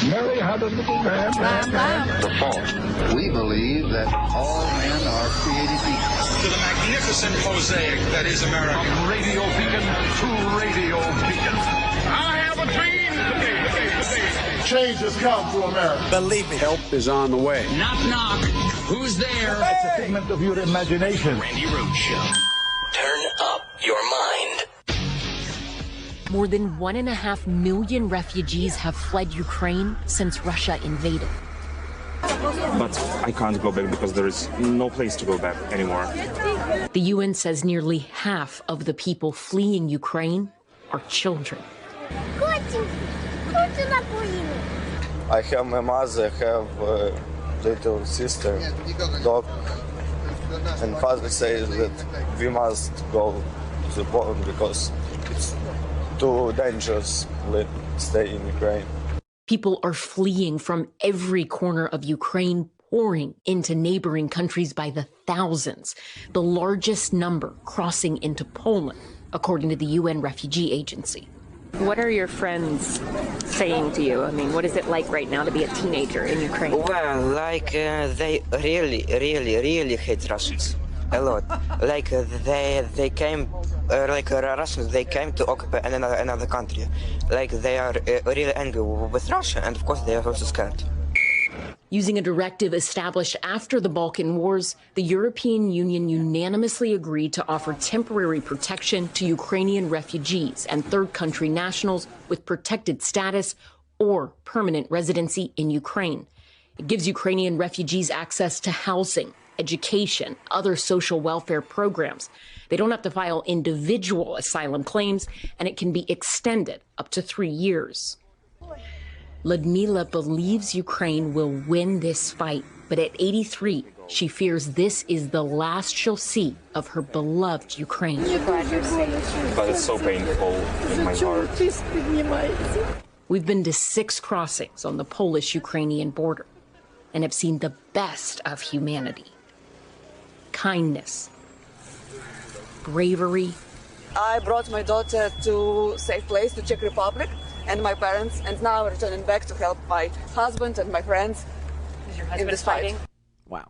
Mary had a little lamb. The fourth, we believe that all men are created equal. To the magnificent mosaic that is America. From radio beacon to radio beacon. I have a dream. Change has come to America. Believe me. Help is on the way. Knock, knock. Who's there? It's a figment of your imagination. Randi Rhodes Show. Turn up your mind. More than 1.5 million refugees have fled Ukraine since Russia invaded. But I can't go back because there is no place to go back anymore. The UN says nearly half of the people fleeing Ukraine are children. I have my mother, I have a little sister, dog, and father says that we must go to Poland because it's too dangerous to stay in Ukraine. People are fleeing from every corner of Ukraine, pouring into neighboring countries by the thousands, the largest number crossing into Poland, according to the UN Refugee Agency. What are your friends saying to you? I mean, what is it like right now to be a teenager in Ukraine? Well, like they really hate Russians a lot. Like they came, like Russians, they came to occupy another country. Like they are really angry with Russia, and of course they are also scared. Using a directive established after the Balkan Wars, the European Union unanimously agreed to offer temporary protection to Ukrainian refugees and third country nationals with protected status or permanent residency in Ukraine. It gives Ukrainian refugees access to housing, education, other social welfare programs. They don't have to file individual asylum claims, and it can be extended up to 3 years. Ludmila believes Ukraine will win this fight, but at 83, she fears this is the last she'll see of her beloved Ukraine. But it's so painful in my heart. We've been to 6 crossings on the Polish-Ukrainian border and have seen the best of humanity. Kindness, bravery. I brought my daughter to a safe place, to Czech Republic, and my parents, and now I'm returning back to help my husband and my friends in this fight. Wow.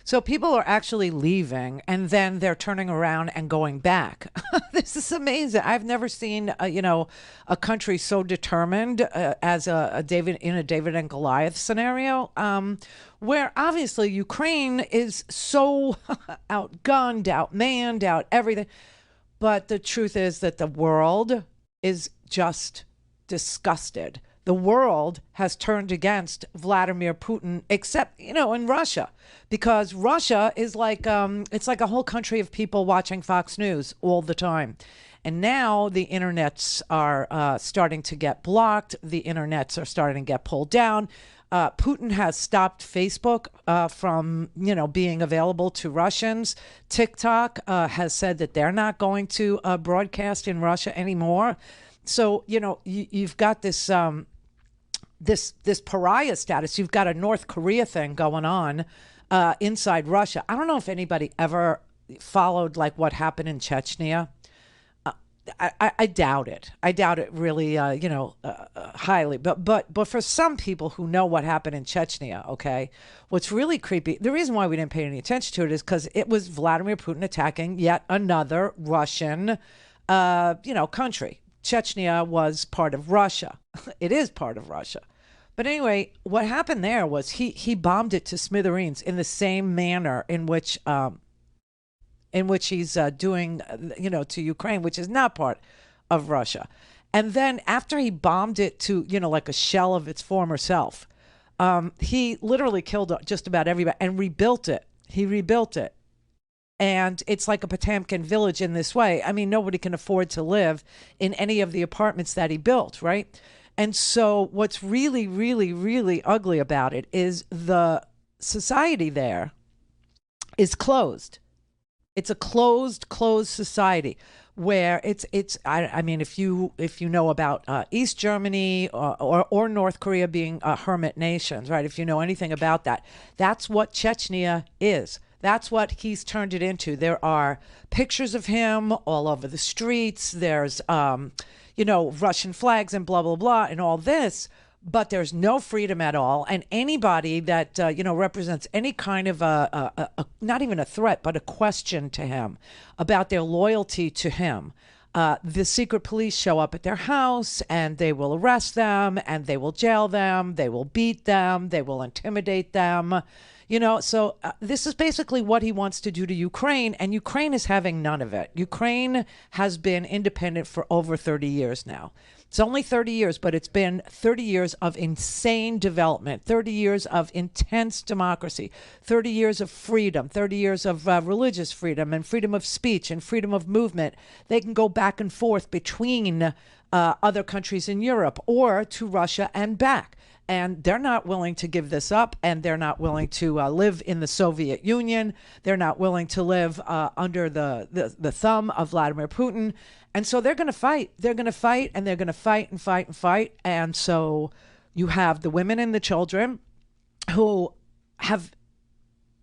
So people are actually leaving, and then they're turning around and going back. This is amazing. I've never seen, a country so determined as a David and Goliath scenario, where obviously Ukraine is so outgunned, outmanned, out everything. But the truth is that the world is just disgusted. The world has turned against Vladimir Putin, except, in Russia, because Russia is like, it's like a whole country of people watching Fox News all the time. And now the internets are starting to get blocked. The internets are starting to get pulled down. Putin has stopped Facebook from, being available to Russians. TikTok has said that they're not going to broadcast in Russia anymore. So, you've got this this pariah status. You've got a North Korea thing going on inside Russia. I don't know if anybody ever followed like what happened in Chechnya. I doubt it. I doubt it really, highly. But for some people who know what happened in Chechnya, okay, what's really creepy, the reason why we didn't pay any attention to it is because it was Vladimir Putin attacking yet another Russian, country. Chechnya was part of Russia. It is part of Russia. But anyway, what happened there was he bombed it to smithereens in the same manner in which he's doing, to Ukraine, which is not part of Russia. And then after he bombed it to, like a shell of its former self, he literally killed just about everybody and rebuilt it. He rebuilt it. And it's like a Potemkin village in this way. I mean, nobody can afford to live in any of the apartments that he built, right? And so what's really, really, really ugly about it is the society there is closed. It's a closed society where I mean, if you know about East Germany or North Korea being hermit nations, right? If you know anything about that, that's what Chechnya is. That's what he's turned it into. There are pictures of him all over the streets. There's, Russian flags and blah, blah, blah, and all this. But there's no freedom at all. And anybody that, represents any kind of not even a threat, but a question to him about their loyalty to him, the secret police show up at their house and they will arrest them and they will jail them. They will beat them. They will intimidate them. So this is basically what he wants to do to Ukraine. And Ukraine is having none of it. Ukraine has been independent for over 30 years now. It's only 30 years, but it's been 30 years of insane development, 30 years of intense democracy, 30 years of freedom, 30 years of religious freedom and freedom of speech and freedom of movement. They can go back and forth between other countries in Europe or to Russia and back. And they're not willing to give this up, and they're not willing to live in the Soviet Union. They're not willing to live under the thumb of Vladimir Putin. And so they're going to fight. They're going to fight, and they're going to fight and fight and fight. And so you have the women and the children who have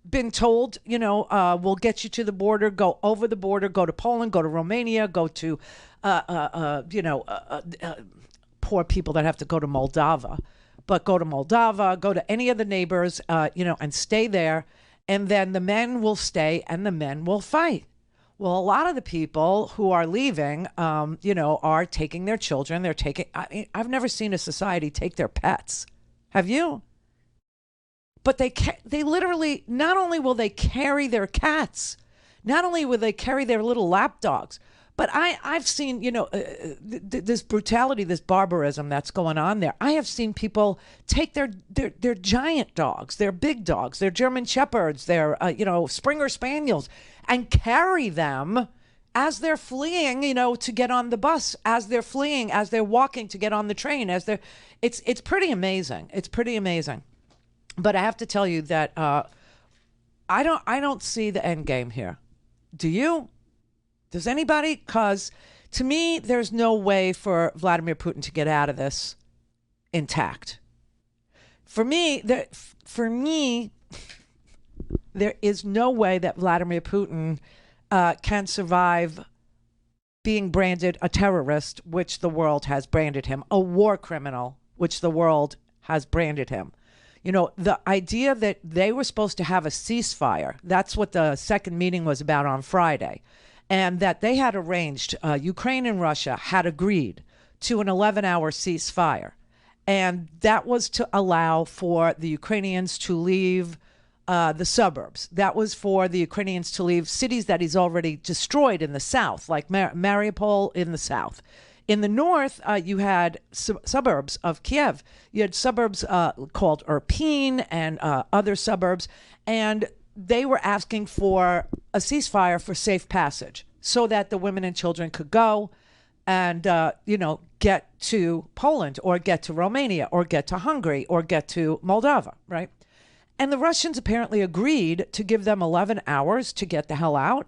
been told, we'll get you to the border, go over the border, go to Poland, go to Romania, go to, poor people that have to go to Moldova. But go to Moldova, go to any of the neighbors, and stay there. And then the men will stay and the men will fight. Well, a lot of the people who are leaving, are taking their children. I've never seen a society take their pets. Have you? But they literally, not only will they carry their cats, not only will they carry their little lap dogs, but I've seen, this brutality, this barbarism that's going on there. I have seen people take their giant dogs, their big dogs, their German Shepherds, their, Springer Spaniels, and carry them as they're fleeing, to get on the bus, as they're fleeing, as they're walking to get on the train, it's pretty amazing. It's pretty amazing. But I have to tell you that I don't see the end game here. Do you? Does anybody? Because to me, there's no way for Vladimir Putin to get out of this intact. For me, there is no way that Vladimir Putin can survive being branded a terrorist, which the world has branded him, a war criminal, which the world has branded him. The idea that they were supposed to have a ceasefire, that's what the second meeting was about on Friday. And that they had arranged, Ukraine and Russia had agreed to an 11-hour ceasefire. And that was to allow for the Ukrainians to leave the suburbs. That was for the Ukrainians to leave cities that he's already destroyed in the south, like Mariupol in the south. In the north, you had suburbs of Kiev. You had suburbs called Irpin and other suburbs. And they were asking for a ceasefire for safe passage so that the women and children could go and, get to Poland or get to Romania or get to Hungary or get to Moldova, right? And the Russians apparently agreed to give them 11 hours to get the hell out.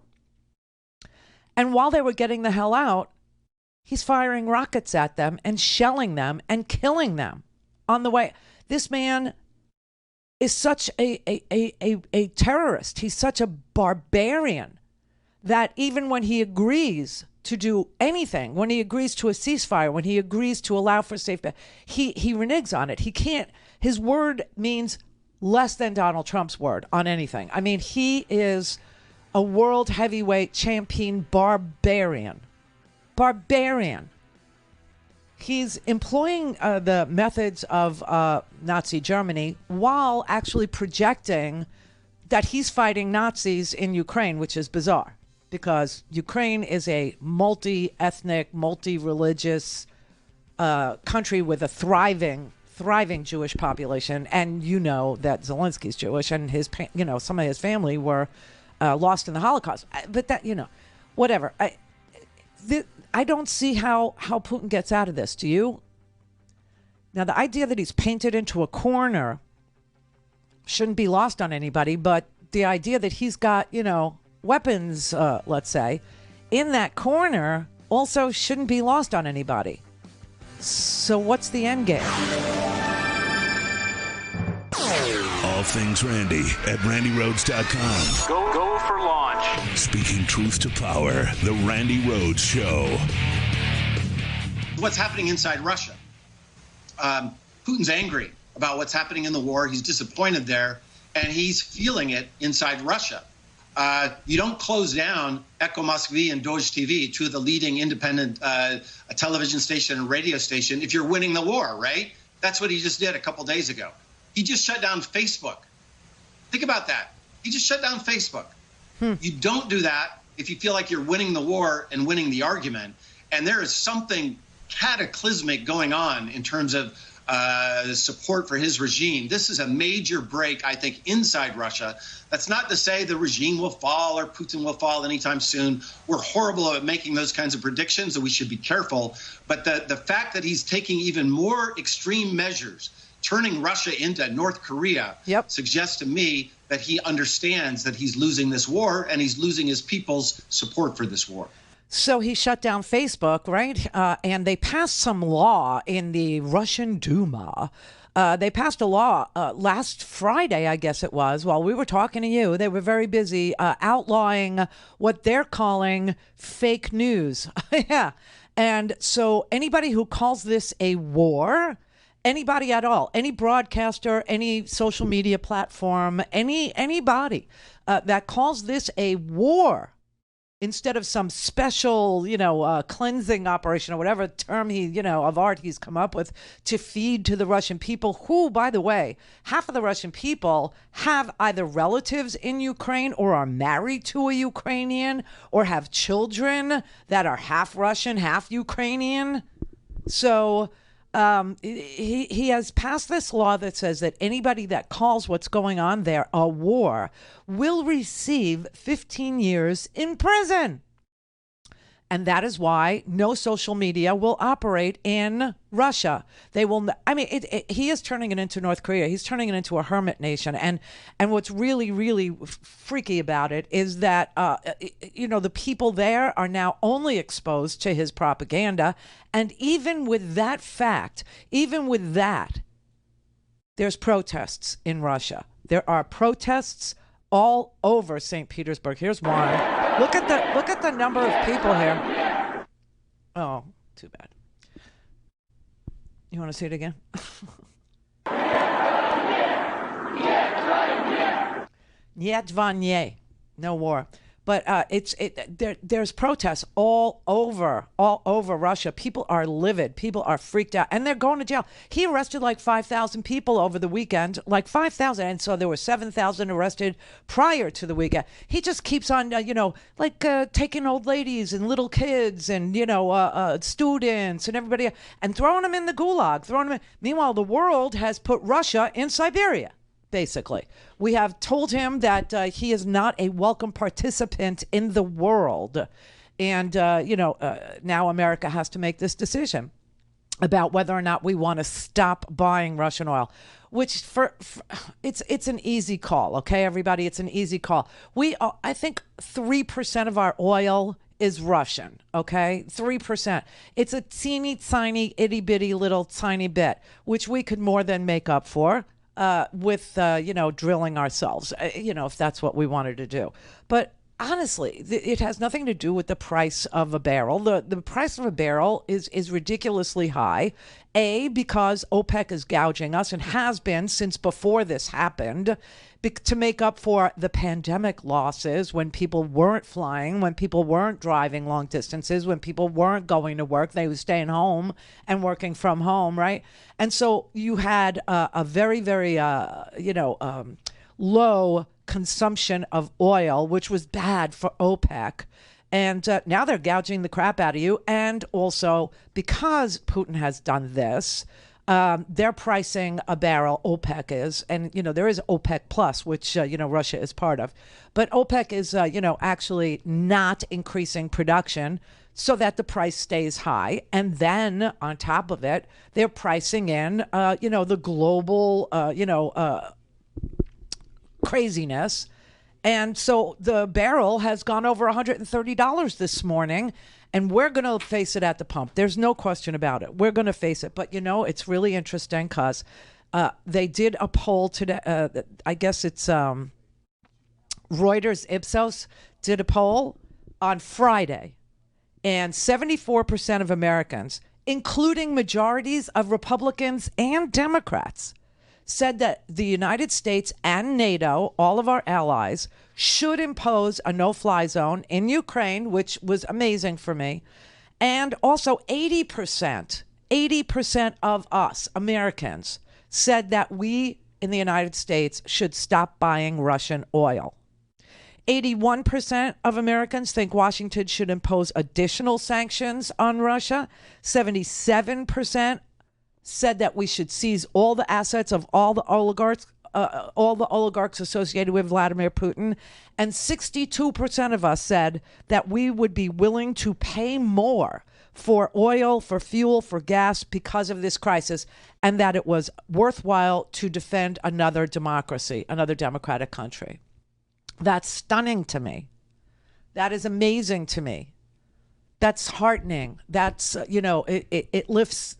And while they were getting the hell out, he's firing rockets at them and shelling them and killing them on the way. This man is such a terrorist. He's such a barbarian that even when he agrees to do anything, when he agrees to a ceasefire, when he agrees to allow for safe, he reneges on it. He can't. His word means less than Donald Trump's word on anything. I mean, he is a world heavyweight champion barbarian. Barbarian. He's employing the methods of Nazi Germany while actually projecting that he's fighting Nazis in Ukraine, which is bizarre because Ukraine is a multi-ethnic, multi-religious country with a thriving Jewish population. And you know that Zelensky's Jewish and some of his family were lost in the Holocaust. But that, whatever. I don't see how Putin gets out of this. Do you? Now, the idea that he's painted into a corner shouldn't be lost on anybody, but the idea that he's got, weapons, let's say, in that corner also shouldn't be lost on anybody. So what's the end game? All things Randi at RandiRhodes.com. Go for launch. Speaking truth to power, the Randi Rhodes Show. what's happening inside Russia. Putin's angry about what's happening in the war. He's disappointed there, and he's feeling it inside Russia. You don't close down Echo Moskvy and Dozh TV, two of the leading independent television station and radio station, if you're winning the war, right? That's what he just did a couple days ago. He just shut down Facebook. Think about that. He just shut down Facebook. You don't do that if you feel like you're winning the war and winning the argument. And there is something cataclysmic going on in terms of support for his regime. This is a major break, I think, inside Russia. That's not to say the regime will fall or Putin will fall anytime soon. We're horrible at making those kinds of predictions, and we should be careful. But the fact that he's taking even more extreme measures, turning Russia into North Korea, suggests to me that he understands that he's losing this war and he's losing his people's support for this war. So he shut down Facebook, right? And they passed some law in the Russian Duma. They passed a law last Friday, I guess it was, while we were talking to you. They were very busy outlawing what they're calling fake news. Yeah. And so anybody who calls this a war, anybody at all, any broadcaster, any social media platform, anybody that calls this a war, instead of some special, cleansing operation or whatever term of art he's come up with to feed to the Russian people, who, by the way, half of the Russian people have either relatives in Ukraine or are married to a Ukrainian or have children that are half Russian, half Ukrainian. So he has passed this law that says that anybody that calls what's going on there a war will receive 15 years in prison. And that is why no social media will operate in Russia. They will. He is turning it into North Korea. He's turning it into a hermit nation. And what's really, really freaky about it is that, the people there are now only exposed to his propaganda. And even with that fact, there's protests in Russia. There are protests all over St. Petersburg. Here's one. Look at the number of people here. Oh, too bad. You want to see it again? Niet vanye. No war. But there's protests all over Russia. People are livid. People are freaked out, and they're going to jail. He arrested like 5,000 people over the weekend, like 5,000, and so there were 7,000 arrested prior to the weekend. He just keeps on, taking old ladies and little kids and students and everybody, and throwing them in the gulag. Meanwhile, the world has put Russia in Siberia. Basically, we have told him that he is not a welcome participant in the world. And, now America has to make this decision about whether or not we want to stop buying Russian oil, which it's an easy call. OK, everybody, it's an easy call. I think 3% of our oil is Russian. OK, 3%. It's a teeny tiny itty bitty little tiny bit, which we could more than make up for. With drilling ourselves, if that's what we wanted to do. But honestly, it has nothing to do with the price of a barrel. The price of a barrel is ridiculously high, because OPEC is gouging us and has been since before this happened, to make up for the pandemic losses when people weren't flying, when people weren't driving long distances, when people weren't going to work. They were staying home and working from home, right? And so you had a very, very, low consumption of oil, which was bad for OPEC. And now they're gouging the crap out of you. And also, because Putin has done this, they're pricing a barrel, OPEC is, and, there is OPEC Plus, which, Russia is part of. But OPEC is, actually not increasing production so that the price stays high. And then on top of it, they're pricing in, the global, craziness. And so the barrel has gone over $130 this morning. And we're going to face it at the pump. There's no question about it. We're going to face it. But, it's really interesting because they did a poll today. I guess it's Reuters Ipsos did a poll on Friday. And 74% of Americans including majorities of Republicans and Democrats, said that the United States and NATO, all of our allies, should impose a no-fly zone in Ukraine, which was amazing for me. And also 80% of us, Americans, said that we in the United States should stop buying Russian oil. 81% of Americans think Washington should impose additional sanctions on Russia. 77% said that we should seize all the assets of all the oligarchs associated with Vladimir Putin. And 62% of us said that we would be willing to pay more for oil, for fuel, for gas because of this crisis, and that it was worthwhile to defend another democracy, another democratic country. That's stunning to me. That is amazing to me. That's heartening. That's, it lifts,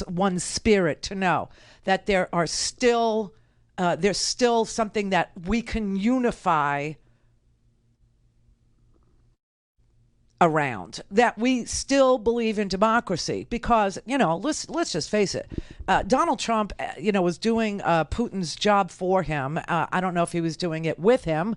one's spirit to know that there's still something that we can unify around, that we still believe in democracy because, let's just face it. Donald Trump, was doing Putin's job for him. I don't know if he was doing it with him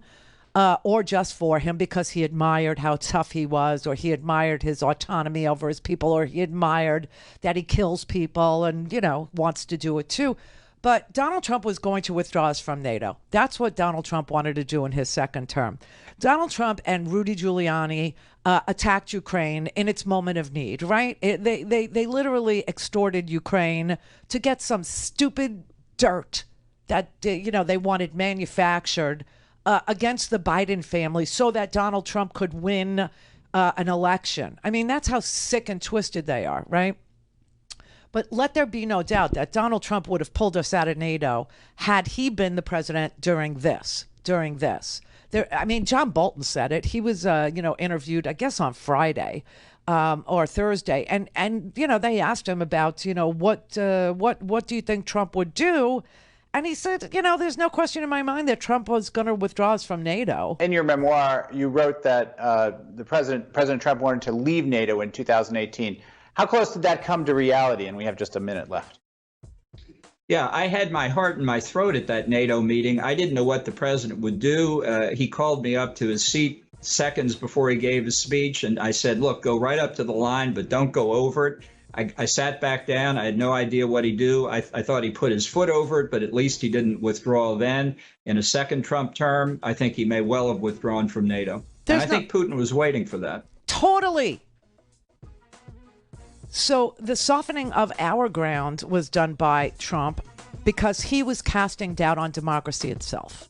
or just for him because he admired how tough he was, or he admired his autonomy over his people, or he admired that he kills people and, wants to do it too. But Donald Trump was going to withdraw us from NATO. That's what Donald Trump wanted to do in his second term. Donald Trump and Rudy Giuliani attacked Ukraine in its moment of need, right? They literally extorted Ukraine to get some stupid dirt that, they wanted manufactured against the Biden family so that Donald Trump could win an election. I mean, that's how sick and twisted they are, right? But let there be no doubt that Donald Trump would have pulled us out of NATO had he been the president during this. John Bolton said it. He was, interviewed, I guess, on Friday or Thursday. And they asked him about, what do you think Trump would do? And he said, there's no question in my mind that Trump was going to withdraw us from NATO. In your memoir, you wrote that President Trump wanted to leave NATO in 2018. How close did that come to reality? And we have just a minute left. Yeah, I had my heart in my throat at that NATO meeting. I didn't know what the president would do. He called me up to his seat seconds before he gave his speech. And I said, look, go right up to the line, but don't go over it. I sat back down. I had no idea what he'd do. I thought he put his foot over it, but at least he didn't withdraw then. In a second Trump term, I think he may well have withdrawn from NATO. And I think Putin was waiting for that. Totally. So the softening of our ground was done by Trump because he was casting doubt on democracy itself.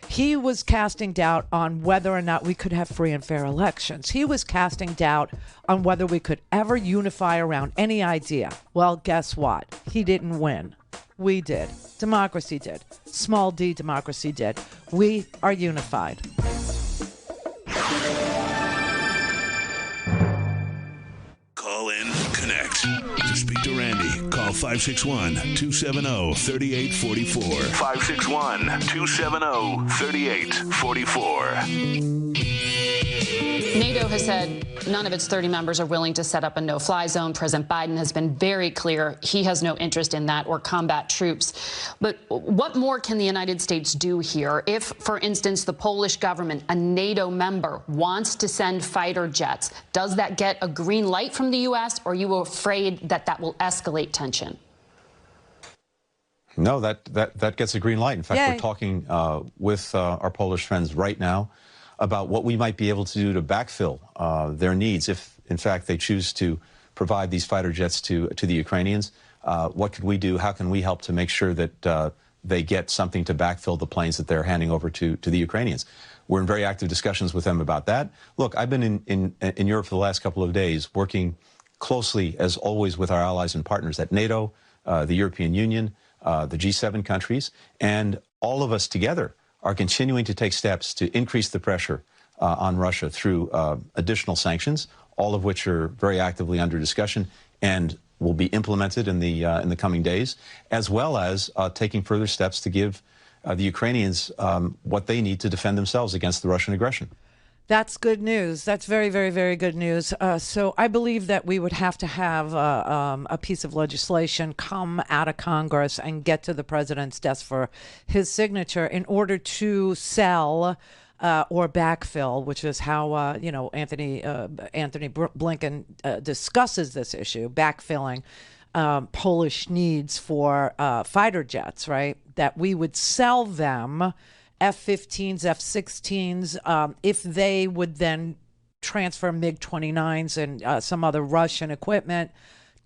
He was casting doubt on whether or not we could have free and fair elections. He was casting doubt on whether we could ever unify around any idea. Well, guess what? He didn't win. We did. Democracy did. Small d democracy did. We are unified. Call in, connect. To speak to Randi, call 561-270-3844. 561-270-3844. NATO has said none of its 30 members are willing to set up a no-fly zone. President Biden has been very clear he has no interest in that or combat troops. But what more can the United States do here? If, for instance, the Polish government, a NATO member, wants to send fighter jets, does that get a green light from the U.S., or are you afraid that that will escalate tension? No, that gets a green light. In fact, We're talking with our Polish friends right now about what we might be able to do to backfill their needs if, in fact, they choose to provide these fighter jets to the Ukrainians. What could we do? How can we help to make sure that they get something to backfill the planes that they're handing over to the Ukrainians? We're in very active discussions with them about that. Look, I've been in Europe for the last couple of days working closely, as always, with our allies and partners at NATO, the European Union, the G7 countries, and all of us together are continuing to take steps to increase the pressure on Russia through additional sanctions, all of which are very actively under discussion and will be implemented in the coming days, as well as taking further steps to give the Ukrainians what they need to defend themselves against the Russian aggression. That's good news. That's very, very, very good news. So I believe that we would have to have a piece of legislation come out of Congress and get to the president's desk for his signature in order to sell or backfill, which is how Anthony Blinken discusses this issue, backfilling Polish needs for fighter jets, right? That we would sell them F-15s, F-16s, if they would then transfer MiG-29s and some other Russian equipment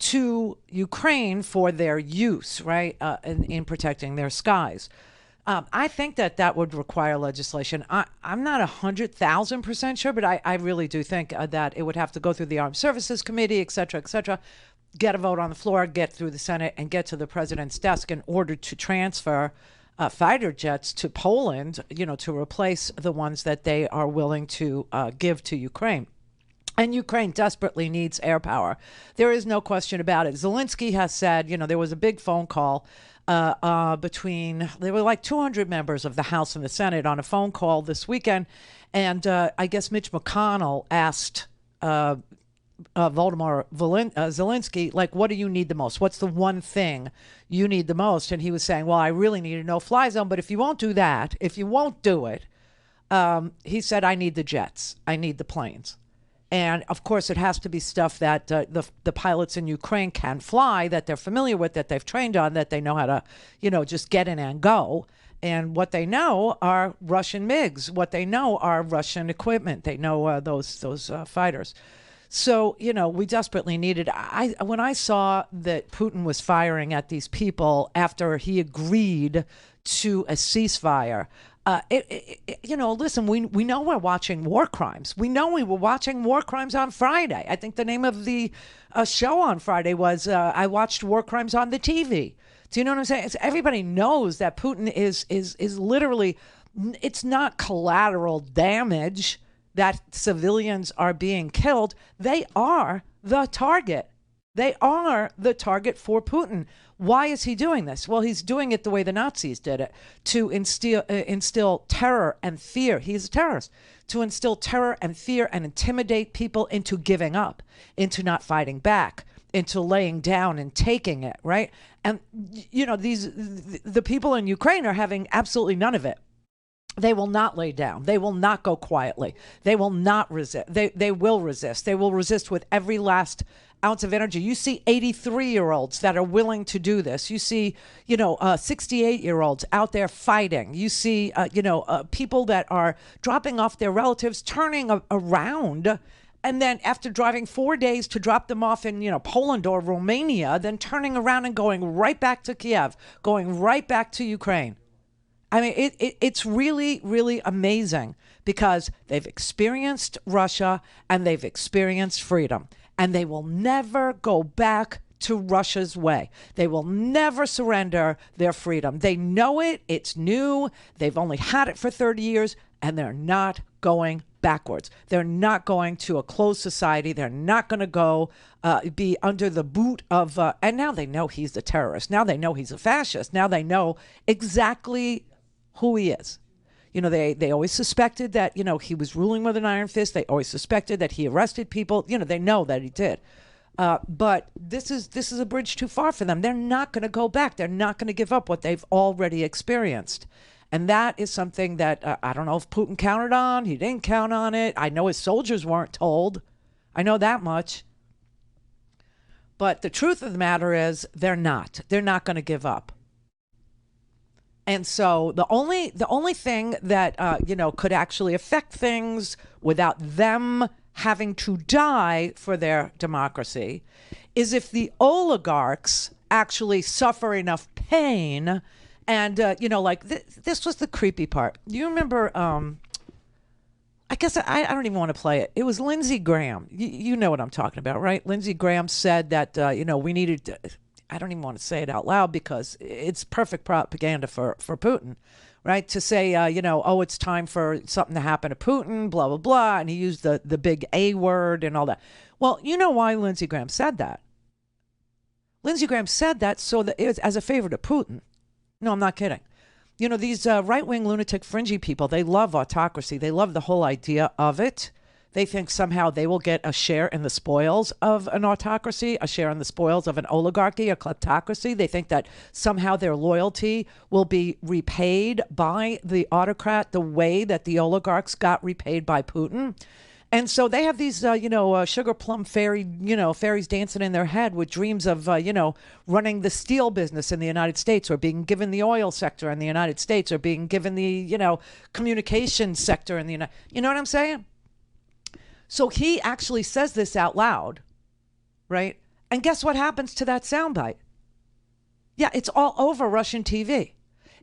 to Ukraine for their use, right, in protecting their skies. I think that would require legislation. I'm not 100,000% sure, but I really do think that it would have to go through the Armed Services Committee, et cetera, get a vote on the floor, get through the Senate, and get to the president's desk in order to transfer fighter jets to Poland, to replace the ones that they are willing to give to Ukraine. And Ukraine desperately needs air power. There is no question about it. Zelensky has said, there was a big phone call there were like 200 members of the House and the Senate on a phone call this weekend. And I guess Mitch McConnell asked Volodymyr Zelensky, like, what do you need the most? What's the one thing you need the most? And he was saying, well, I really need a no-fly zone, but if you won't do that, if you won't do it, he said, I need the jets. I need the planes. And, of course, it has to be stuff that the pilots in Ukraine can fly, that they're familiar with, that they've trained on, that they know how to, just get in and go. And what they know are Russian MiGs. What they know are Russian equipment. They know those fighters. So, we desperately needed. When I saw that Putin was firing at these people after he agreed to a ceasefire, listen, we know we're watching war crimes. We know we were watching war crimes on Friday. I think the name of the show on Friday was I watched war crimes on the TV. Do you know what I'm saying? Everybody knows that Putin is literally, it's not collateral damage that civilians are being killed. They are the target. They are the target for Putin. Why is he doing this? Well, he's doing it the way the Nazis did it, to instill terror and fear. He's a terrorist. To instill terror and fear and intimidate people into giving up, into not fighting back, into laying down and taking it, right? And, the people in Ukraine are having absolutely none of it. They will not lay down. They will not go quietly. They will not resist. They will resist. They will resist with every last ounce of energy. You see 83-year-olds that are willing to do this. You see, 68-year-olds out there fighting. You see, people that are dropping off their relatives, turning around, and then after driving 4 days to drop them off in, Poland or Romania, then turning around and going right back to Kiev, going right back to Ukraine. I mean, it's really, really amazing because they've experienced Russia and they've experienced freedom, and they will never go back to Russia's way. They will never surrender their freedom. They know it. It's new. They've only had it for 30 years, and they're not going backwards. They're not going to a closed society. They're not going to go be under the boot of, and now they know he's a terrorist. Now they know he's a fascist. Now they know exactly who he is. They always suspected that, he was ruling with an iron fist. They always suspected that he arrested people. They know that he did. But this is a bridge too far for them. They're not going to go back. They're not going to give up what they've already experienced. And that is something that I don't know if Putin counted on. He didn't count on it. I know his soldiers weren't told. I know that much. But the truth of the matter is they're not. They're not going to give up. And so the only thing that could actually affect things without them having to die for their democracy is if the oligarchs actually suffer enough pain. And this was the creepy part. You remember? I guess I don't even want to play it. It was Lindsey Graham. You know what I'm talking about, right? Lindsey Graham said that we needed to, I don't even want to say it out loud because it's perfect propaganda for Putin, right? To say, it's time for something to happen to Putin, blah, blah, blah. And he used the big A word and all that. Well, you know why Lindsey Graham said that? Lindsey Graham said that so that it was as a favor to Putin. No, I'm not kidding. You know, these right-wing lunatic fringy people, they love autocracy. They love the whole idea of it. They think somehow they will get a share in the spoils of an autocracy, a share in the spoils of an oligarchy, a kleptocracy. They think that somehow their loyalty will be repaid by the autocrat the way that the oligarchs got repaid by Putin. And so they have these, sugar plum fairies dancing in their head with dreams of, running the steel business in the United States, or being given the oil sector in the United States, or being given the, communication sector in the United. You know what I'm saying? So he actually says this out loud, right? And guess what happens to that soundbite? Yeah, it's all over Russian TV.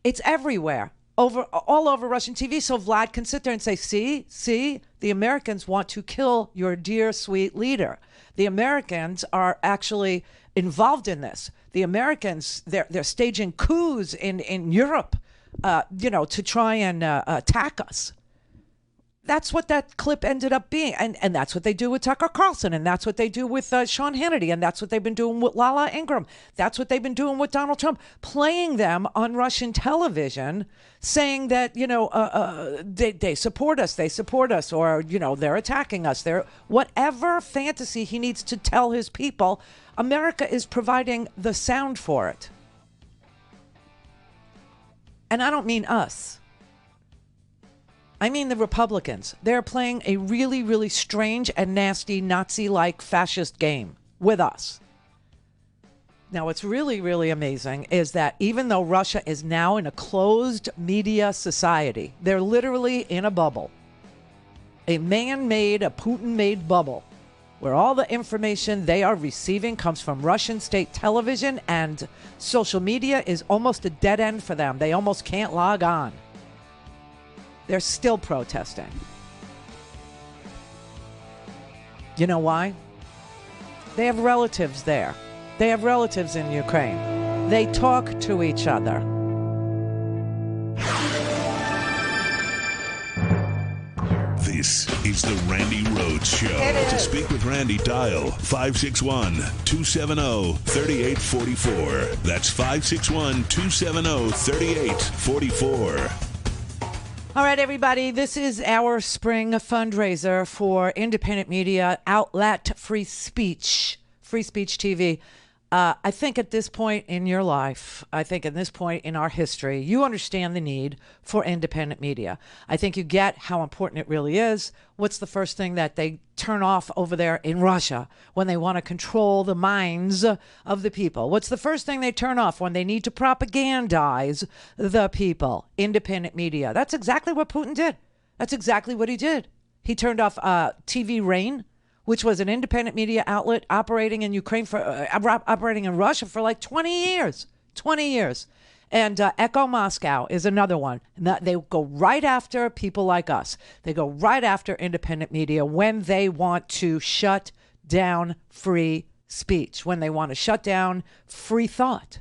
It's everywhere. All over Russian TV, so Vlad can sit there and say, see, the Americans want to kill your dear, sweet leader. The Americans are actually involved in this. The Americans, they're staging coups in Europe, to try and attack us. That's what that clip ended up being. And that's what they do with Tucker Carlson. And that's what they do with Sean Hannity. And that's what they've been doing with Lala Ingraham. That's what they've been doing with Donald Trump, playing them on Russian television, saying that, they support us, or, they're attacking us. They're whatever fantasy he needs to tell his people, America is providing the sound for it. And I don't mean us. I mean the Republicans. They're playing a really, really strange and nasty Nazi-like fascist game with us. Now, what's really, really amazing is that even though Russia is now in a closed media society, they're literally in a bubble, a man-made, a Putin-made bubble, where all the information they are receiving comes from Russian state television, and social media is almost a dead end for them. They almost can't log on. They're still protesting. You know why? They have relatives there. They have relatives in Ukraine. They talk to each other. This is the Randi Rhodes Show. To speak with Randi, dial 561-270-3844. That's 561-270-3844. All right, everybody, this is our spring fundraiser for independent media outlet Free Speech TV. I think at this point in your life, I think at this point in our history, you understand the need for independent media. I think you get how important it really is. What's the first thing that they turn off over there in Russia when they want to control the minds of the people? What's the first thing they turn off when they need to propagandize the people? Independent media. That's exactly what Putin did. That's exactly what he did. He turned off TV Rain, which was an independent media outlet operating in Ukraine operating in Russia for like 20 years. And Echo Moscow is another one. And they go right after people like us. They go right after independent media when they want to shut down free speech, when they want to shut down free thought.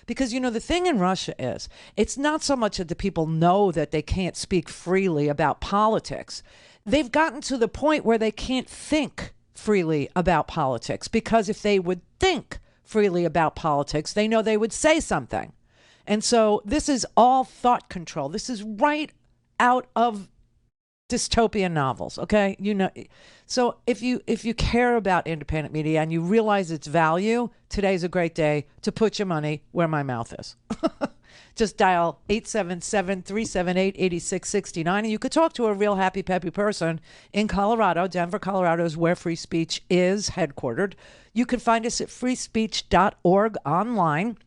Because, the thing in Russia is, it's not so much that the people know that they can't speak freely about politics. They've gotten to the point where they can't think freely about politics, because if they would think freely about politics, they know they would say something. And so this is all thought control. This is right out of dystopian novels, okay? So if you care about independent media and you realize its value, today's a great day to put your money where my mouth is. Just dial 877-378-8669, and you could talk to a real happy, peppy person in Colorado. Denver, Colorado is where Free Speech is headquartered. You can find us at freespeech.org online,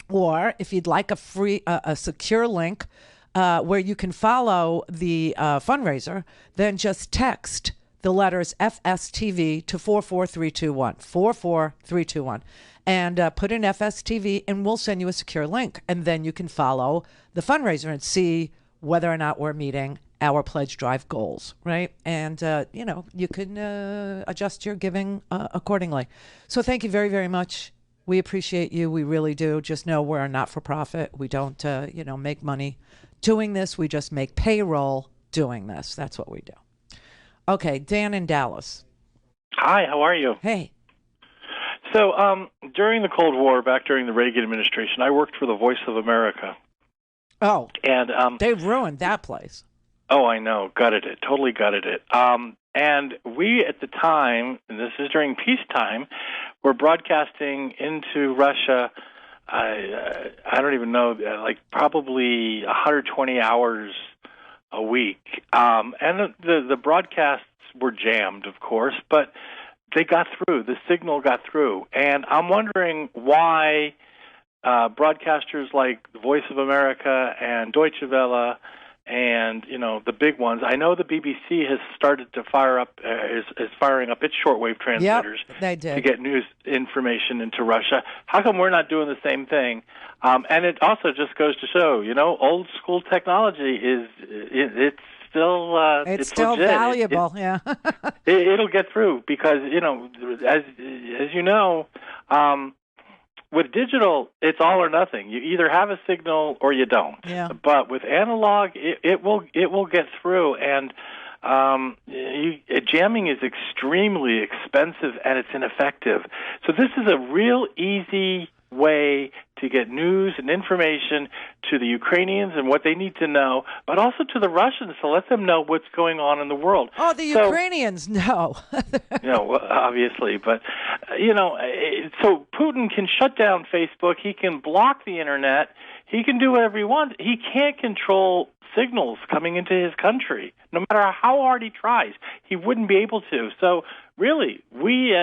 or if you'd like a secure link where you can follow the fundraiser, then just text the letters FSTV to 44321, 44321. And put in FSTV, and we'll send you a secure link. And then you can follow the fundraiser and see whether or not we're meeting our pledge drive goals, right? And, you can adjust your giving accordingly. So thank you very, very much. We appreciate you. We really do. Just know we're a not-for-profit. We don't, make money doing this. We just make payroll doing this. That's what we do. Okay, Dan in Dallas. Hi, how are you? Hey. So during the Cold War, back during the Reagan administration, I worked for the Voice of America. Oh, and they ruined that place. Oh, I know, gutted it, totally gutted it. And we at the time, and this is during peacetime, were broadcasting into Russia. I don't even know, like probably 120 hours a week, and the broadcasts were jammed, of course, but they got through. The signal got through, and I'm wondering why broadcasters like the Voice of America and Deutsche Welle and the big ones. I know the BBC has started to fire up is firing up its shortwave transmitters they did. to get news information into Russia. How come we're not doing the same thing? And it also just goes to show, old school technology it's still it's still legit. valuable. It'll get through because as you know. With digital, it's all or nothing. You either have a signal or you don't. Yeah. But with analog, it will get through, and jamming is extremely expensive and it's ineffective. So this is a real easy way to get news and information to the Ukrainians and what they need to know, but also to the Russians to let them know what's going on in the world. Oh, the Ukrainians know. Obviously, but so Putin can shut down Facebook. He can block the internet. He can do whatever he wants. He can't control signals coming into his country. No matter how hard he tries, he wouldn't be able to. So really, we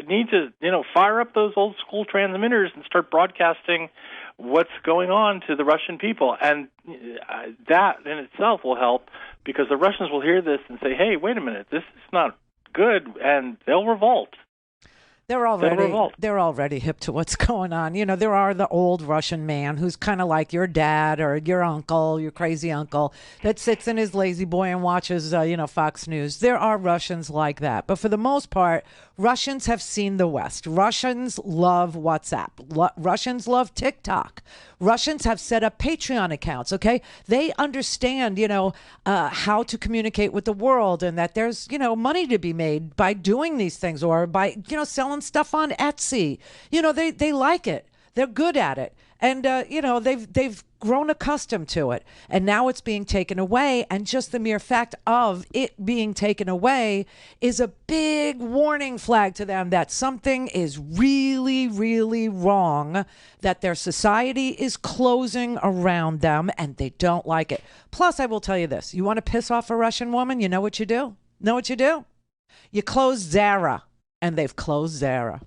need to, fire up those old school transmitters and start broadcasting what's going on to the Russian people. And that in itself will help because the Russians will hear this and say, hey, wait a minute, this is not good, and they'll revolt. They're already hip to what's going on. There are the old Russian man who's kind of like your dad or your uncle, your crazy uncle, that sits in his lazy boy and watches, Fox News. There are Russians like that. But for the most part, Russians have seen the West. Russians love WhatsApp. Russians love TikTok. Russians have set up Patreon accounts, okay? They understand, how to communicate with the world and that there's, money to be made by doing these things or by, selling stuff on Etsy. They like it. They're good at it. And, they've grown accustomed to it. And now it's being taken away. And just the mere fact of it being taken away is a big warning flag to them that something is really, really wrong, that their society is closing around them and they don't like it. Plus, I will tell you this. You want to piss off a Russian woman? You know what you do? Know what you do? You close Zara. And they've closed Zara.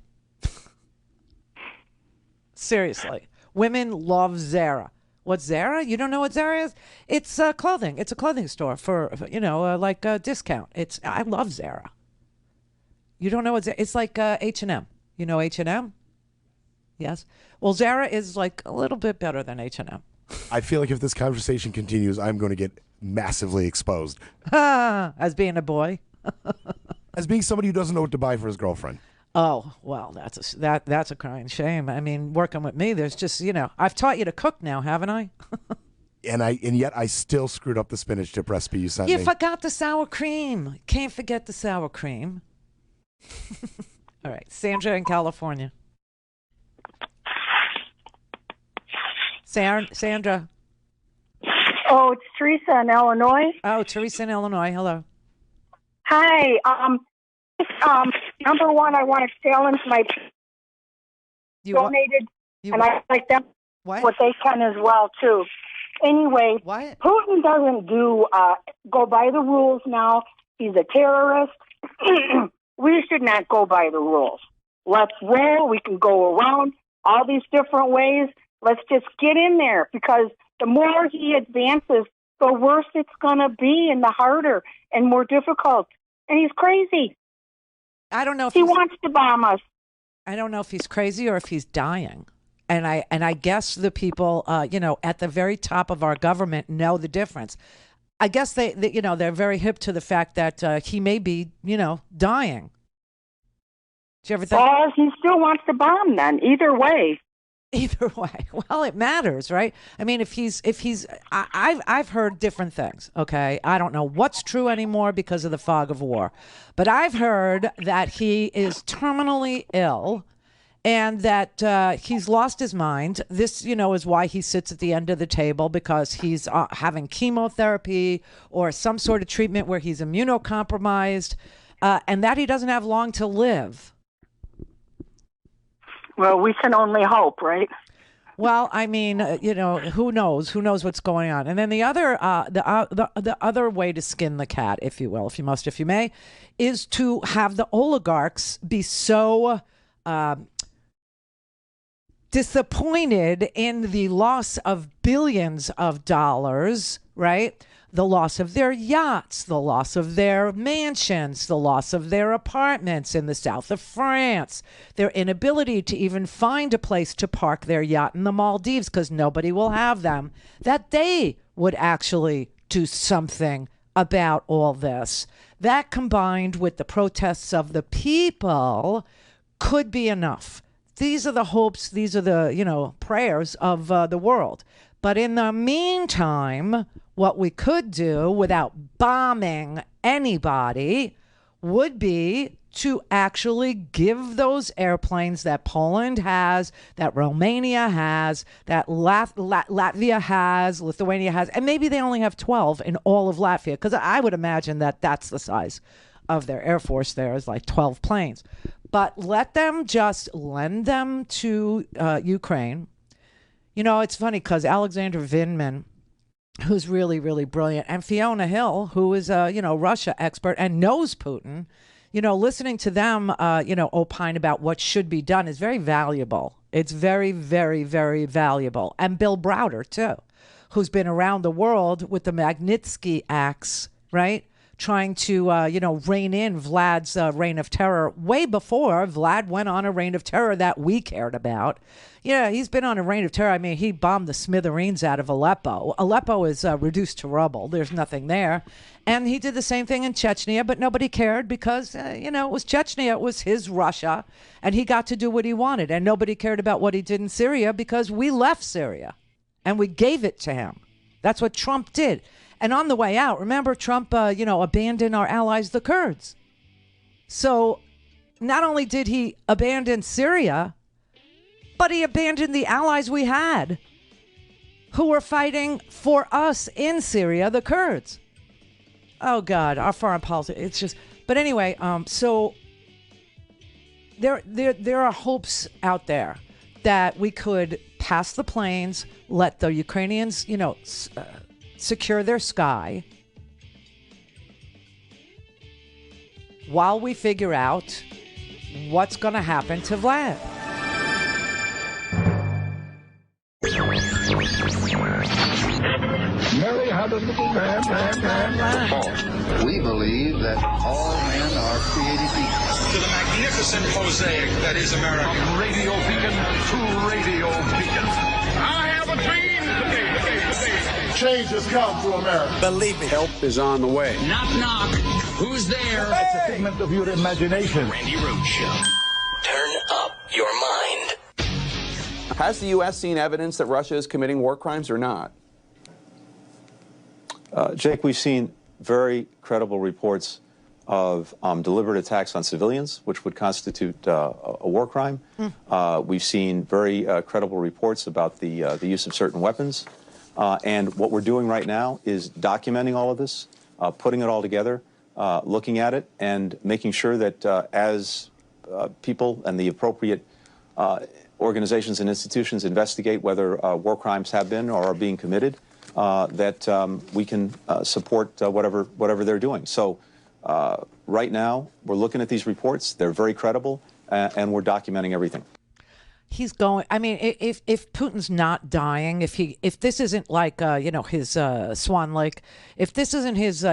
Seriously. Women love Zara. What's Zara? You don't know what Zara is? It's clothing. It's a clothing store for like a discount. I love Zara. You don't know what Zara? It's like H&M. You know H&M? Yes. Well, Zara is like a little bit better than H&M. I feel like if this conversation continues, I'm going to get massively exposed. As being a boy? As being somebody who doesn't know what to buy for his girlfriend. Oh, well, that's a crying shame. I mean, working with me, there's just, I've taught you to cook now, haven't I? and yet I still screwed up the spinach dip recipe you sent me. You forgot the sour cream. Can't forget the sour cream. All right, Sandra in California. Sandra. Oh, it's Teresa in Illinois. Oh, Teresa in Illinois. Hello. Hi. Number one, I want to challenge my donated, and I like them what they can as well too. Anyway, Putin doesn't go by the rules now. He's a terrorist. We should not go by the rules. Let's roll. We can go around all these different ways. Let's just get in there because the more he advances, the worse it's going to be and the harder and more difficult. And he's crazy. I don't know if he wants to bomb us. I don't know if he's crazy or if he's dying. And I guess the people, at the very top of our government know the difference. I guess they're very hip to the fact that he may be, dying. Did you ever think? Well, he still wants to bomb then. Either way. Either way. Well, it matters, right? I mean, I've heard different things, okay? I don't know what's true anymore because of the fog of war. But I've heard that he is terminally ill and that he's lost his mind. This, is why he sits at the end of the table, because he's having chemotherapy or some sort of treatment where he's immunocompromised, and that he doesn't have long to live. Well, we can only hope, right? Well, I mean, who knows? Who knows what's going on? And then the other way to skin the cat, if you will, if you must, if you may, is to have the oligarchs be so disappointed in the loss of billions of dollars, right? The loss of their yachts, the loss of their mansions, the loss of their apartments in the south of France, their inability to even find a place to park their yacht in the Maldives because nobody will have them, that they would actually do something about all this. That, combined with the protests of the people, could be enough. These are the hopes, these are the, prayers of the world. But in the meantime, what we could do without bombing anybody would be to actually give those airplanes that Poland has, that Romania has, that Latvia has, Lithuania has, and maybe they only have 12 in all of Latvia, because I would imagine that that's the size of their Air Force there, is like 12 planes. But let them just lend them to Ukraine. It's funny because Alexander Vindman, who's really, really brilliant, and Fiona Hill, who is a, Russia expert and knows Putin, listening to them, opine about what should be done is very valuable. It's very, very, very valuable. And Bill Browder, too, who's been around the world with the Magnitsky Acts, right? Trying to, rein in Vlad's reign of terror way before Vlad went on a reign of terror that we cared about. Yeah, he's been on a reign of terror. I mean, he bombed the smithereens out of Aleppo. Aleppo is reduced to rubble. There's nothing there. And he did the same thing in Chechnya, but nobody cared because, it was Chechnya. It was his Russia, and he got to do what he wanted. And nobody cared about what he did in Syria because we left Syria, and we gave it to him. That's what Trump did. And on the way out, remember, Trump, abandoned our allies, the Kurds. So not only did he abandon Syria, but he abandoned the allies we had who were fighting for us in Syria, the Kurds. Oh, God, our foreign policy. It's just, but anyway, so there are hopes out there that we could pass the planes, let the Ukrainians, secure their sky while we figure out what's going to happen to Vlad. Mary had a little lamb. We believe that all men are created equal. To the magnificent mosaic that is America. From radio beacon to radio beacon. I have a dream. Change has come to America. Believe me. Help is on the way. Knock, knock. Who's there? It's a figment of your imagination. Randi Rhodes Show. Turn up your mind. Has the U.S. seen evidence that Russia is committing war crimes or not? Jake, we've seen very credible reports of deliberate attacks on civilians, which would constitute a war crime. We've seen very credible reports about the use of certain weapons. And what we're doing right now is documenting all of this, putting it all together, looking at it, and making sure that as people and the appropriate organizations and institutions investigate whether war crimes have been or are being committed, that we can support whatever they're doing. So right now, we're looking at these reports. They're very credible, and we're documenting everything. He's going. I mean, if Putin's not dying, if this isn't like his Swan Lake, if this isn't his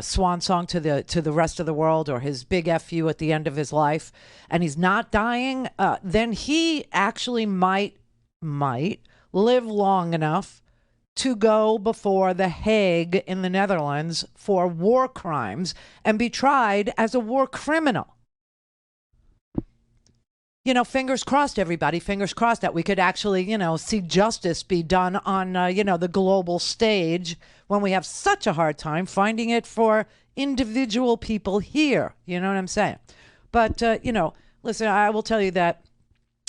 swan song to the rest of the world, or his big fu at the end of his life, and he's not dying, then he actually might live long enough to go before The Hague in the Netherlands for war crimes and be tried as a war criminal. Fingers crossed, everybody. Fingers crossed that we could actually, see justice be done on, the global stage when we have such a hard time finding it for individual people here. You know what I'm saying? But, listen, I will tell you that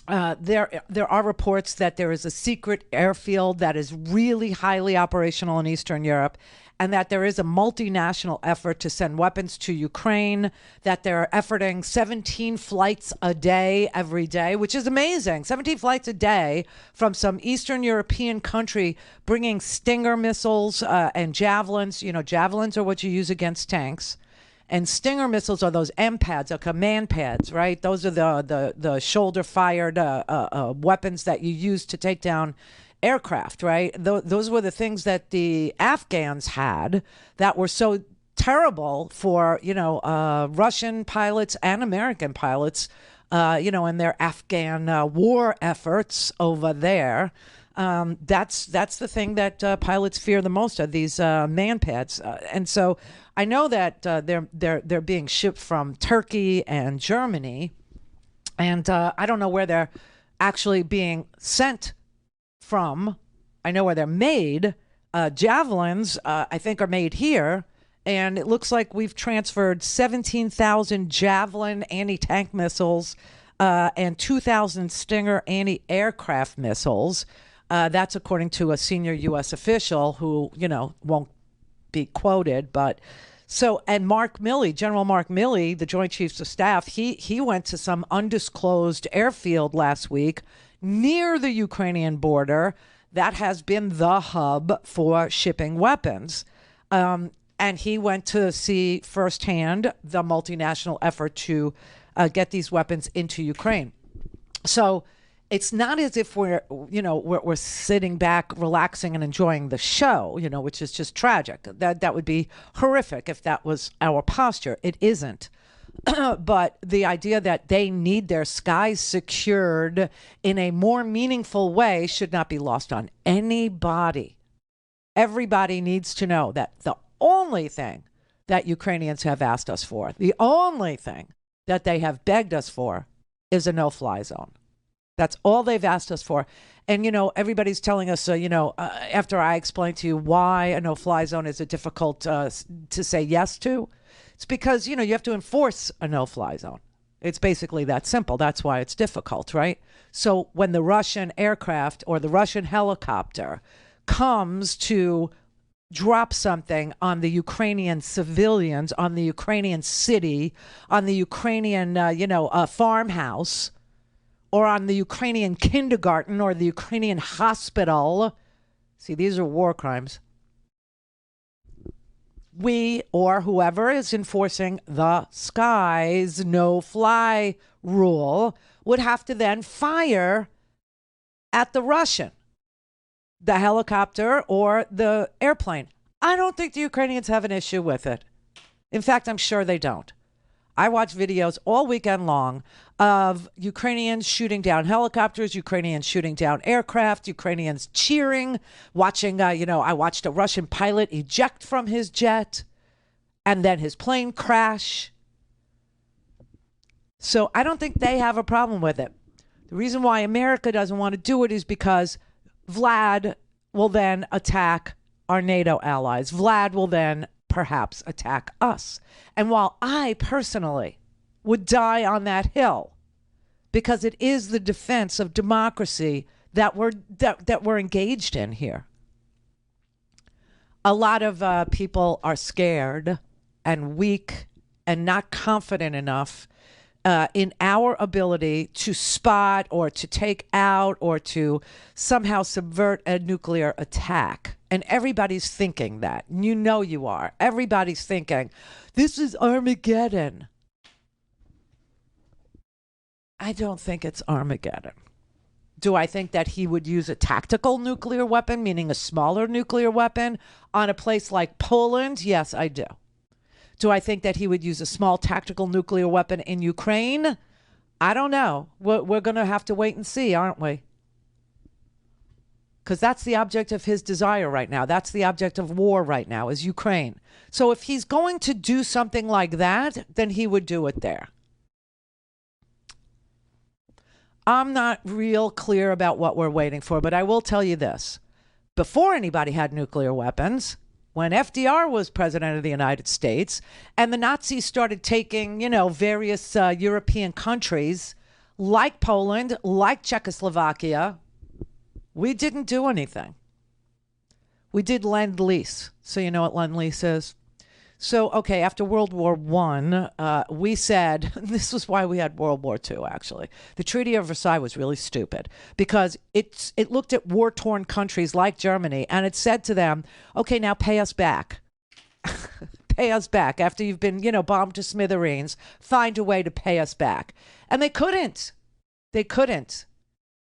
There are reports that there is a secret airfield that is really highly operational in Eastern Europe, and that there is a multinational effort to send weapons to Ukraine, that they're efforting 17 flights a day every day, which is amazing. 17 flights a day from some Eastern European country bringing Stinger missiles and javelins. You know, javelins are what you use against tanks. And Stinger missiles are those M-pads, command pads, right? Those are the shoulder-fired weapons that you use to take down aircraft, right? Those were the things that the Afghans had that were so terrible for, Russian pilots and American pilots, in their Afghan war efforts over there. That's the thing that pilots fear the most, are these man pads. And so I know that they're being shipped from Turkey and Germany, and I don't know where they're actually being sent from. I know where they're made. Javelins, I think, are made here, and it looks like we've transferred 17,000 Javelin anti-tank missiles and 2,000 Stinger anti-aircraft missiles. That's according to a senior U.S. official who, won't be quoted. But so, and Mark Milley, General Mark Milley, the Joint Chiefs of Staff, he went to some undisclosed airfield last week near the Ukrainian border that has been the hub for shipping weapons. And he went to see firsthand the multinational effort to get these weapons into Ukraine. So it's not as if we're sitting back, relaxing and enjoying the show, which is just tragic. That would be horrific if that was our posture. It isn't. But the idea that they need their skies secured in a more meaningful way should not be lost on anybody. Everybody needs to know that the only thing that Ukrainians have asked us for, the only thing that they have begged us for, is a no-fly zone. That's all they've asked us for. And, everybody's telling us, after I explained to you why a no-fly zone is difficult to say yes to, it's because, you have to enforce a no-fly zone. It's basically that simple. That's why it's difficult, right? So when the Russian aircraft or the Russian helicopter comes to drop something on the Ukrainian civilians, on the Ukrainian city, on the Ukrainian, farmhouse, or on the Ukrainian kindergarten or the Ukrainian hospital. See, these are war crimes. We, or whoever is enforcing the skies no-fly rule, would have to then fire at the Russian, the helicopter or the airplane. I don't think the Ukrainians have an issue with it. In fact, I'm sure they don't. I watch videos all weekend long of Ukrainians shooting down helicopters, Ukrainians shooting down aircraft, Ukrainians cheering, watching, I watched a Russian pilot eject from his jet and then his plane crash. So I don't think they have a problem with it. The reason why America doesn't want to do it is because Vlad will then attack our NATO allies. Vlad will then perhaps attack us. And while I personally would die on that hill, because it is the defense of democracy that we're engaged in here, a lot of people are scared and weak and not confident enough in our ability to spot or to take out or to somehow subvert a nuclear attack. And everybody's thinking that. You are. Everybody's thinking, this is Armageddon. I don't think it's Armageddon. Do I think that he would use a tactical nuclear weapon, meaning a smaller nuclear weapon, on a place like Poland? Yes, I do. Do I think that he would use a small tactical nuclear weapon in Ukraine? I don't know. We're going to have to wait and see, aren't we? Because that's the object of his desire right now. That's the object of war right now, is Ukraine. So if he's going to do something like that, then he would do it there. I'm not real clear about what we're waiting for, but I will tell you this. Before anybody had nuclear weapons, when FDR was president of the United States and the Nazis started taking, various European countries like Poland, like Czechoslovakia, we didn't do anything. We did Lend-Lease. So you know what Lend-Lease is? So, okay, after World War I, we said, this was why we had World War II, actually. The Treaty of Versailles was really stupid because it looked at war-torn countries like Germany, and it said to them, okay, now pay us back. Pay us back. After you've been, bombed to smithereens, find a way to pay us back. And they couldn't. They couldn't.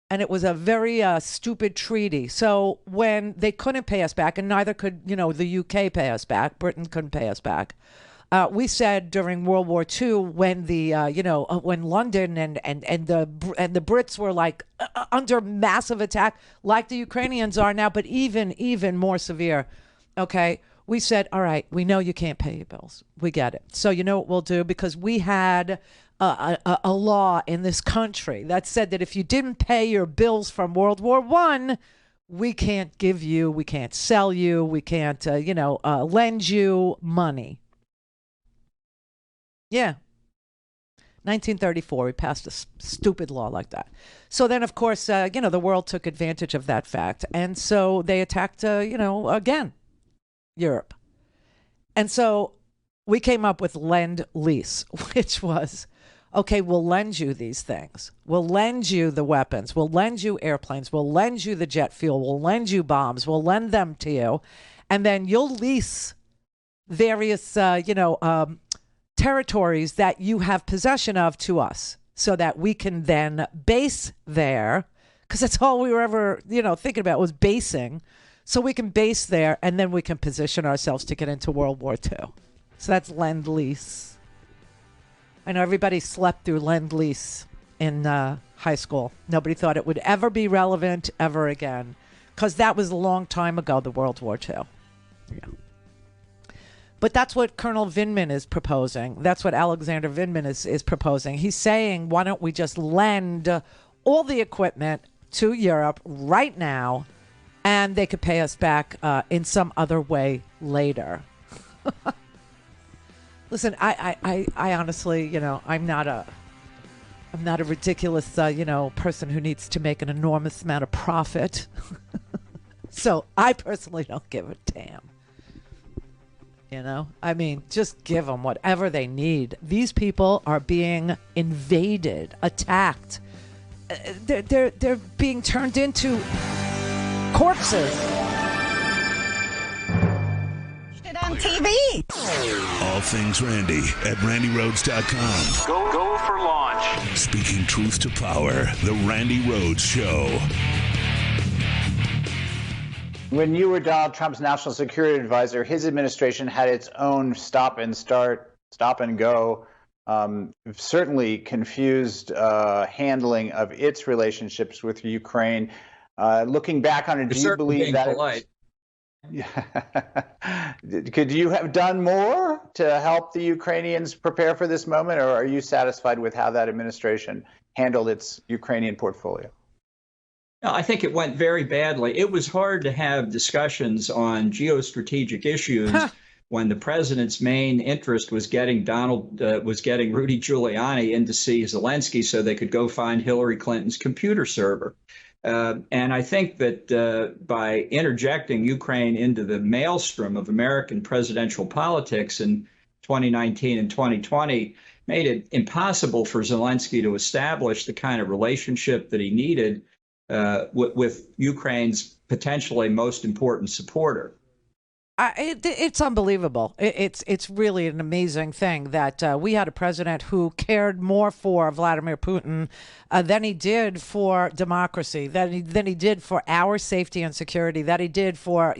And it was a very stupid treaty. So when they couldn't pay us back, and neither could, the UK pay us back, Britain couldn't pay us back. We said during World War II, when the when London and the Brits were like under massive attack, like the Ukrainians are now, but even more severe. Okay, we said, all right, we know you can't pay your bills. We get it. So you know what we'll do, because we had a law in this country that said that if you didn't pay your bills from World War I, we can't give you, we can't sell you, we can't, lend you money. Yeah. 1934, we passed a stupid law like that. So then, of course, the world took advantage of that fact. And so they attacked, again, Europe. And so we came up with Lend-Lease, which was, okay, we'll lend you these things. We'll lend you the weapons. We'll lend you airplanes. We'll lend you the jet fuel. We'll lend you bombs. We'll lend them to you. And then you'll lease various, territories that you have possession of to us so that we can then base there, because that's all we were ever, thinking about was basing. So we can base there, and then we can position ourselves to get into World War II. So that's Lend-Lease. I know everybody slept through Lend-Lease in high school. Nobody thought it would ever be relevant ever again, because that was a long time ago, the World War II. Yeah. But that's what Colonel Vindman is proposing. That's what Alexander Vindman is proposing. He's saying, why don't we just lend all the equipment to Europe right now, and they could pay us back in some other way later. Listen, I honestly, I'm not a ridiculous, person who needs to make an enormous amount of profit. So I personally don't give a damn. Just give them whatever they need. These people are being invaded, attacked. They're being turned into corpses. On TV. All things Randi at RandiRhodes.com. Go for launch. Speaking truth to power, the Randi Rhodes Show. When you were Donald Trump's national security advisor, his administration had its own stop and start, stop and go, certainly confused handling of its relationships with Ukraine. Looking back on it, do you believe that? Could you have done more to help the Ukrainians prepare for this moment, or are you satisfied with how that administration handled its Ukrainian portfolio? No, I think it went very badly. It was hard to have discussions on geostrategic issues when the president's main interest was getting Rudy Giuliani in to see Zelensky so they could go find Hillary Clinton's computer server. And I think that by interjecting Ukraine into the maelstrom of American presidential politics in 2019 and 2020 made it impossible for Zelensky to establish the kind of relationship that he needed with Ukraine's potentially most important supporter. It's unbelievable. It's really an amazing thing that we had a president who cared more for Vladimir Putin than he did for democracy, than he did for our safety and security, that he did for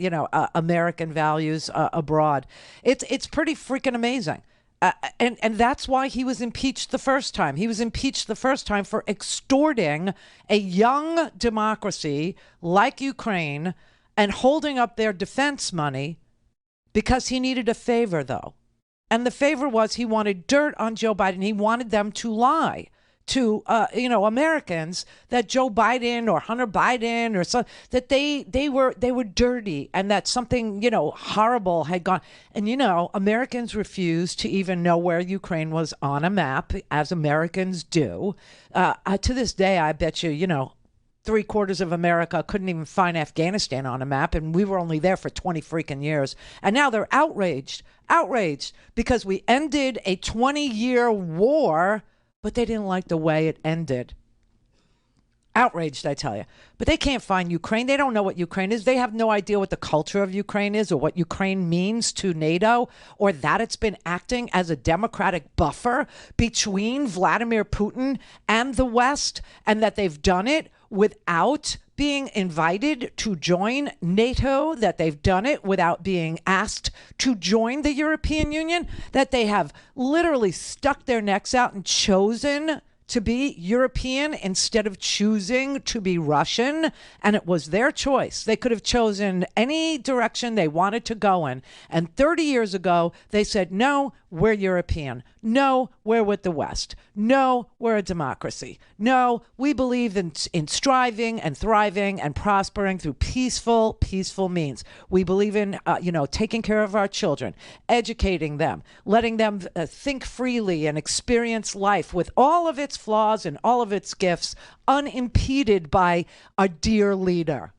American values abroad. It's pretty freaking amazing. And that's why he was impeached the first time. He was impeached the first time for extorting a young democracy like Ukraine and holding up their defense money because he needed a favor, though. And the favor was he wanted dirt on Joe Biden. He wanted them to lie to Americans that Joe Biden or Hunter Biden or so that they were dirty and that something horrible had gone. And Americans refused to even know where Ukraine was on a map, as Americans do. To this day, I bet you 3/4 of America couldn't even find Afghanistan on a map, and we were only there for 20 freaking years. And now they're outraged because we ended a 20-year war, but they didn't like the way it ended. Outraged, I tell you. But they can't find Ukraine. They don't know what Ukraine is. They have no idea what the culture of Ukraine is or what Ukraine means to NATO or that it's been acting as a democratic buffer between Vladimir Putin and the West, and that they've done it without being invited to join NATO, that they've done it without being asked to join the European Union, that they have literally stuck their necks out and chosen to be European instead of choosing to be Russian. And it was their choice. They could have chosen any direction they wanted to go in. And 30 years ago, they said, no, we're European. No, we're with the West. No, we're a democracy. No, we believe in striving and thriving and prospering through peaceful means. We believe in, taking care of our children, educating them, letting them think freely and experience life with all of its flaws and all of its gifts, unimpeded by a dear leader.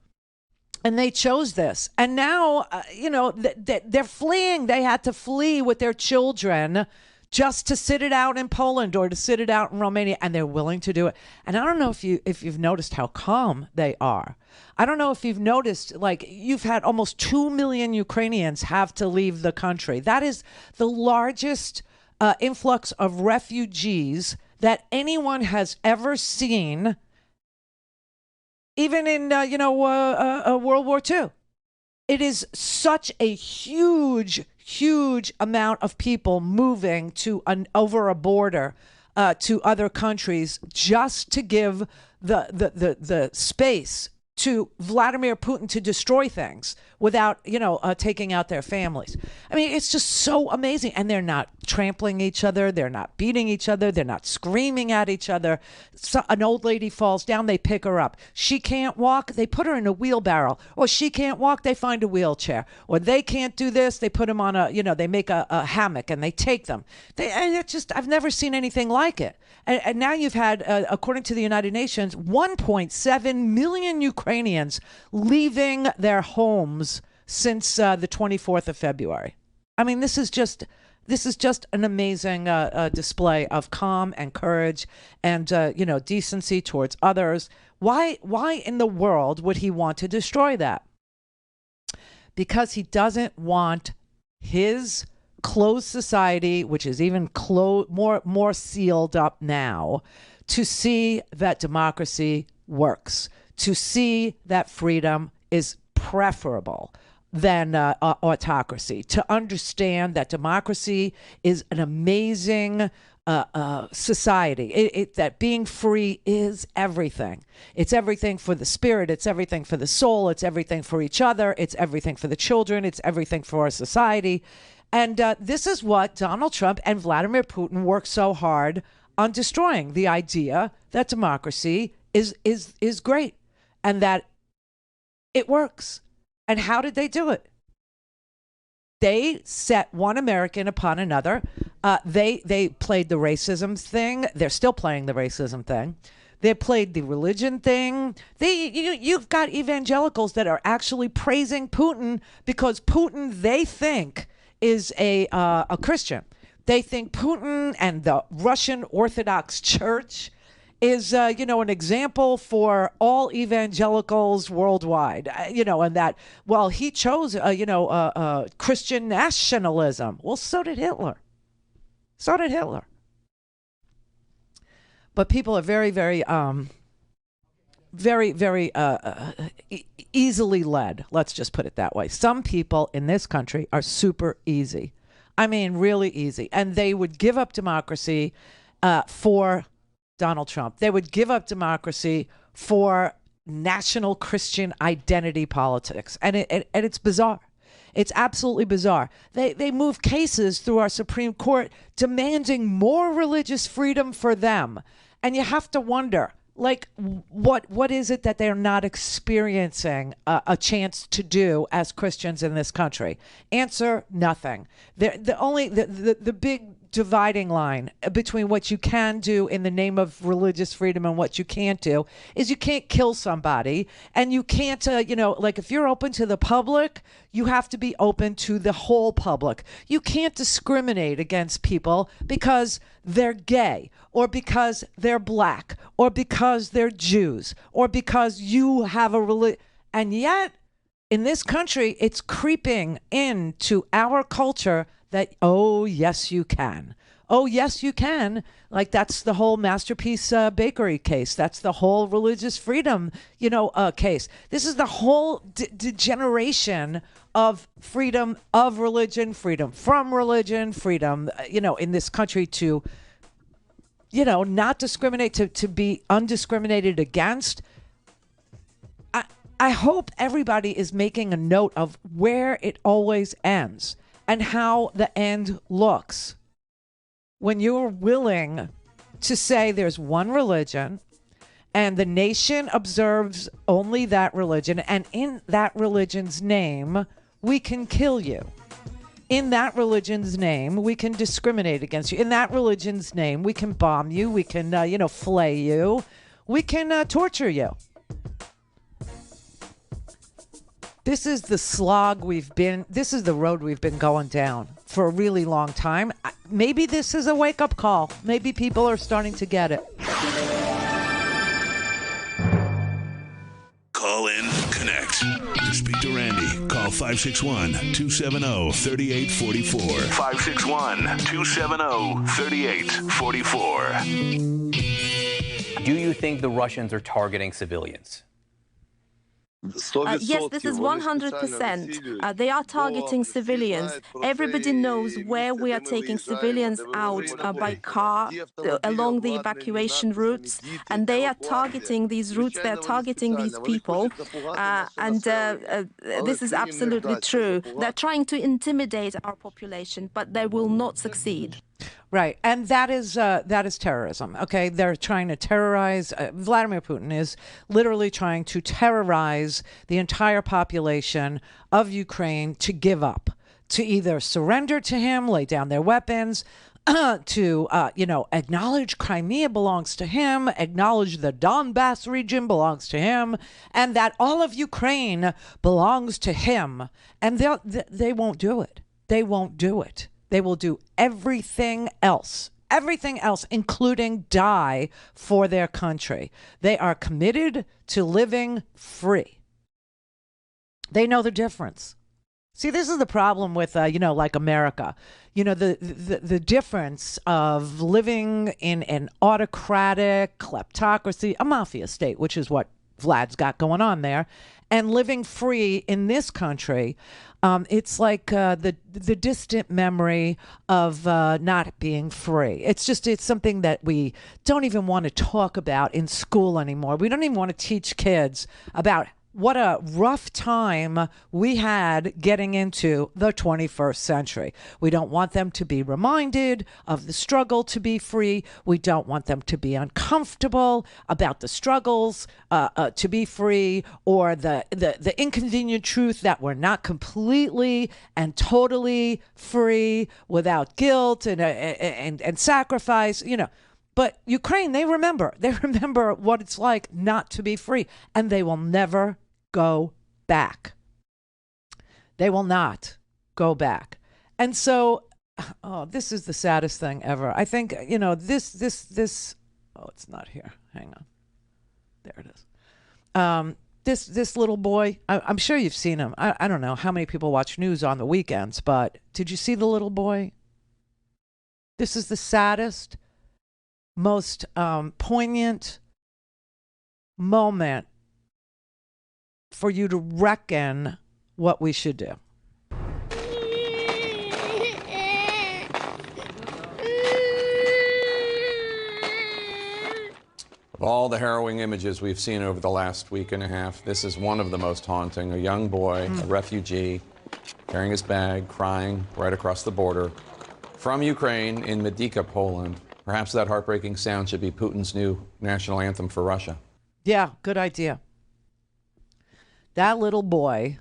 And they chose this. And now, they're fleeing. They had to flee with their children just to sit it out in Poland or to sit it out in Romania. And they're willing to do it. And I don't know if you've noticed how calm they are. I don't know if you've noticed, you've had almost 2 million Ukrainians have to leave the country. That is the largest influx of refugees that anyone has ever seen, even in, World War II. It is such a huge amount of people moving over a border to other countries just to give the space to Vladimir Putin to destroy things without, taking out their families. I mean, it's just so amazing. And they're not trampling each other. They're not beating each other. They're not screaming at each other. So an old lady falls down, they pick her up. She can't walk, they put her in a wheelbarrow. Or she can't walk, they find a wheelchair. Or they can't do this, they put them on they make a hammock and they take them. I've never seen anything like it. And now you've had, according to the United Nations, 1.7 million Ukrainians leaving their homes since the 24th of February. I mean, this is just an amazing display of calm and courage and decency towards others. Why in the world would he want to destroy that? Because he doesn't want his closed society, which is even more sealed up now, to see that democracy works, to see that freedom is preferable than autocracy, to understand that democracy is an amazing society, that being free is everything. It's everything for the spirit. It's everything for the soul. It's everything for each other. It's everything for the children. It's everything for our society. And this is what Donald Trump and Vladimir Putin work so hard on destroying, the idea that democracy is great and that it works. And how did they do it? They set one American upon another. They played the racism thing. They're still playing the racism thing. They played the religion thing. You've got evangelicals that are actually praising Putin because Putin, they think, is a Christian. They think Putin and the Russian Orthodox Church is, an example for all evangelicals worldwide, and that, well, he chose, Christian nationalism. Well, so did Hitler. But people are very, very, very, very easily led. Let's just put it that way. Some people in this country are super easy. I mean, really easy. And they would give up democracy for Donald Trump. They would give up democracy for national Christian identity politics. And it's bizarre. It's absolutely bizarre. They move cases through our Supreme Court demanding more religious freedom for them. And you have to wonder, like, what is it that they're not experiencing a chance to do as Christians in this country? Answer: nothing. The big dividing line between what you can do in the name of religious freedom and what you can't do is you can't kill somebody, and you can't, like, if you're open to the public, you have to be open to the whole public. You can't discriminate against people because they're gay, or because they're black, or because they're Jews, or because you have a religion. And yet, in this country, it's creeping into our culture that, oh, yes, you can. Oh, yes, you can. Like, that's the whole Masterpiece Bakery case. That's the whole religious freedom, case. This is the whole degeneration of freedom of religion, freedom from religion, freedom, in this country to, not discriminate, to be undiscriminated against. I hope everybody is making a note of where it always ends and how the end looks. When you're willing to say there's one religion and the nation observes only that religion, and in that religion's name, we can kill you. In that religion's name, we can discriminate against you. In that religion's name, we can bomb you. We can, flay you. We can torture you. This is the slog this is the road we've been going down for a really long time. Maybe this is a wake-up call. Maybe people are starting to get it. Call in, connect. To speak to Randi, call 561-270-3844. 561-270-3844. Do you think the Russians are targeting civilians? Yes, this is 100%. They are targeting civilians. Everybody knows where we are taking civilians out by car along the evacuation routes, and they are targeting these routes. They are targeting these people, and this is absolutely true. They're trying to intimidate our population, but they will not succeed. Right, and that is terrorism. Okay, they're trying to terrorize. Vladimir Putin is literally trying to terrorize the entire population of Ukraine to give up, to either surrender to him, lay down their weapons, to acknowledge Crimea belongs to him, acknowledge the Donbass region belongs to him, and that all of Ukraine belongs to him. And they won't do it. They won't do it. They will do everything else, including die for their country. They are committed to living free. They know the difference. See, this is the problem with, like America. The difference of living in an autocratic kleptocracy, a mafia state, which is what Vlad's got going on there, and living free in this country. It's like the distant memory of not being free. It's something that we don't even want to talk about in school anymore. We don't even want to teach kids about what a rough time we had getting into the 21st century. We don't want them to be reminded of the struggle to be free. We don't want them to be uncomfortable about the struggles to be free, or the inconvenient truth that we're not completely and totally free without guilt and sacrifice, But Ukraine, they remember what it's like not to be free, and they will never go back. They will not go back. And so, this is the saddest thing ever. I think, this, it's not here. Hang on. There it is. This little boy, I'm sure you've seen him. I don't know how many people watch news on the weekends, but did you see the little boy? This is the saddest, most poignant moment for you to reckon what we should do. Of all the harrowing images we've seen over the last week and a half, this is one of the most haunting. A young boy, a refugee, carrying his bag, crying right across the border from Ukraine in Medyka, Poland. Perhaps that heartbreaking sound should be Putin's new national anthem for Russia. Yeah, good idea. That little boy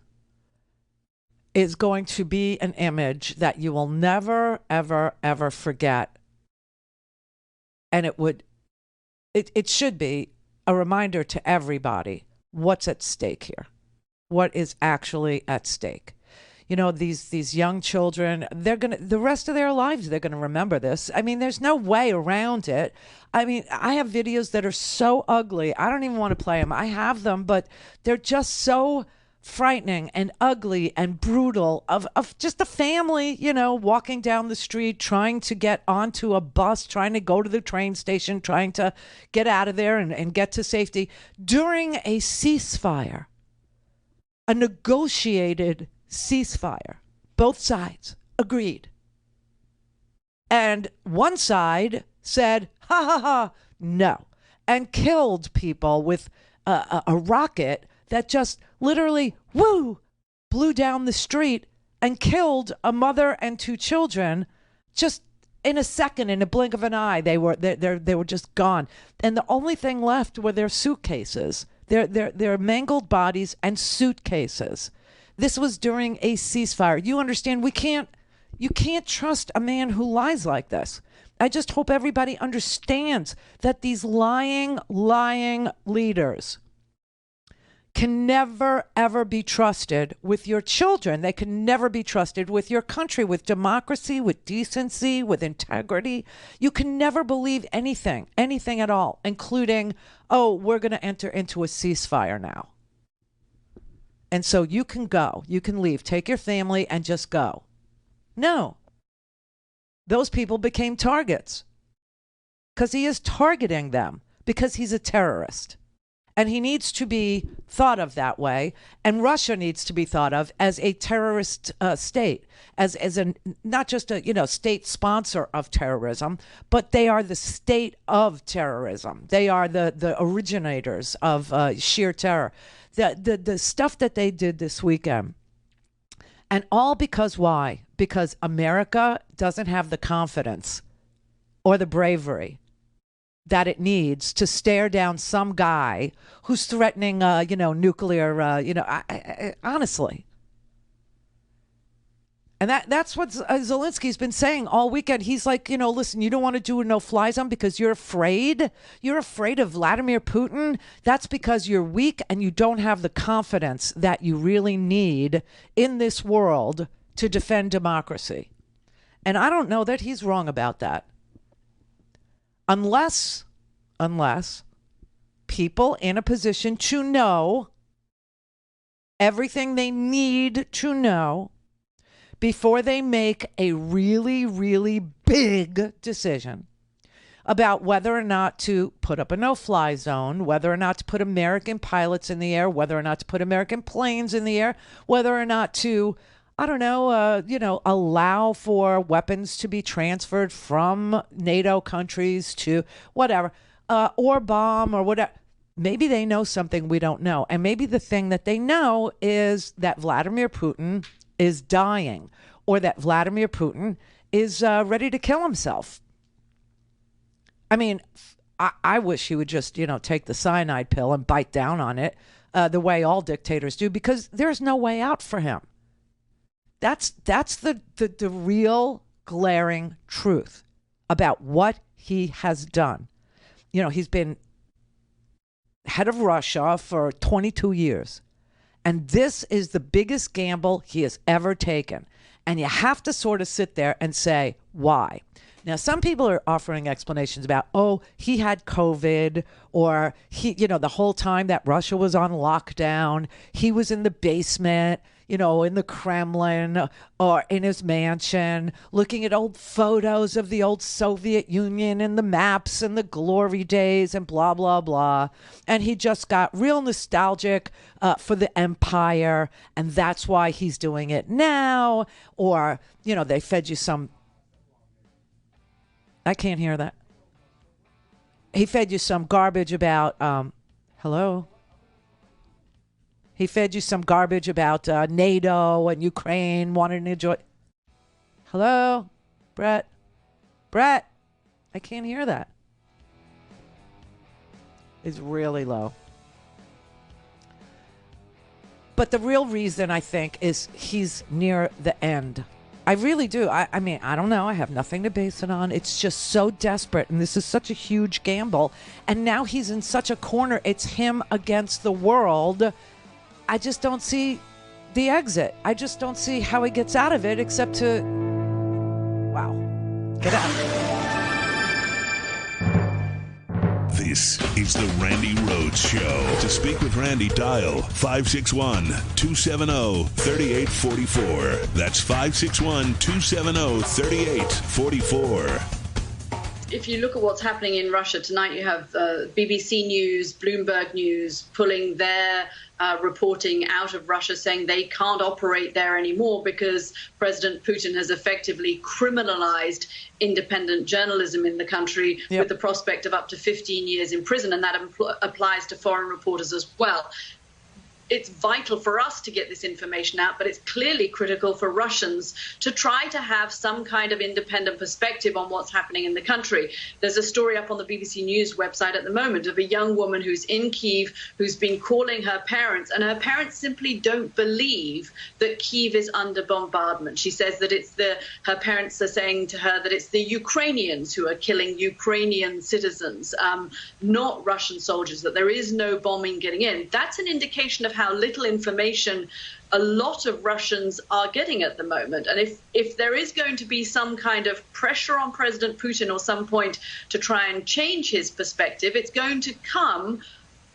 is going to be an image that you will never, ever, ever forget. And it should be a reminder to everybody what's at stake here, what is actually at stake. You know, these young children, the rest of their lives, they're going to remember this. I mean, there's no way around it. I mean, I have videos that are so ugly. I don't even want to play them. I have them, but they're just so frightening and ugly and brutal of just a family, you know, walking down the street, trying to get onto a bus, trying to go to the train station, trying to get out of there and get to safety during a ceasefire, a negotiated ceasefire. Both sides agreed. And one side said, ha ha ha, no, and killed people with a rocket that just literally, blew down the street and killed a mother and two children just in a second, in a blink of an eye. They were just gone. And the only thing left were their suitcases, their mangled bodies and suitcases. This was during a ceasefire. You understand, you can't trust a man who lies like this. I just hope everybody understands that these lying leaders can never, ever be trusted with your children. They can never be trusted with your country, with democracy, with decency, with integrity. You can never believe anything at all, including, oh, we're going to enter into a ceasefire now. And so you can go, you can leave, take your family and just go. No. Those people became targets because he is targeting them because he's a terrorist. And he needs to be thought of that way. And Russia needs to be thought of as a terrorist state, as a not just a state sponsor of terrorism, but they are the state of terrorism. They are the originators of sheer terror. The stuff that they did this weekend, and all because why? Because America doesn't have the confidence or the bravery that it needs to stare down some guy who's threatening, nuclear, honestly. And that's what Zelensky's been saying all weekend. He's like, listen, you don't want to do a no-fly zone because you're afraid. You're afraid of Vladimir Putin. That's because you're weak and you don't have the confidence that you really need in this world to defend democracy. And I don't know that he's wrong about that. Unless people in a position to know everything they need to know before they make a really, really big decision about whether or not to put up a no-fly zone, whether or not to put American pilots in the air, whether or not to put American planes in the air, whether or not to, allow for weapons to be transferred from NATO countries to whatever, or bomb or whatever. Maybe they know something we don't know. And maybe the thing that they know is that Vladimir Putin is dying, or that Vladimir Putin is ready to kill himself. I mean, I wish he would just, take the cyanide pill and bite down on it the way all dictators do, because there's no way out for him. That's the real glaring truth about what he has done. He's been head of Russia for 22 years. And this is the biggest gamble he has ever taken. And you have to sort of sit there and say, why? Now, some people are offering explanations about, he had COVID, or the whole time that Russia was on lockdown, he was in the basement, in the Kremlin or in his mansion, looking at old photos of the old Soviet Union and the maps and the glory days and blah, blah, blah. And he just got real nostalgic for the empire. And that's why he's doing it now. Or, they fed you some. I can't hear that. He fed you some garbage about, hello? He fed you some garbage about NATO and Ukraine wanting to enjoy. Hello? Brett? I I can't hear that. It's really low. But the real reason, I think, is he's near the end. I really do. I mean, I don't know. I have nothing to base it on. It's just so desperate, and this is such a huge gamble. And now he's in such a corner. It's him against the world. I just don't see the exit. I just don't see how he gets out of it except to, wow, get out. This is the Randi Rhodes Show. To speak with Randi, dial 561-270-3844. That's 561-270-3844. If you look at what's happening in Russia tonight, you have BBC News, Bloomberg News pulling their reporting out of Russia, saying they can't operate there anymore because President Putin has effectively criminalized independent journalism in the country with the prospect of up to 15 years in prison, and that applies to foreign reporters as well. It's vital for us to get this information out, but it's clearly critical for Russians to try to have some kind of independent perspective on what's happening in the country. There's a story up on the BBC News website at the moment of a young woman who's in Kyiv who's been calling her parents, and her parents simply don't believe that Kyiv is under bombardment. She says that her parents are saying to her that it's the Ukrainians who are killing Ukrainian citizens, not Russian soldiers, that there is no bombing getting in. That's an indication of how little information a lot of Russians are getting at the moment. And if there is going to be some kind of pressure on President Putin or some point to try and change his perspective, it's going to come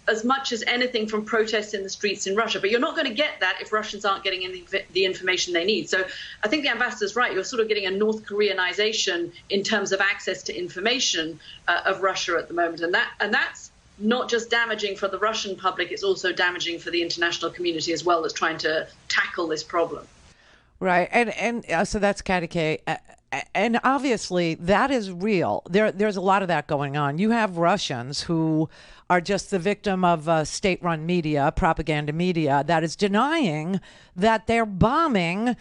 as much as anything from protests in the streets in Russia. But you're not going to get that if Russians aren't getting the information they need. So I think the ambassador's right. You're sort of getting a North Koreanization in terms of access to information of Russia at the moment. And that's not just damaging for the Russian public, it's also damaging for the international community as well that's trying to tackle this problem. Right. And so that's Katty Kay. And obviously that is real. There's a lot of that going on. You have Russians who are just the victim of state-run media, propaganda media, that is denying that they're bombing,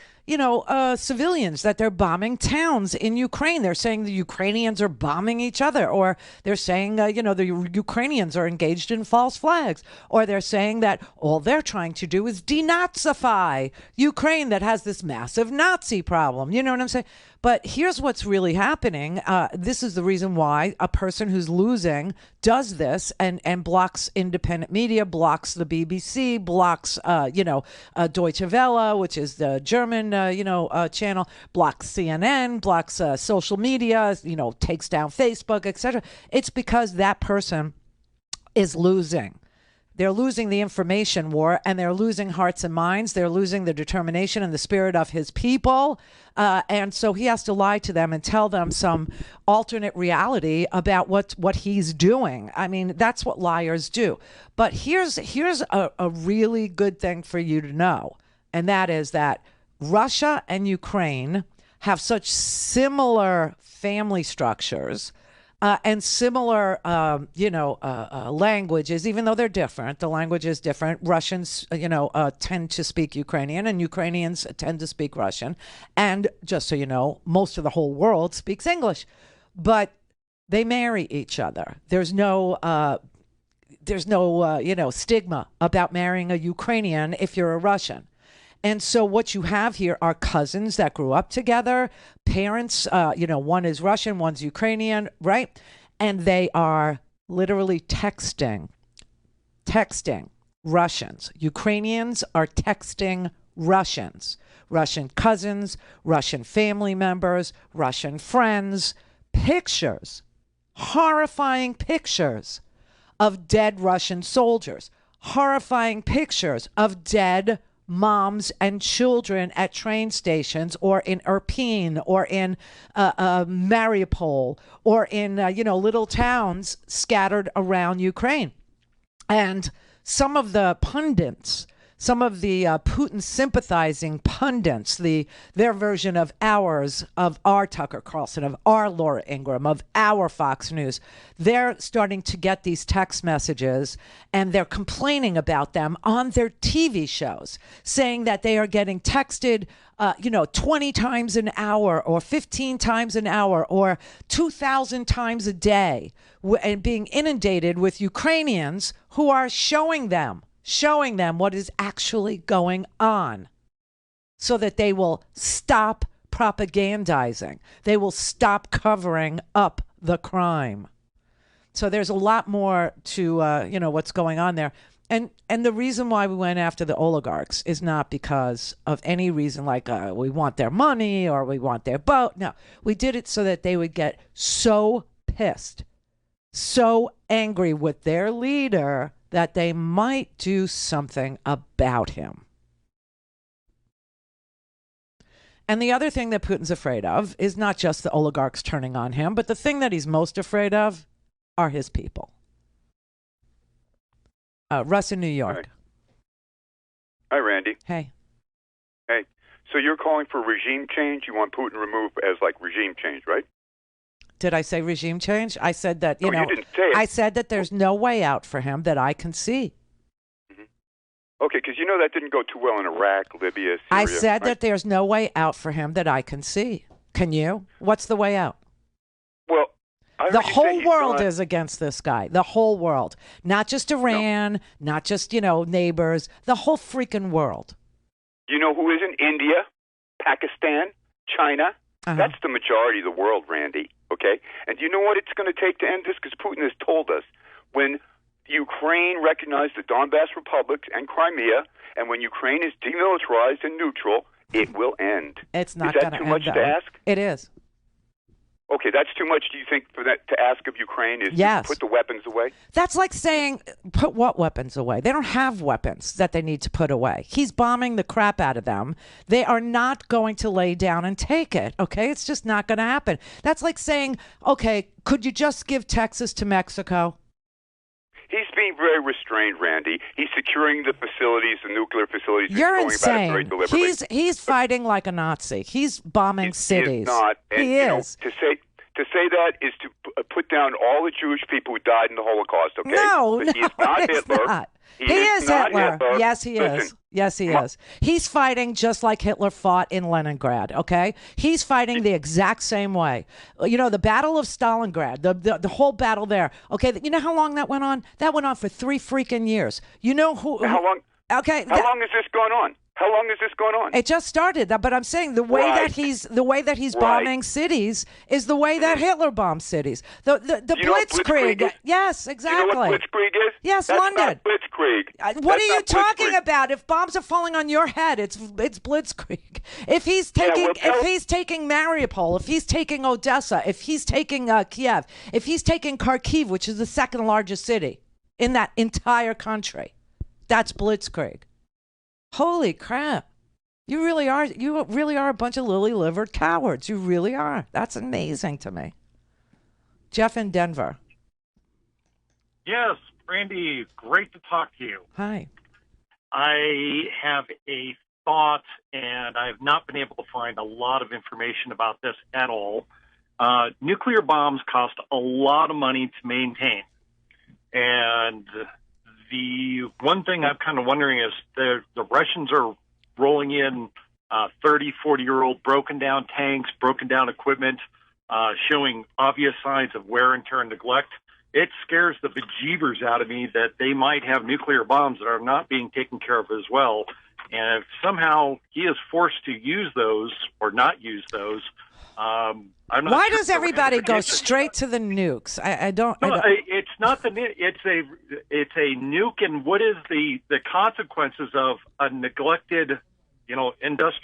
civilians, that they're bombing towns in Ukraine. They're saying the Ukrainians are bombing each other, or they're saying, the Ukrainians are engaged in false flags, or they're saying that all they're trying to do is denazify Ukraine that has this massive Nazi problem. You know what I'm saying? But here's what's really happening. This is the reason why a person who's losing does this and blocks independent media, blocks the BBC, blocks, Deutsche Welle, which is the German, channel, blocks CNN, blocks social media, takes down Facebook, etc. It's because that person is losing. They're losing the information war, and they're losing hearts and minds. They're losing the determination and the spirit of his people. And so he has to lie to them and tell them some alternate reality about what he's doing. I mean, that's what liars do. But here's a really good thing for you to know, and that is that Russia and Ukraine have such similar family structures and similar, languages, even though they're different. The language is different. Russians, tend to speak Ukrainian, and Ukrainians tend to speak Russian. And just so you know, most of the whole world speaks English. But they marry each other. There's no stigma about marrying a Ukrainian if you're a Russian. And so what you have here are cousins that grew up together, parents, one is Russian, one's Ukrainian, right? And they are literally texting Russians. Ukrainians are texting Russians, Russian cousins, Russian family members, Russian friends, pictures, horrifying pictures of dead Russian soldiers, horrifying pictures of dead moms and children at train stations, or in Irpin, or in Mariupol, or in little towns scattered around Ukraine. And some of the pundits some of the Putin sympathizing pundits, their version of ours, of our Tucker Carlson, of our Laura Ingraham, of our Fox News, they're starting to get these text messages and they're complaining about them on their TV shows, saying that they are getting texted 20 times an hour or 15 times an hour or 2,000 times a day, and being inundated with Ukrainians who are showing them what is actually going on, so that they will stop propagandizing. They will stop covering up the crime. So there's a lot more to what's going on there. And the reason why we went after the oligarchs is not because of any reason like we want their money or we want their boat. No, we did it so that they would get so pissed, so angry with their leader that they might do something about him. And the other thing that Putin's afraid of is not just the oligarchs turning on him, but the thing that he's most afraid of are his people. Russ in New York. Hi, Randy. Hey. Hey. So you're calling for regime change? You want Putin removed as like regime change, right? Did I say regime change? I said that, you didn't say it. I said that there's no way out for him that I can see. Mm-hmm. Okay, because that didn't go too well in Iraq, Libya, Syria. I said that there's no way out for him that I can see. Can you? What's the way out? Well, the whole world is against this guy. The whole world. Not just Iran, not just, neighbors. The whole freaking world. You know who isn't? India, Pakistan, China. That's the majority of the world, Randy. Okay? And you know what it's going to take to end this? Because Putin has told us when Ukraine recognized the Donbass republics and Crimea, and when Ukraine is demilitarized and neutral, it will end. It's not going to end. Is that too much to ask? It is. Okay, that's too much, do you think, for that to ask of Ukraine is yes. to put the weapons away? That's like saying, put what weapons away? They don't have weapons that they need to put away. He's bombing the crap out of them. They are not going to lay down and take it, okay? It's just not going to happen. That's like saying, okay, could you just give Texas to Mexico? He's being very restrained, Randy. He's securing the facilities, the nuclear facilities. You're He's going insane. about it very deliberately. He's fighting like a Nazi. He's bombing cities. He is not. And, he is. To say that is to put down all the Jewish people who died in the Holocaust. Okay? No, but he is not Hitler. Not. He is Hitler. Hitler. Yes, he is. Yes, he is. He's fighting just like Hitler fought in Leningrad, okay? He's fighting the exact same way. The Battle of Stalingrad, the whole battle there, okay? You know how long that went on? That went on for 3 freaking years. You know who... How long? Okay. How long has this gone on? How long has this gone on? It just started, but I'm saying the way that he's bombing cities is the way that Hitler bombed cities. The Blitzkrieg. Yes, exactly. You know what Blitzkrieg is? Yes, That's London. Not Blitzkrieg. What are you talking about? If bombs are falling on your head, it's Blitzkrieg. If he's taking Mariupol, if he's taking Odessa, if he's taking Kiev, if he's taking Kharkiv, which is the second largest city in that entire country, that's Blitzkrieg. Holy crap. You really are a bunch of lily-livered cowards. You really are. That's amazing to me. Jeff in Denver. Yes, Randy, great to talk to you. Hi. I have a thought, and I have not been able to find a lot of information about this at all. Nuclear bombs cost a lot of money to maintain. And the one thing I'm kind of wondering is the Russians are rolling in 30, 40-year-old broken down tanks, broken down equipment, showing obvious signs of wear and tear and neglect. It scares the bejeebers out of me that they might have nuclear bombs that are not being taken care of as well. And if somehow he is forced to use those or not use those, I'm not Why sure does everybody go straight to the nukes? I don't. It's not the nuke. It's a nuke, and what is the consequences of a neglected,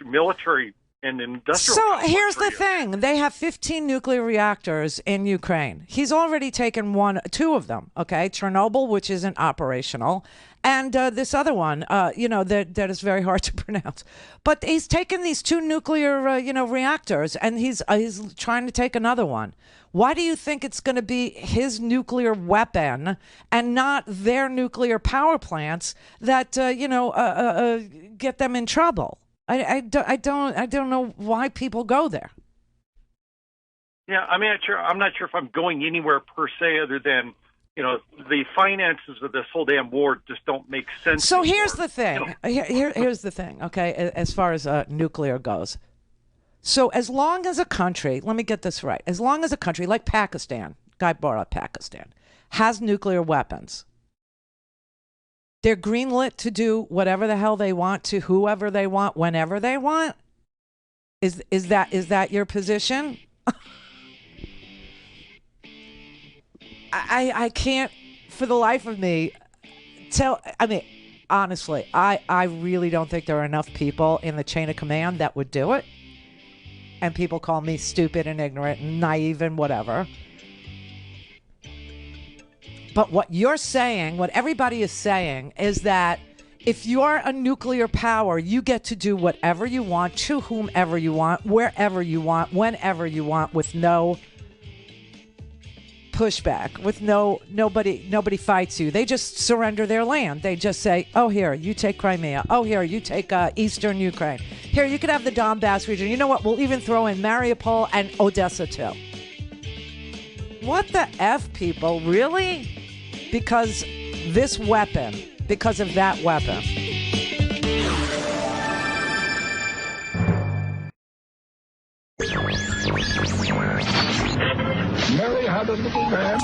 military and industrial? So here's the thing: they have 15 nuclear reactors in Ukraine. He's already taken 2 of them. Okay, Chernobyl, which isn't operational, and this other one, that is very hard to pronounce. But he's taken these 2 nuclear, reactors, and he's trying to take another one. Why do you think it's going to be his nuclear weapon and not their nuclear power plants that get them in trouble? I don't know why people go there. Yeah, I'm not sure if I'm going anywhere per se, other than the finances of this whole damn war just don't make sense. So here's the thing. Here's the thing. Okay, as far as nuclear goes. So as long as a country, let me get this right, as long as a country like Pakistan, guy brought up Pakistan, has nuclear weapons, they're greenlit to do whatever the hell they want to whoever they want, whenever they want. Is that your position? I can't, for the life of me, tell. I mean, honestly, I really don't think there are enough people in the chain of command that would do it. And people call me stupid and ignorant and naive and whatever. But what you're saying, what everybody is saying, is that if you're a nuclear power, you get to do whatever you want, to whomever you want, wherever you want, whenever you want, with no pushback, with nobody fights you. They just surrender their land. They just say, oh, here, you take Crimea. Oh, here, you take eastern Ukraine. Here, you can have the Donbass region. You know what? We'll even throw in Mariupol and Odessa, too. What the F, people? Really? Because this weapon, because of that weapon. Mary had a little man.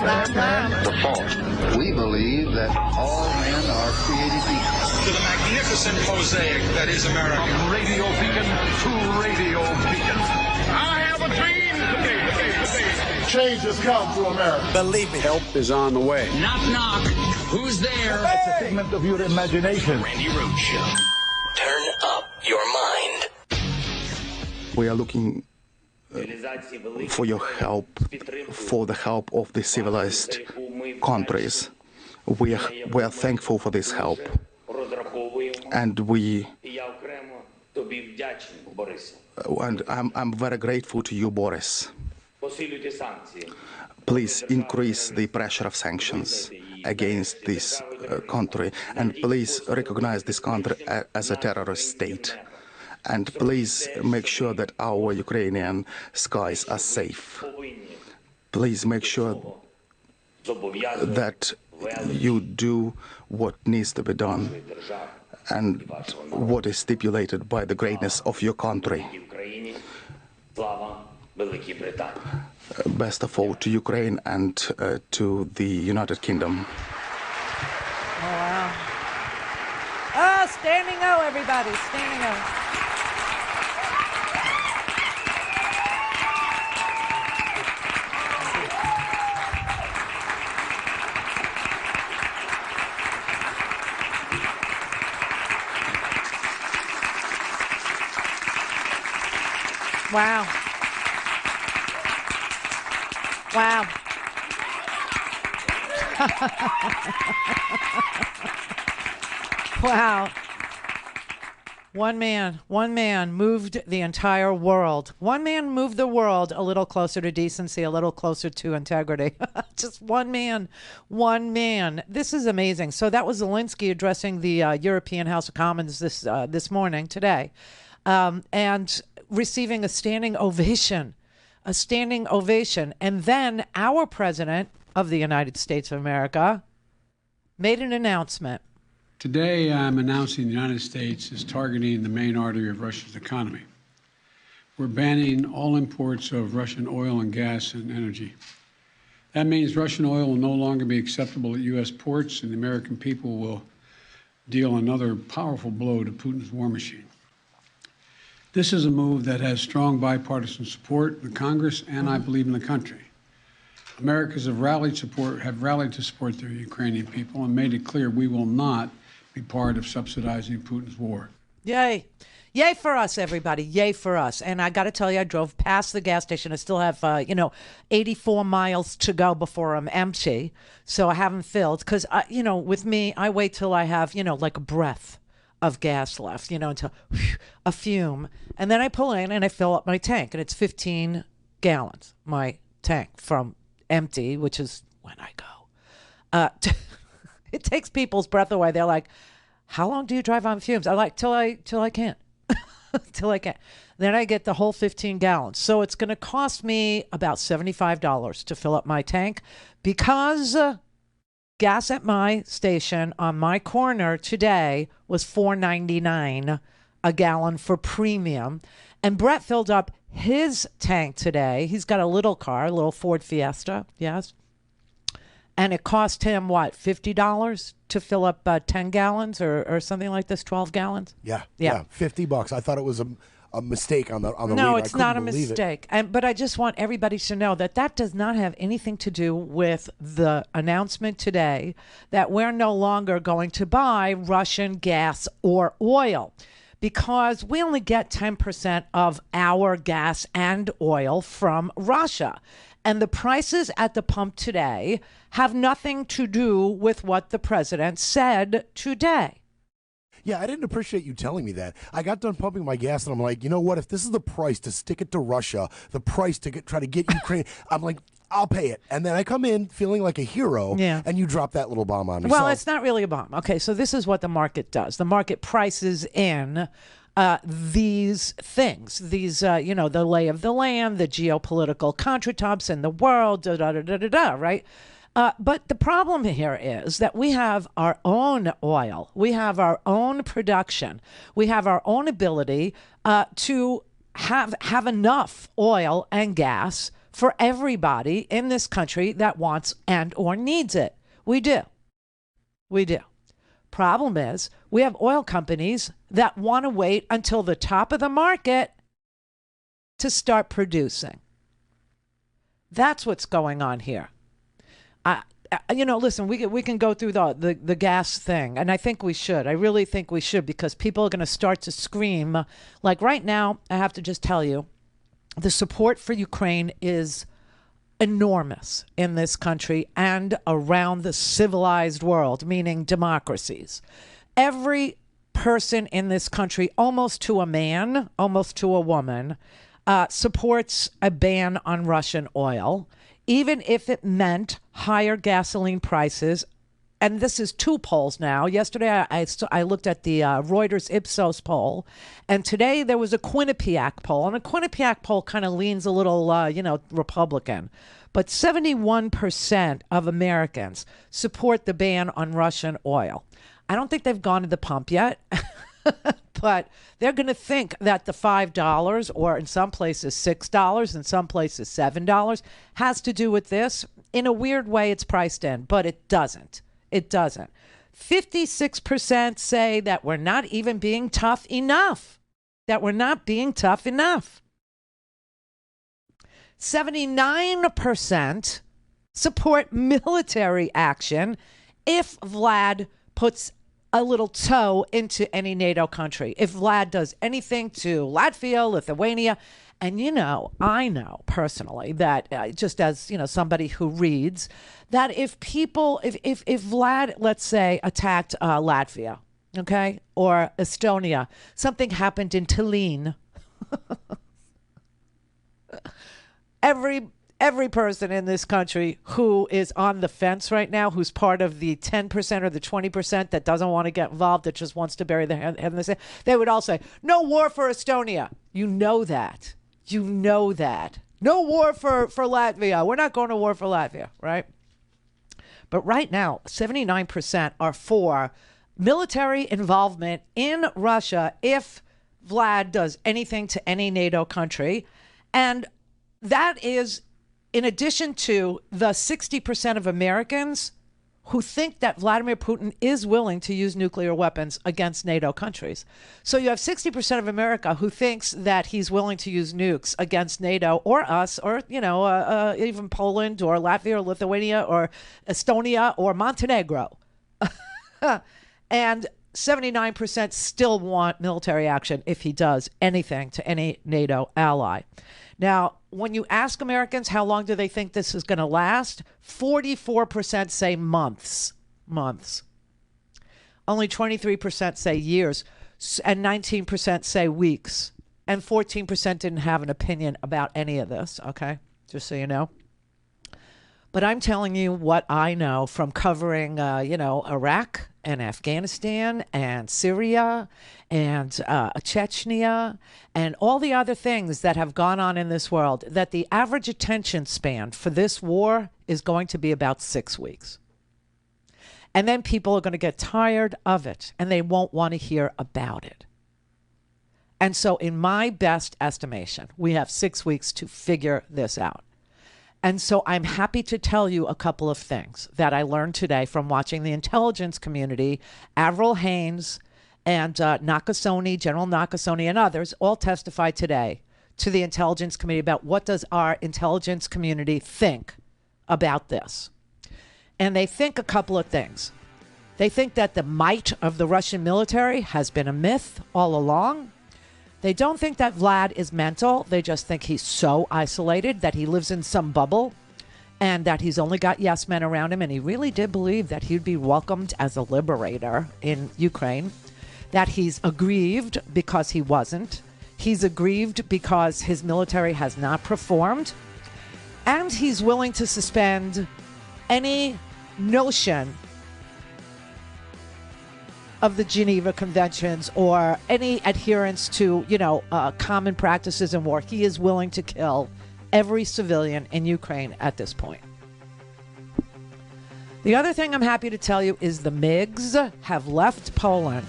The fault. We believe that all men are created equal. To the magnificent mosaic that is America. From radio beacon to radio beacon. I have a dream. Change has come to America. Believe me. Help is on the way. Knock, knock. Who's there? It's a figment of your imagination. Randi Rhodes Show. Turn up your mind. We are looking for your help, for the help of the civilized countries. We are thankful for this help, and I'm very grateful to you, Boris. Please increase the pressure of sanctions against this country, and please recognize this country as a terrorist state. And please make sure that our Ukrainian skies are safe. Please make sure that you do what needs to be done and what is stipulated by the greatness of your country. Best of all to Ukraine and to the United Kingdom. Oh, wow. Oh, standing O, everybody, standing O. Wow. Wow. Wow. One man moved the entire world. One man moved the world a little closer to decency, a little closer to integrity. Just one man. This is amazing. So that was Zelensky addressing the European House of Commons this morning, today, and receiving a standing ovation. And then our president of the United States of America made an announcement. Today, I'm announcing the United States is targeting the main artery of Russia's economy. We're banning all imports of Russian oil and gas and energy. That means Russian oil will no longer be acceptable at U.S. ports, and the American people will deal another powerful blow to Putin's war machine. This is a move that has strong bipartisan support in the Congress and, I believe, in the country. Americans have rallied to support their Ukrainian people and made it clear we will not be part of subsidizing Putin's war. Yay. Yay for us, everybody. Yay for us. And I got to tell you, I drove past the gas station. I still have, 84 miles to go before I'm empty. So I haven't filled because, with me, I wait till I have, like a breath of gas left, until a fume. And then I pull in and I fill up my tank, and it's 15 gallons, my tank from empty, which is when I go. It takes people's breath away. They're like, how long do you drive on fumes? I'm like, till I can't. Till I can't. Then I get the whole 15 gallons. So it's going to cost me about $75 to fill up my tank because gas at my station on my corner today was $4.99 a gallon for premium. And Brett filled up his tank today. He's got a little car, a little Ford Fiesta, yes. And it cost him, what, $50 to fill up 10 gallons or something like this, 12 gallons? Yeah. $50. I thought it was a mistake on the No, read. it's not a mistake. But I just want everybody to know that does not have anything to do with the announcement today that we're no longer going to buy Russian gas or oil, because we only get 10% of our gas and oil from Russia. And the prices at the pump today have nothing to do with what the president said today. Yeah, I didn't appreciate you telling me that. I got done pumping my gas, and I'm like, you know what? If this is the price to stick it to Russia, the price to try to get Ukraine, I'm like, I'll pay it. And then I come in feeling like a hero, and you drop that little bomb on me. Well, it's not really a bomb. Okay, so this is what the market does. The market prices in these things, the lay of the land, the geopolitical contretemps in the world, right? But the problem here is that we have our own oil. We have our own production. We have our own ability to have enough oil and gas for everybody in this country that wants and or needs it. We do. Problem is, we have oil companies that want to wait until the top of the market to start producing. That's what's going on here. Listen, we can go through the gas thing, and I think we should. I really think we should, because people are going to start to scream. Like right now, I have to just tell you, the support for Ukraine is enormous in this country and around the civilized world, meaning democracies. Every person in this country, almost to a man, almost to a woman, supports a ban on Russian oil, even if it meant higher gasoline prices. And this is two polls now. Yesterday, I looked at the Reuters Ipsos poll, and today there was a Quinnipiac poll. And a Quinnipiac poll kind of leans a little, Republican. But 71% of Americans support the ban on Russian oil. I don't think they've gone to the pump yet, but they're going to think that the $5, or in some places $6, in some places $7, has to do with this. In a weird way, it's priced in, but it doesn't. It doesn't. 56% say that we're not even being tough enough. 79% support military action if Vlad puts a little toe into any NATO country. If Vlad does anything to Latvia, Lithuania, and I know personally that just as somebody who reads, that if Vlad, let's say, attacked Latvia, okay, or Estonia, something happened in Tallinn, every person in this country who is on the fence right now, who's part of the 10% or the 20% that doesn't want to get involved, that just wants to bury their head in the sand, they would all say, no war for Estonia. You know that. No war for Latvia. We're not going to war for Latvia, right? But right now, 79% are for military involvement in Russia if Vlad does anything to any NATO country. And that is in addition to the 60% of Americans who think that Vladimir Putin is willing to use nuclear weapons against NATO countries. So you have 60% of America who thinks that he's willing to use nukes against NATO or us, or, even Poland or Latvia or Lithuania or Estonia or Montenegro. And 79% still want military action if he does anything to any NATO ally. Now, when you ask Americans how long do they think this is going to last, 44% say months. Only 23% say years, and 19% say weeks, and 14% didn't have an opinion about any of this, okay? Just so you know. But I'm telling you what I know from covering, Iraq and Afghanistan and Syria and Chechnya and all the other things that have gone on in this world, that the average attention span for this war is going to be about 6 weeks. And then people are going to get tired of it and they won't want to hear about it. And so in my best estimation, we have 6 weeks to figure this out. And so I'm happy to tell you a couple of things that I learned today from watching the intelligence community. Avril Haines and Nakasone, General Nakasone and others all testified today to the intelligence committee about what does our intelligence community think about this. And they think a couple of things. They think that the might of the Russian military has been a myth all along. They don't think that Vlad is mental. They just think he's so isolated that he lives in some bubble and that he's only got yes men around him. And he really did believe that he'd be welcomed as a liberator in Ukraine, that he's aggrieved because he wasn't. He's aggrieved because his military has not performed. And he's willing to suspend any notion of the Geneva Conventions or any adherence to, common practices in war. He is willing to kill every civilian in Ukraine at this point. The other thing I'm happy to tell you is the MiGs have left Poland.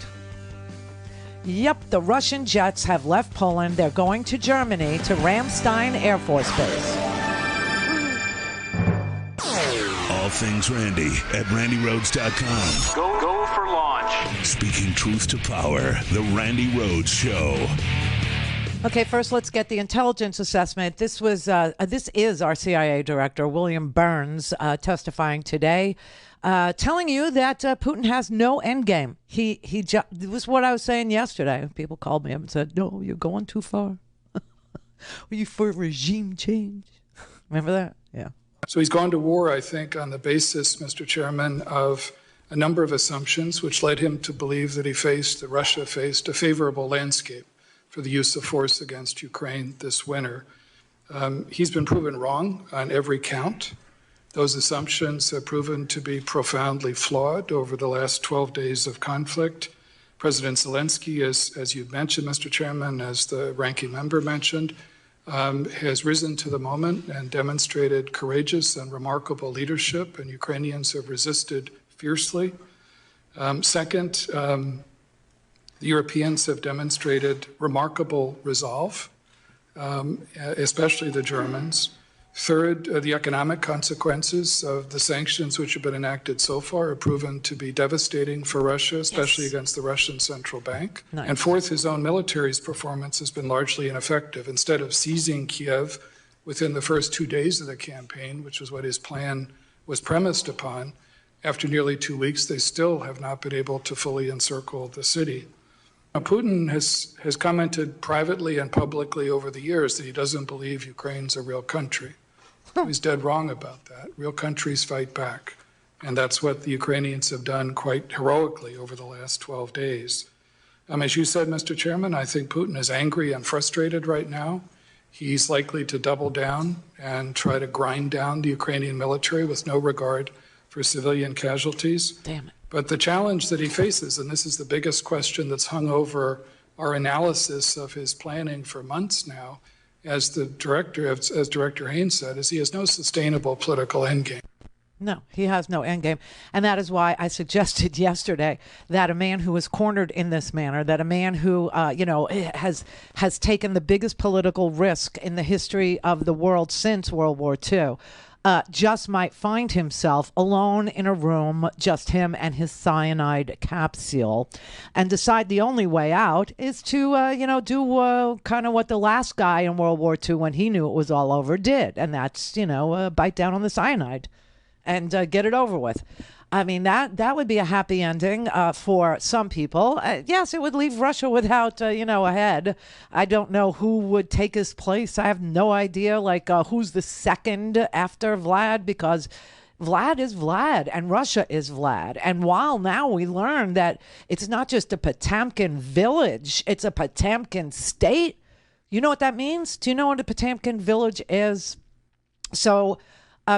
Yep, the Russian jets have left Poland. They're going to Germany to Ramstein Air Force Base. All things Randi at RandiRhodes.com. Go for launch. Speaking truth to power, the Randi Rhodes Show. Okay, first let's get the intelligence assessment. This is our CIA director, William Burns, testifying today, telling you that Putin has no endgame. It was what I was saying yesterday. People called me up and said, "No, you're going too far. Are you for regime change?" Remember that? Yeah. So he's gone to war, I think, on the basis, Mr. Chairman, of a number of assumptions which led him to believe that Russia faced a favorable landscape for the use of force against Ukraine this winter. He's been proven wrong on every count. Those assumptions have proven to be profoundly flawed over the last 12 days of conflict. President Zelensky, as you mentioned, Mr. Chairman, as the ranking member mentioned, has risen to the moment and demonstrated courageous and remarkable leadership, and Ukrainians have resisted fiercely. Second, the Europeans have demonstrated remarkable resolve, especially the Germans. Third, the economic consequences of the sanctions which have been enacted so far are proven to be devastating for Russia, especially against the Russian central bank. Nice. And fourth, his own military's performance has been largely ineffective. Instead of seizing Kiev within the first 2 days of the campaign, which was what his plan was premised upon, after nearly 2 weeks, they still have not been able to fully encircle the city. Now, Putin has commented privately and publicly over the years that he doesn't believe Ukraine's a real country. He's dead wrong about that. Real countries fight back. And that's what the Ukrainians have done quite heroically over the last 12 days. As you said, Mr. Chairman, I think Putin is angry and frustrated right now. He's likely to double down and try to grind down the Ukrainian military with no regard for civilian casualties. Damn it. But the challenge that he faces, and this is the biggest question that's hung over our analysis of his planning for months now, as Director Haines said, is he has no sustainable political endgame. No, he has no endgame. And that is why I suggested yesterday that a man who is cornered in this manner, that a man who, has taken the biggest political risk in the history of the world since World War II, just might find himself alone in a room, just him and his cyanide capsule, and decide the only way out is to, do kind of what the last guy in World War II, when he knew it was all over, did. And that's, bite down on the cyanide and get it over with. I mean, that would be a happy ending for some people. Yes, it would leave Russia without, a head. I don't know who would take his place. I have no idea, who's the second after Vlad, because Vlad is Vlad and Russia is Vlad. And while now we learn that it's not just a Potemkin village, it's a Potemkin state. You know what that means? Do you know what a Potemkin village is? So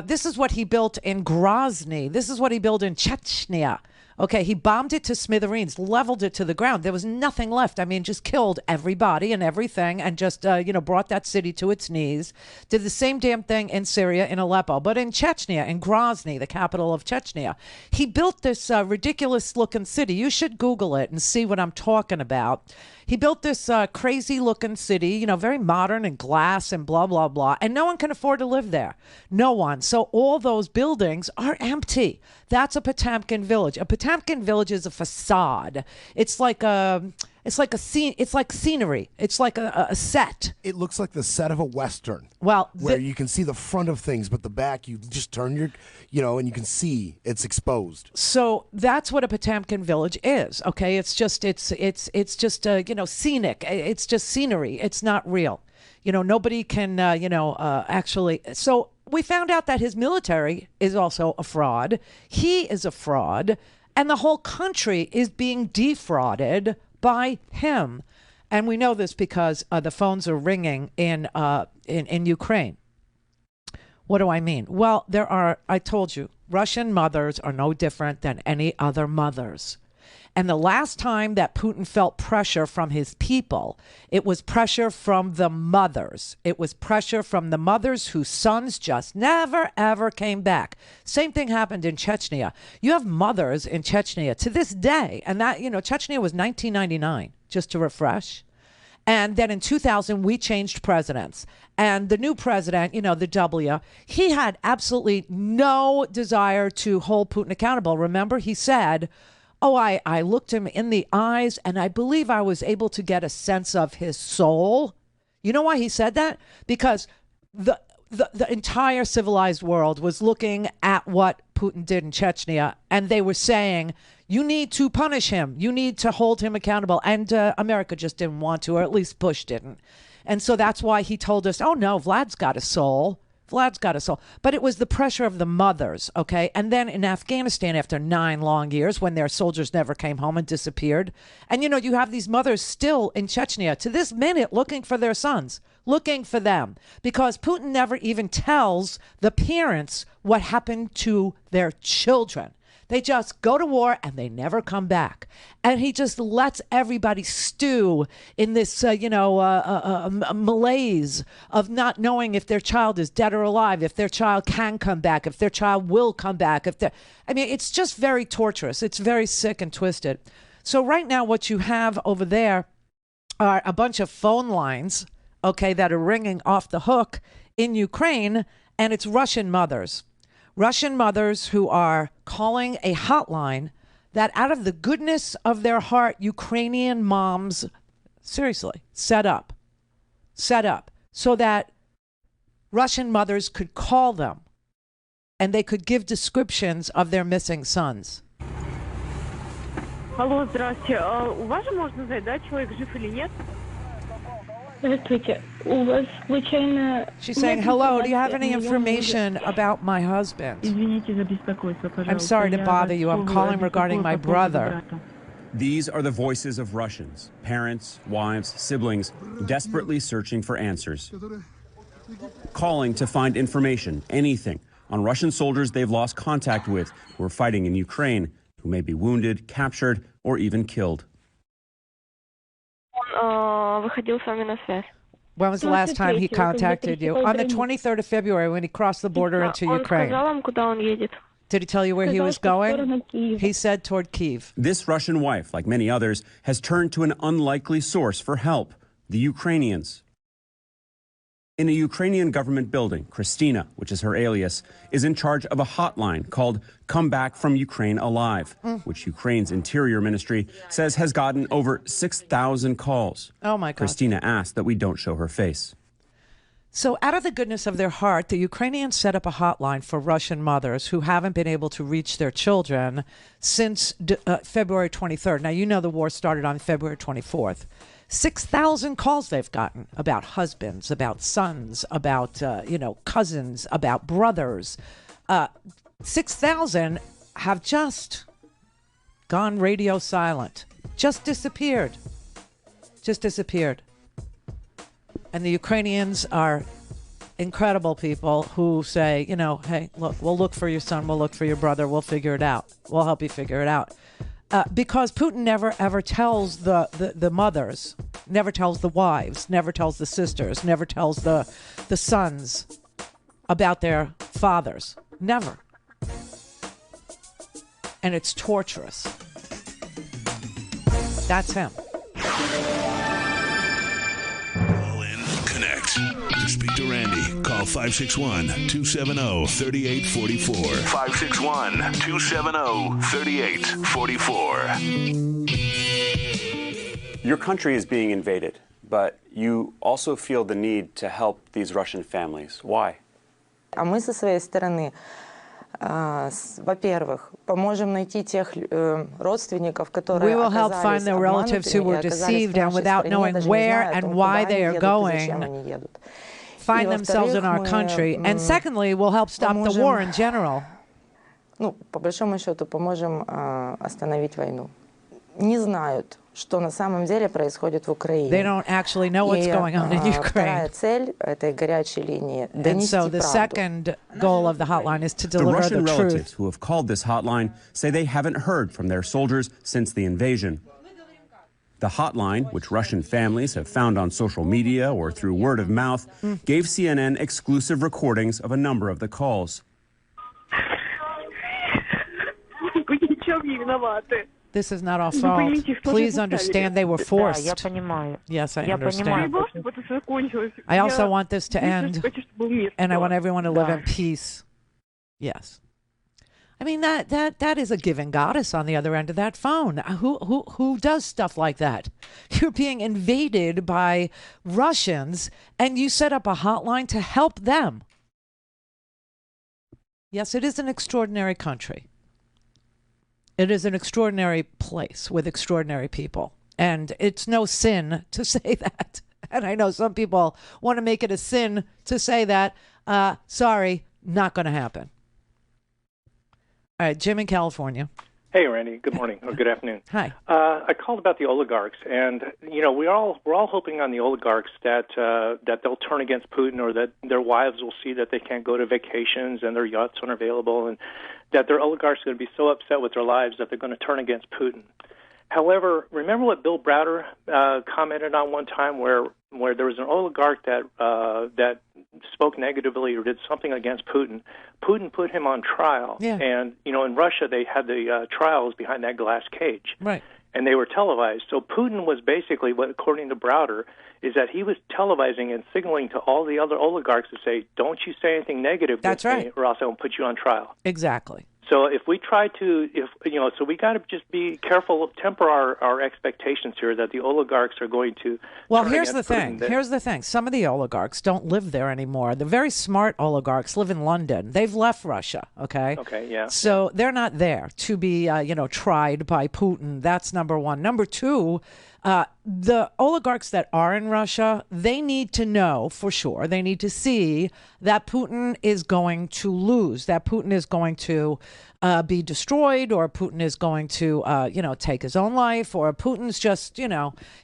This is what he built in Grozny. This is what he built in Chechnya. Okay, he bombed it to smithereens, leveled it to the ground. There was nothing left. I mean, just killed everybody and everything and just, brought that city to its knees. Did the same damn thing in Syria, in Aleppo. But in Chechnya, in Grozny, the capital of Chechnya, he built this ridiculous-looking city. You should Google it and see what I'm talking about. He built this crazy-looking city, very modern and glass and blah, blah, blah. And no one can afford to live there. No one. So all those buildings are empty. That's a Potemkin village. A Potemkin village is a facade. It's like scenery. It's like a set. It looks like the set of a Western. Well, where you can see the front of things, but the back, you just turn and you can see it's exposed. So that's what a Potemkin village is. Okay, it's just scenic. It's just scenery. It's not real. Nobody can actually. So we found out that his military is also a fraud. He is a fraud, and the whole country is being defrauded by him. And we know this because the phones are ringing in Ukraine. What do I mean? Well, I told you, Russian mothers are no different than any other mothers. And the last time that Putin felt pressure from his people, it was pressure from the mothers. It was pressure from the mothers whose sons just never, ever came back. Same thing happened in Chechnya. You have mothers in Chechnya to this day. And that, Chechnya was 1999, just to refresh. And then in 2000, we changed presidents. And the new president, the W, he had absolutely no desire to hold Putin accountable. Remember, he said, I looked him in the eyes, and I believe I was able to get a sense of his soul. You know why he said that? Because the entire civilized world was looking at what Putin did in Chechnya, and they were saying, you need to punish him. You need to hold him accountable. And America just didn't want to, or at least Bush didn't. And so that's why he told us, oh, no, Vlad's got a soul. Vlad's got a soul. But it was the pressure of the mothers, okay? And then in Afghanistan, after 9 long years, when their soldiers never came home and disappeared, and, you have these mothers still in Chechnya to this minute looking for their sons, looking for them, because Putin never even tells the parents what happened to their children. They just go to war and they never come back. And he just lets everybody stew in this, malaise of not knowing if their child is dead or alive, if their child can come back, if their child will come back. It's just very torturous. It's very sick and twisted. So right now what you have over there are a bunch of phone lines, okay, that are ringing off the hook in Ukraine, and it's Russian mothers. Russian mothers who are calling a hotline that out of the goodness of their heart, Ukrainian moms, seriously, set up so that Russian mothers could call them and they could give descriptions of their missing sons. Алло, здравствуйте. У вас же можно знать, да, человек жив или нет? She's saying, hello, do you have any information about my husband? I'm sorry to bother you. I'm calling regarding my brother. These are the voices of Russians, parents, wives, siblings, desperately searching for answers. Calling to find information, anything, on Russian soldiers they've lost contact with who are fighting in Ukraine, who may be wounded, captured, or even killed. When was the last time he contacted you? On the 23rd of February when he crossed the border into Ukraine. Did he tell you where he was going? He said toward Kyiv. This Russian wife, like many others, has turned to an unlikely source for help, the Ukrainians. In a Ukrainian government building, Christina, which is her alias, is in charge of a hotline called Come Back from Ukraine Alive, which Ukraine's Interior Ministry says has gotten over 6,000 calls. Oh, my God. Christina asked that we don't show her face. So out of the goodness of their heart, the Ukrainians set up a hotline for Russian mothers who haven't been able to reach their children since February 23rd. Now, you know the war started on February 24th. 6,000 calls they've gotten about husbands, about sons, about, cousins, about brothers. 6,000 have just gone radio silent, just disappeared. And the Ukrainians are incredible people who say, you know, hey, look, we'll look for your son, we'll look for your brother, we'll figure it out. We'll help you figure it out. Because Putin never, ever tells the mothers, never tells the wives, never tells the sisters, never tells the sons about their fathers. Never. And it's torturous. That's him. Call in, connect. To speak to Randi, call 561-270-3844. 561-270-3844. Your country is being invaded, but you also feel the need to help these Russian families. Why? А мы со своей стороны, во-первых, поможем найти тех родственников, которые We will help find the relatives who were deceived and without knowing where and why they are going, find themselves in our country. And secondly, we'll help stop the war in general. Ну, по большому счету, поможем остановить войну. Не знают, что на самом деле происходит в Украине. They don't actually know what's going on in Ukraine. Вторая цель этой горячей линии — And so the second goal of the hotline is to deliver the Russian truth. relatives who have called this hotline say they haven't heard from their soldiers since the invasion. The hotline, which Russian families have found on social media or through word of mouth, gave CNN exclusive recordings of a number of the calls. This is not our fault. Please understand they were forced. Yes, I understand. I also want this to end, and I want everyone to live in peace. Yes. I mean, that is a giving goddess on the other end of that phone. Who does stuff like that? You're being invaded by Russians, and you set up a hotline to help them. Yes, it is an extraordinary country. It is an extraordinary place with extraordinary people. And it's no sin to say that. And I know some people want to make it a sin to say that. Sorry, not going to happen. All right, Jim in California. Hey, Randi. Good morning or good afternoon. Hi. I called about the oligarchs, and you know we're all hoping on the oligarchs that they'll turn against Putin, or that their wives will see that they can't go to vacations and their yachts aren't available, and that their oligarchs are going to be so upset with their lives that they're going to turn against Putin. However, remember what Bill Browder commented on one time, where there was an oligarch that spoke negatively or did something against Putin. Putin put him on trial, and you know in Russia they had the trials behind that glass cage, right? And they were televised. So Putin was basically, what according to Browder, is that he was televising and signaling to all the other oligarchs to say, "Don't you say anything negative against me, or else I will put you on trial." Exactly. So if we try to, so we got to just be careful, temper our expectations here that the oligarchs are going to. Well, here's the thing. Here's the thing. Some of the oligarchs don't live there anymore. The very smart oligarchs live in London. They've left Russia. Okay. Okay. Yeah. So they're not there to be, tried by Putin. That's number one. Number two. The oligarchs that are in Russia, they need to know for sure. They need to see that Putin is going to lose, that Putin is going to be destroyed, or Putin is going to, take his own life, or Putin's just,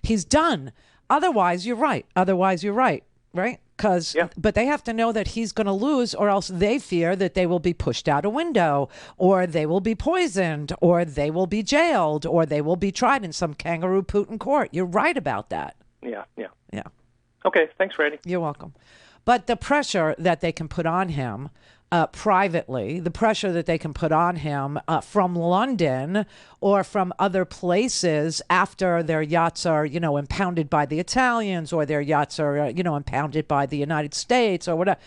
he's done. Otherwise, you're right. Right? But they have to know that he's going to lose, or else they fear that they will be pushed out a window, or they will be poisoned, or they will be jailed, or they will be tried in some kangaroo Putin court. You're right about that. Yeah. Yeah. Okay. Thanks, Randi. You're welcome. But the pressure that they can put on him privately, the pressure that they can put on him from London or from other places after their yachts are, impounded by the Italians, or their yachts are, impounded by the United States or whatever,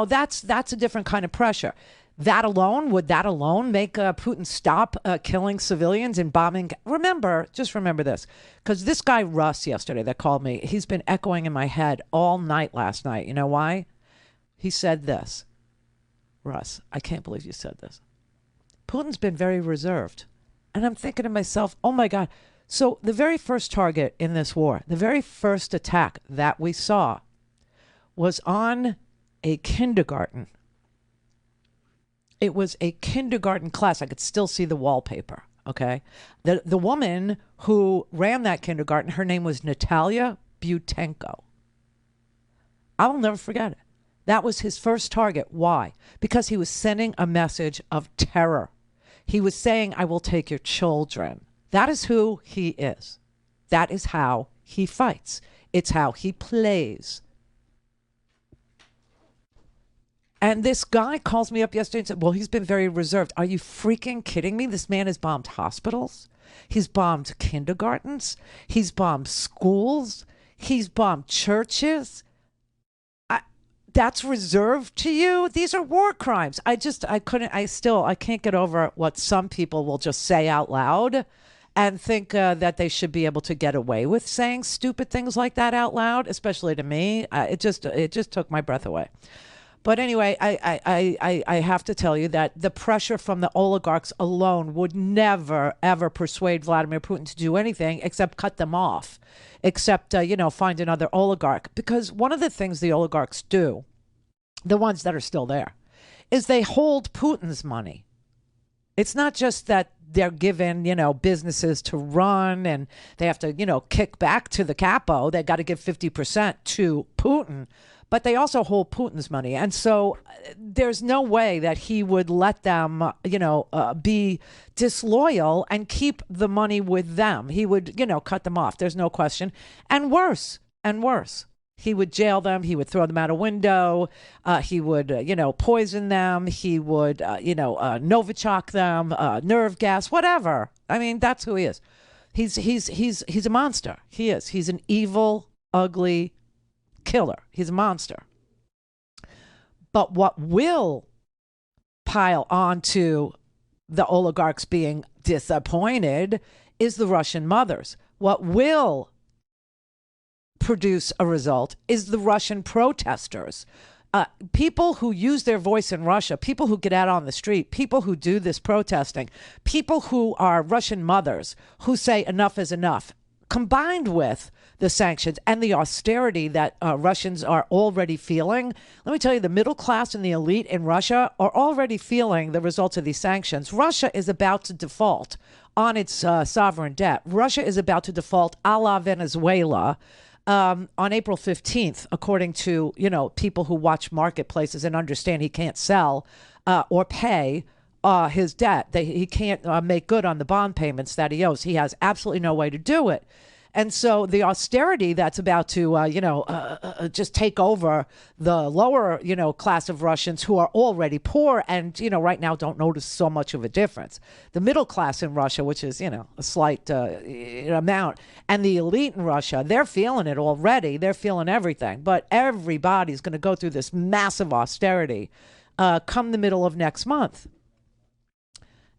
that's a different kind of pressure. Would that alone make Putin stop killing civilians and bombing? Just remember this, because this guy Russ yesterday that called me, he's been echoing in my head all night last night. You know why? He said this. Russ, I can't believe you said this. Putin's been very reserved. And I'm thinking to myself, oh my God. So the very first target in this war, the very first attack that we saw was on a kindergarten. It was a kindergarten class. I could still see the wallpaper, okay? The woman who ran that kindergarten, her name was Natalia Butenko. I will never forget it. That was his first target. Why? Because he was sending a message of terror. He was saying, I will take your children. That is who he is. That is how he fights. It's how he plays. And this guy calls me up yesterday and said, well, he's been very reserved. Are you freaking kidding me? This man has bombed hospitals. He's bombed kindergartens. He's bombed schools. He's bombed churches. That's reserved to you? These are war crimes. I can't get over what some people will just say out loud and think that they should be able to get away with saying stupid things like that out loud, especially to me. It just took my breath away. But anyway, I have to tell you that the pressure from the oligarchs alone would never, ever persuade Vladimir Putin to do anything except cut them off, except, find another oligarch. Because one of the things the oligarchs do, the ones that are still there, is they hold Putin's money. It's not just that they're given, businesses to run and they have to, kick back to the capo. They got to give 50% to Putin. But they also hold Putin's money. And so there's no way that he would let them, be disloyal and keep the money with them. He would, cut them off. There's no question. And worse. He would jail them. He would throw them out a window. He would, poison them. He would, Novichok them, nerve gas, whatever. I mean, that's who he is. He's a monster. He is. He's an evil, ugly killer. He's a monster. But what will pile onto the oligarchs being disappointed is the Russian mothers. What will produce a result is the Russian protesters. People who use their voice in Russia, people who get out on the street, people who do this protesting, people who are Russian mothers who say enough is enough, combined with the sanctions and the austerity that Russians are already feeling. Let me tell you, the middle class and the elite in Russia are already feeling the results of these sanctions. Russia is about to default on its sovereign debt. Russia is about to default a la Venezuela on April 15th, according to, people who watch marketplaces and understand he can't sell or pay his debt. He can't make good on the bond payments that he owes. He has absolutely no way to do it. And so the austerity that's about to, just take over the lower, class of Russians who are already poor and, right now don't notice so much of a difference. The middle class in Russia, which is, a slight amount, and the elite in Russia, they're feeling it already. They're feeling everything. But everybody's going to go through this massive austerity come the middle of next month.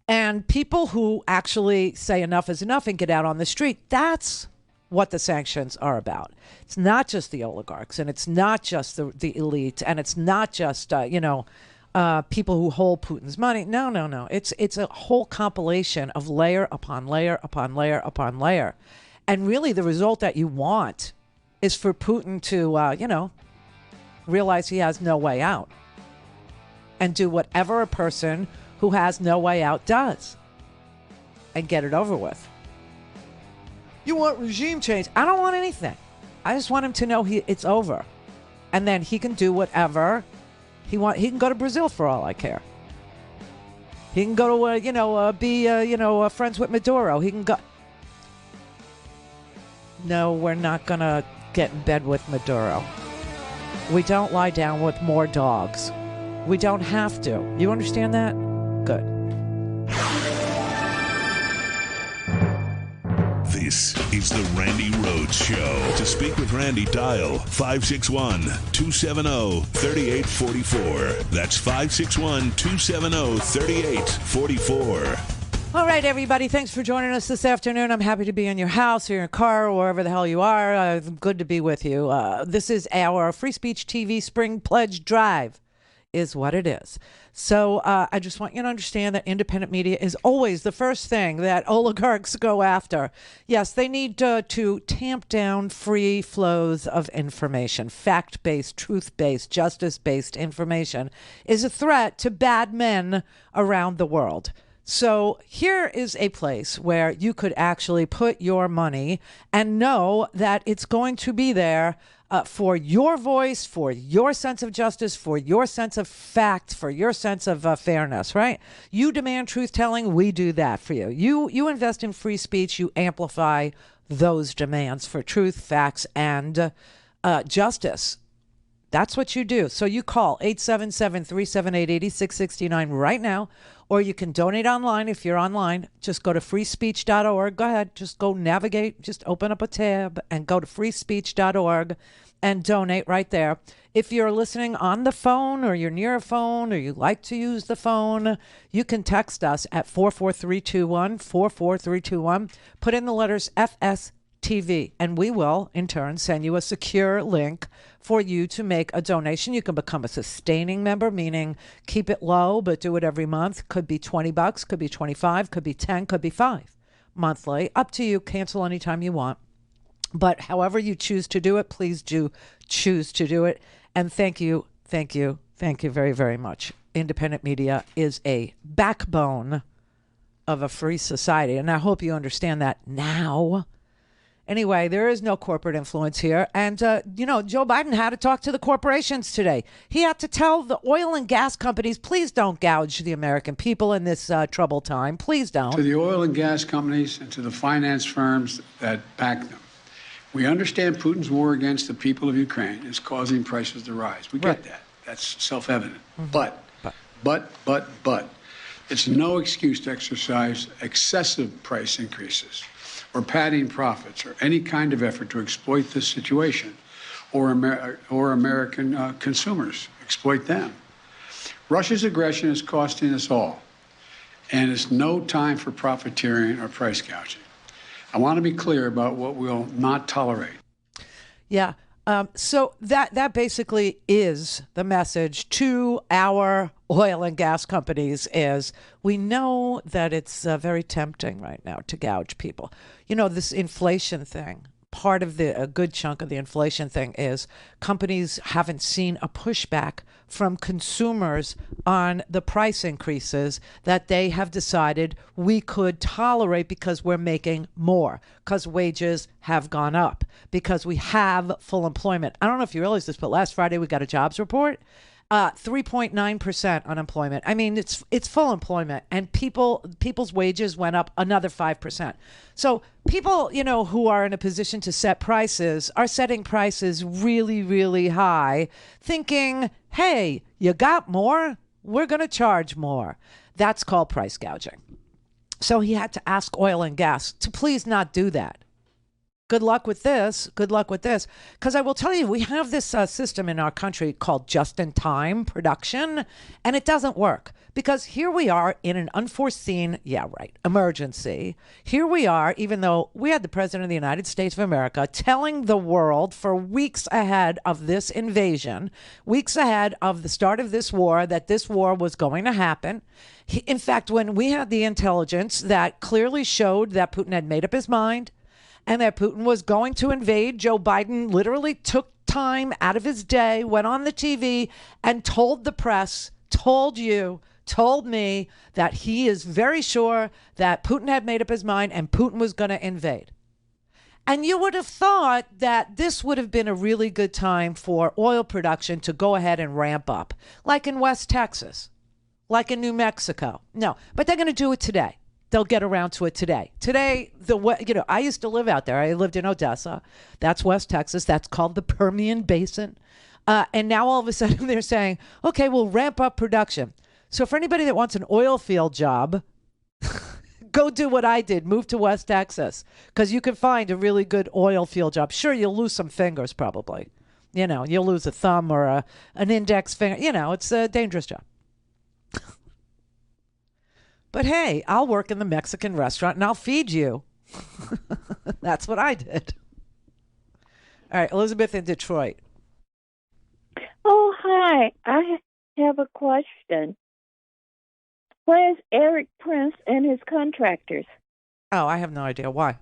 And people who actually say enough is enough and get out on the street, that's what the sanctions are about. It's not just the oligarchs, and it's not just the elite, and it's not just, people who hold Putin's money. No. It's a whole compilation of layer upon layer upon layer upon layer. And really the result that you want is for Putin to, realize he has no way out and do whatever a person who has no way out does and get it over with. You want regime change? I don't want anything. I just want him to know it's over. And then he can do whatever he wants. He can go to Brazil for all I care. He can go to, be, friends with Maduro. He can go. No, we're not going to get in bed with Maduro. We don't lie down with more dogs. We don't have to. You understand that? Good. This is the Randi Rhodes Show. To speak with Randi, dial 561-270-3844. That's 561-270-3844. All right, everybody. Thanks for joining us this afternoon. I'm happy to be in your house or your car or wherever the hell you are. Good to be with you. This is our Free Speech TV Spring Pledge Drive. Is what it is. So I just want you to understand that independent media is always the first thing that oligarchs go after. Yes, they need to tamp down free flows of information. Fact-based, truth-based, justice-based information is a threat to bad men around the world. So here is a place where you could actually put your money and know that it's going to be there for your voice, for your sense of justice, for your sense of fact, for your sense of fairness, right? You demand truth-telling, we do that for you. You invest in free speech, you amplify those demands for truth, facts, and justice. That's what you do. So you call 877-378-8669 right now, or you can donate online if you're online. Just go to freespeech.org. Go ahead. Just go navigate. Just open up a tab and go to freespeech.org and donate right there. If you're listening on the phone or you're near a phone or you like to use the phone, you can text us at 44321, 44321. Put in the letters FSTV, and we will, in turn, send you a secure link for you to make a donation. You can become a sustaining member, meaning keep it low, but do it every month. Could be $20, could be 25, could be 10, could be 5 monthly. Up to you. Cancel anytime you want. But however you choose to do it, please do choose to do it. And thank you very, very much. Independent media is a backbone of a free society. And I hope you understand that now. Anyway, there is no corporate influence here. And, Joe Biden had to talk to the corporations today. He had to tell the oil and gas companies, please don't gouge the American people in this troubled time. Please don't. To the oil and gas companies and to the finance firms that back them. We understand Putin's war against the people of Ukraine is causing prices to rise. We get that. That's self-evident. Mm-hmm. But, it's no excuse to exercise excessive price increases or padding profits or any kind of effort to exploit this situation or American consumers, exploit them. Russia's aggression is costing us all, and it's no time for profiteering or price gouging. I want to be clear about what we'll not tolerate. Yeah. So that basically is the message to our oil and gas companies is we know that it's very tempting right now to gouge people. This inflation thing, part of a good chunk of the inflation thing is companies haven't seen a pushback from consumers on the price increases that they have decided we could tolerate because we're making more, because wages have gone up, because we have full employment. I don't know if you realize this, but last Friday we got a jobs report. 3.9% unemployment. I mean, it's full employment, and people's wages went up another 5%. So people, who are in a position to set prices are setting prices really, really high, thinking, hey, you got more? We're going to charge more. That's called price gouging. So he had to ask oil and gas to please not do that. Good luck with this. Good luck with this. Because I will tell you, we have this system in our country called just-in-time production, and it doesn't work. Because here we are in an unforeseen, emergency. Here we are, even though we had the President of the United States of America telling the world for weeks ahead of this invasion, weeks ahead of the start of this war, that this war was going to happen. In fact, when we had the intelligence that clearly showed that Putin had made up his mind, and that Putin was going to invade, Joe Biden literally took time out of his day, went on the TV and told the press, told you, told me that he is very sure that Putin had made up his mind and Putin was going to invade. And you would have thought that this would have been a really good time for oil production to go ahead and ramp up, like in West Texas, like in New Mexico. No, but they're going to do it today. They'll get around to it today. Today, I used to live out there. I lived in Odessa. That's West Texas. That's called the Permian Basin. And now all of a sudden they're saying, okay, we'll ramp up production. So for anybody that wants an oil field job, go do what I did. Move to West Texas because you can find a really good oil field job. Sure, you'll lose some fingers probably. You'll lose a thumb or an index finger. It's a dangerous job. But hey, I'll work in the Mexican restaurant and I'll feed you. That's what I did. All right, Elizabeth in Detroit. Oh, hi. I have a question. Where's Eric Prince and his contractors? Oh, I have no idea. Why?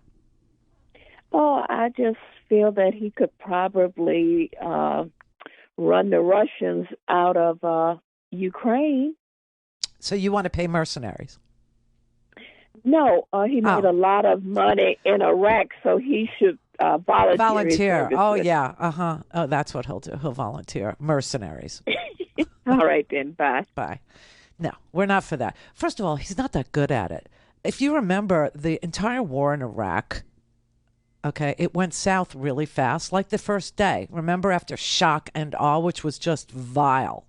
Oh, I just feel that he could probably run the Russians out of Ukraine. So you want to pay mercenaries? No, he made a lot of money in Iraq, so he should volunteer. Oh, yeah. Oh, that's what he'll do. He'll volunteer. Mercenaries. All right, then. Bye. Bye. No, we're not for that. First of all, he's not that good at it. If you remember the entire war in Iraq, okay, it went south really fast, like the first day. Remember, after shock and awe, which was just vile.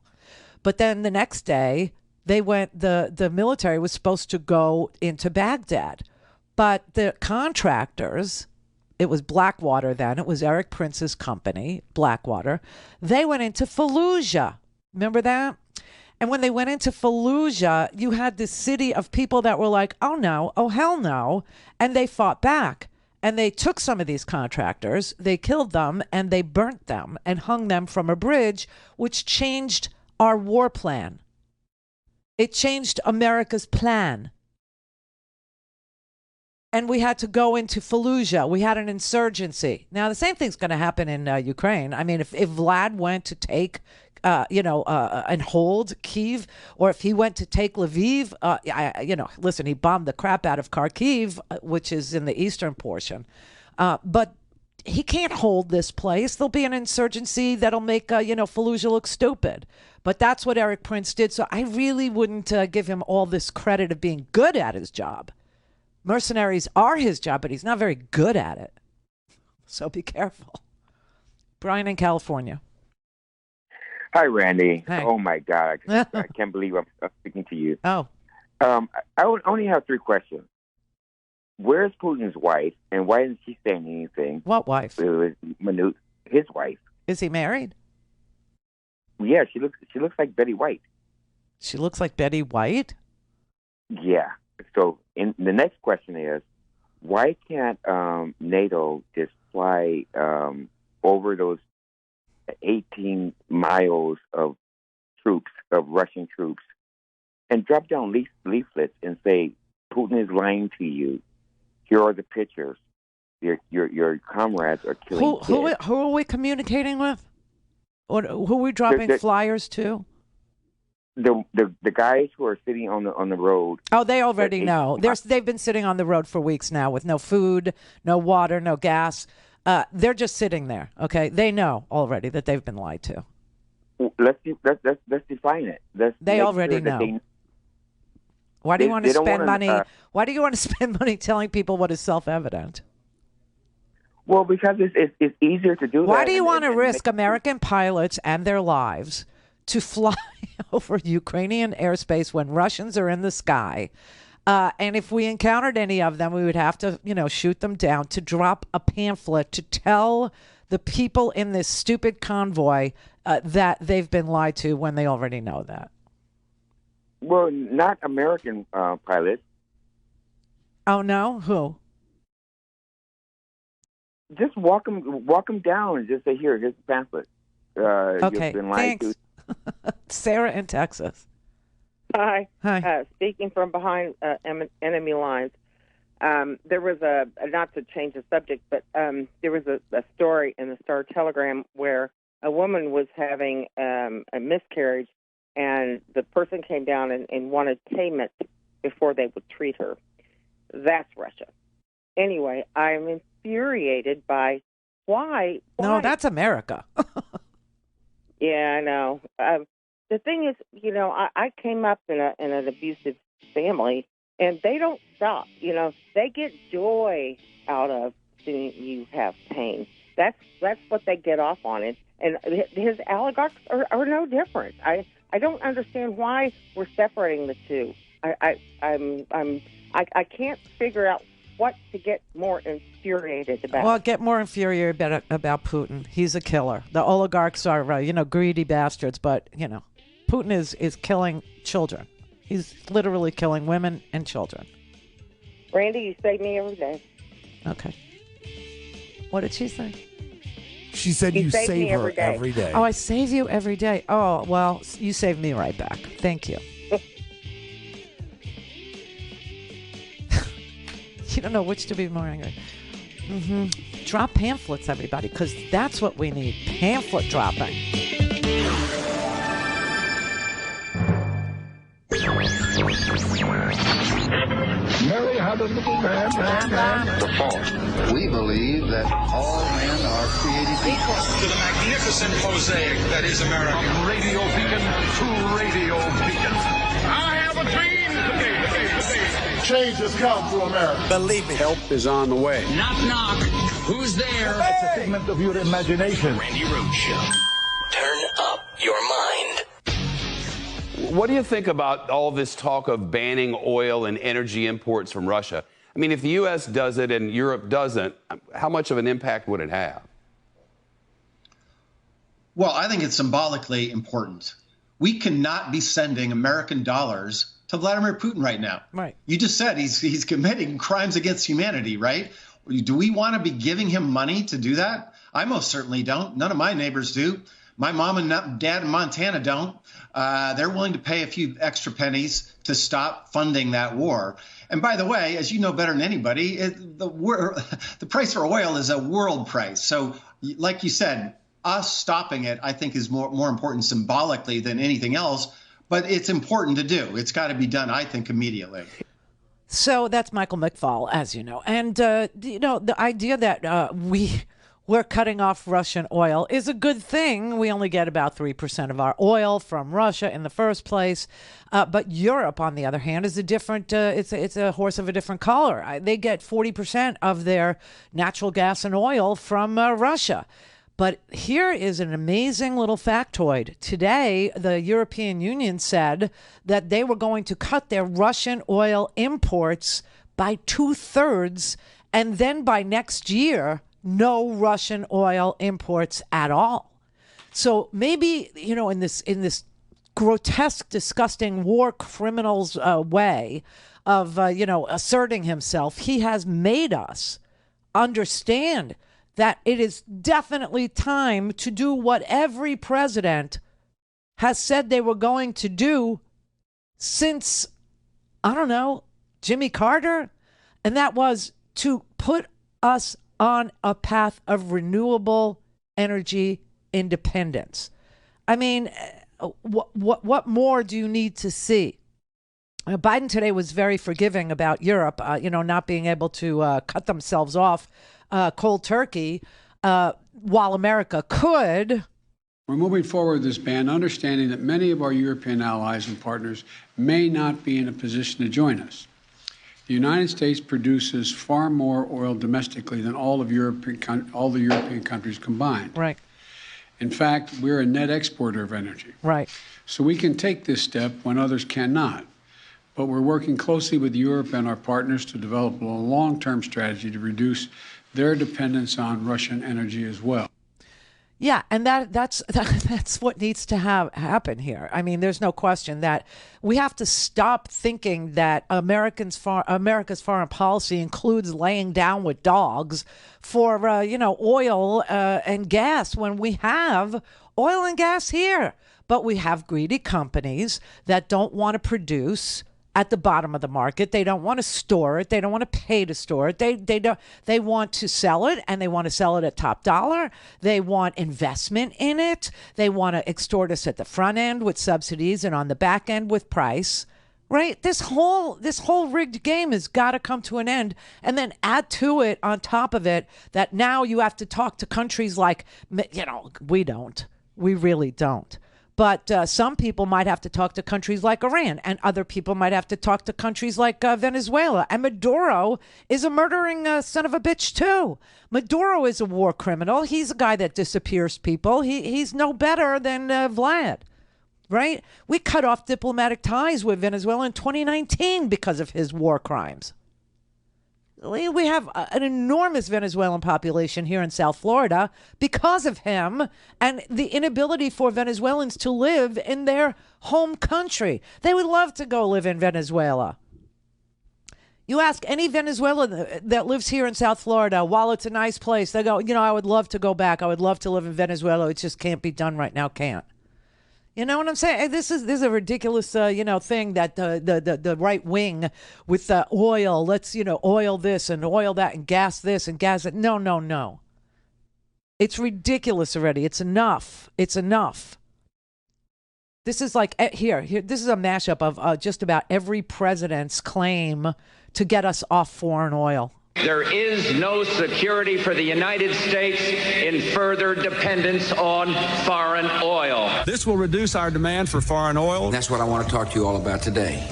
But then the next day, the military was supposed to go into Baghdad. But the contractors, it was Blackwater then, it was Eric Prince's company, Blackwater, they went into Fallujah. Remember that? And when they went into Fallujah, you had this city of people that were like, oh no, oh hell no. And they fought back. And they took some of these contractors, they killed them, and they burnt them and hung them from a bridge, which changed our war plan. It changed America's plan. And we had to go into Fallujah. We had an insurgency. Now, the same thing's going to happen in Ukraine. I mean, if Vlad went to take and hold Kyiv, or if he went to take Lviv, listen, he bombed the crap out of Kharkiv, which is in the eastern portion. But he can't hold this place. There'll be an insurgency that'll make, Fallujah look stupid. But that's what Eric Prince did. So I really wouldn't give him all this credit of being good at his job. Mercenaries are his job, but he's not very good at it. So be careful. Brian in California. Hi, Randy. Hi. Oh, my God. I can't believe I'm speaking to you. Oh. I only have 3 questions. Where's Putin's wife, and why isn't she saying anything? What wife? His wife. Is he married? Yeah, she looks like Betty White. She looks like Betty White? Yeah. So the next question is, why can't NATO just fly over those 18 miles of troops, of Russian troops, and drop down leaflets and say, Putin is lying to you. Here are the pictures. Your comrades are killing kids. Who are we communicating with? Or who are we dropping flyers to? The guys who are sitting on the road. Oh, they already know. They've been sitting on the road for weeks now with no food, no water, no gas. They're just sitting there. Okay, they know already that they've been lied to. Let's define it. They already know. Why do you want to spend money? Why do you want to spend money telling people what is self-evident? Well, because it's easier to do that. Why do you want to risk American pilots and their lives to fly over Ukrainian airspace when Russians are in the sky? And if we encountered any of them, we would have to, shoot them down, to drop a pamphlet to tell the people in this stupid convoy that they've been lied to when they already know that. Well, not American pilots. Oh, no? Who? Just walk them down and just say, here's the pamphlet. Okay, thanks. Sarah in Texas. Hi. Hi. Speaking from behind enemy lines, there was not to change the subject, but there was a story in the Star Telegram where a woman was having a miscarriage, and the person came down and wanted payment before they would treat her. That's Russia. Anyway, I'm infuriated by why. No, that's America. Yeah, I know. The thing is, I came up in an abusive family, and they don't stop. They get joy out of seeing you have pain. That's what they get off on it. And his oligarchs are no different. I don't understand why we're separating the two. I can't figure out what to get more infuriated about. Well, get more infuriated about Putin. He's a killer. The oligarchs are, greedy bastards, but, Putin is killing children. He's literally killing women and children. Randy, you save me every day. Okay. What did she say? She said you save her every day. Oh, I save you every day. Oh, well, you save me right back. Thank you. You don't know which to be more angry. Drop pamphlets, everybody, because that's what we need. Pamphlet dropping. Merry The fourth, we believe that all men are created equal. To the magnificent mosaic that is America. From radio beacon to radio beacon. I have a dream today. Change has come to America. Believe me. Help is on the way. Knock, knock. Who's there? It's a figment of your imagination. Randi Rhodes Show. Turn up your mind. What do you think about all this talk of banning oil and energy imports from Russia? I mean, if the U.S. does it and Europe doesn't, how much of an impact would it have? Well, I think it's symbolically important. We cannot be sending American dollars to Vladimir Putin right now. Right. You just said he's committing crimes against humanity, right? Do we want to be giving him money to do that? I most certainly don't. None of my neighbors do. My mom and dad in Montana don't. They're willing to pay a few extra pennies to stop funding that war. And by the way, as you know better than anybody, the price for oil is a world price. So like you said, us stopping it, I think, is more important symbolically than anything else. But it's important to do. It's got to be done, I think, immediately. So that's Michael McFaul, as you know. And, the idea that we're cutting off Russian oil is a good thing. We only get about 3% of our oil from Russia in the first place. But Europe, on the other hand, is a different, it's a horse of a different color. They get 40% of their natural gas and oil from Russia. But here is an amazing little factoid. Today, the European Union said that they were going to cut their Russian oil imports by 2/3, and then by next year, no Russian oil imports at all. So maybe, in this grotesque, disgusting war criminal's way of, asserting himself, he has made us understand that it is definitely time to do what every president has said they were going to do since, I don't know, Jimmy Carter. And that was to put us on a path of renewable energy independence. I mean, what more do you need to see? Biden today was very forgiving about Europe, not being able to cut themselves off cold turkey, while America could. We're moving forward with this ban, understanding that many of our European allies and partners may not be in a position to join us. The United States produces far more oil domestically than all the European countries combined. Right. In fact, we're a net exporter of energy. Right. So we can take this step when others cannot. But we're working closely with Europe and our partners to develop a long-term strategy to reduce their dependence on Russian energy as well. Yeah, and that's what needs to happen here. I mean, there's no question that we have to stop thinking that America's foreign policy includes laying down with dogs for oil and gas when we have oil and gas here. But we have greedy companies that don't want to produce at the bottom of the market. They don't want to store it. They don't want to pay to store it. They want to sell it, and they want to sell it at top dollar. They want investment in it. They want to extort us at the front end with subsidies and on the back end with price. Right? This whole rigged game has got to come to an end. And then add to it, on top of it, that now you have to talk to countries like, we don't. We really don't. But some people might have to talk to countries like Iran, and other people might have to talk to countries like Venezuela. And Maduro is a murdering son of a bitch, too. Maduro is a war criminal. He's a guy that disappears people. He's no better than Vlad, right? We cut off diplomatic ties with Venezuela in 2019 because of his war crimes. We have an enormous Venezuelan population here in South Florida because of him and the inability for Venezuelans to live in their home country. They would love to go live in Venezuela. You ask any Venezuelan that lives here in South Florida, while it's a nice place, they go, I would love to go back. I would love to live in Venezuela. It just can't be done right now. Can't. You know what I'm saying? This is a ridiculous, thing that the right wing with oil, let's, oil this and oil that and gas this and gas that. No. It's ridiculous already. It's enough. It's enough. This is like, here, this is a mashup of just about every president's claim to get us off foreign oil. There is no security for the United States in further dependence on foreign oil. This will reduce our demand for foreign oil. That's what I want to talk to you all about today.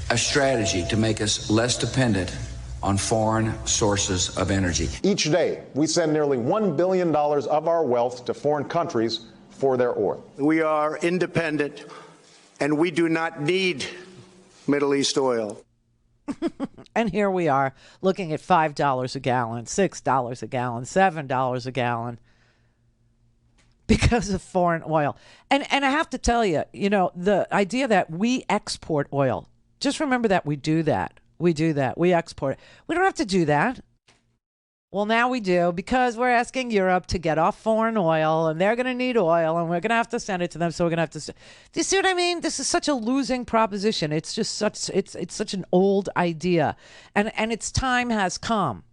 A strategy to make us less dependent on foreign sources of energy. Each day, we send nearly $1 billion of our wealth to foreign countries for their oil. We are independent, and we do not need Middle East oil. And here we are looking at $5 a gallon, $6 a gallon, $7 a gallon because of foreign oil. And I have to tell you, the idea that we export oil, just remember that we do that. We do that. We export it. We don't have to do that. Well, now we do, because we're asking Europe to get off foreign oil, and they're going to need oil, and we're going to have to send it to them. So we're going to have to. Do you see what I mean? This is such a losing proposition. It's just such. It's such an old idea, and its time has come.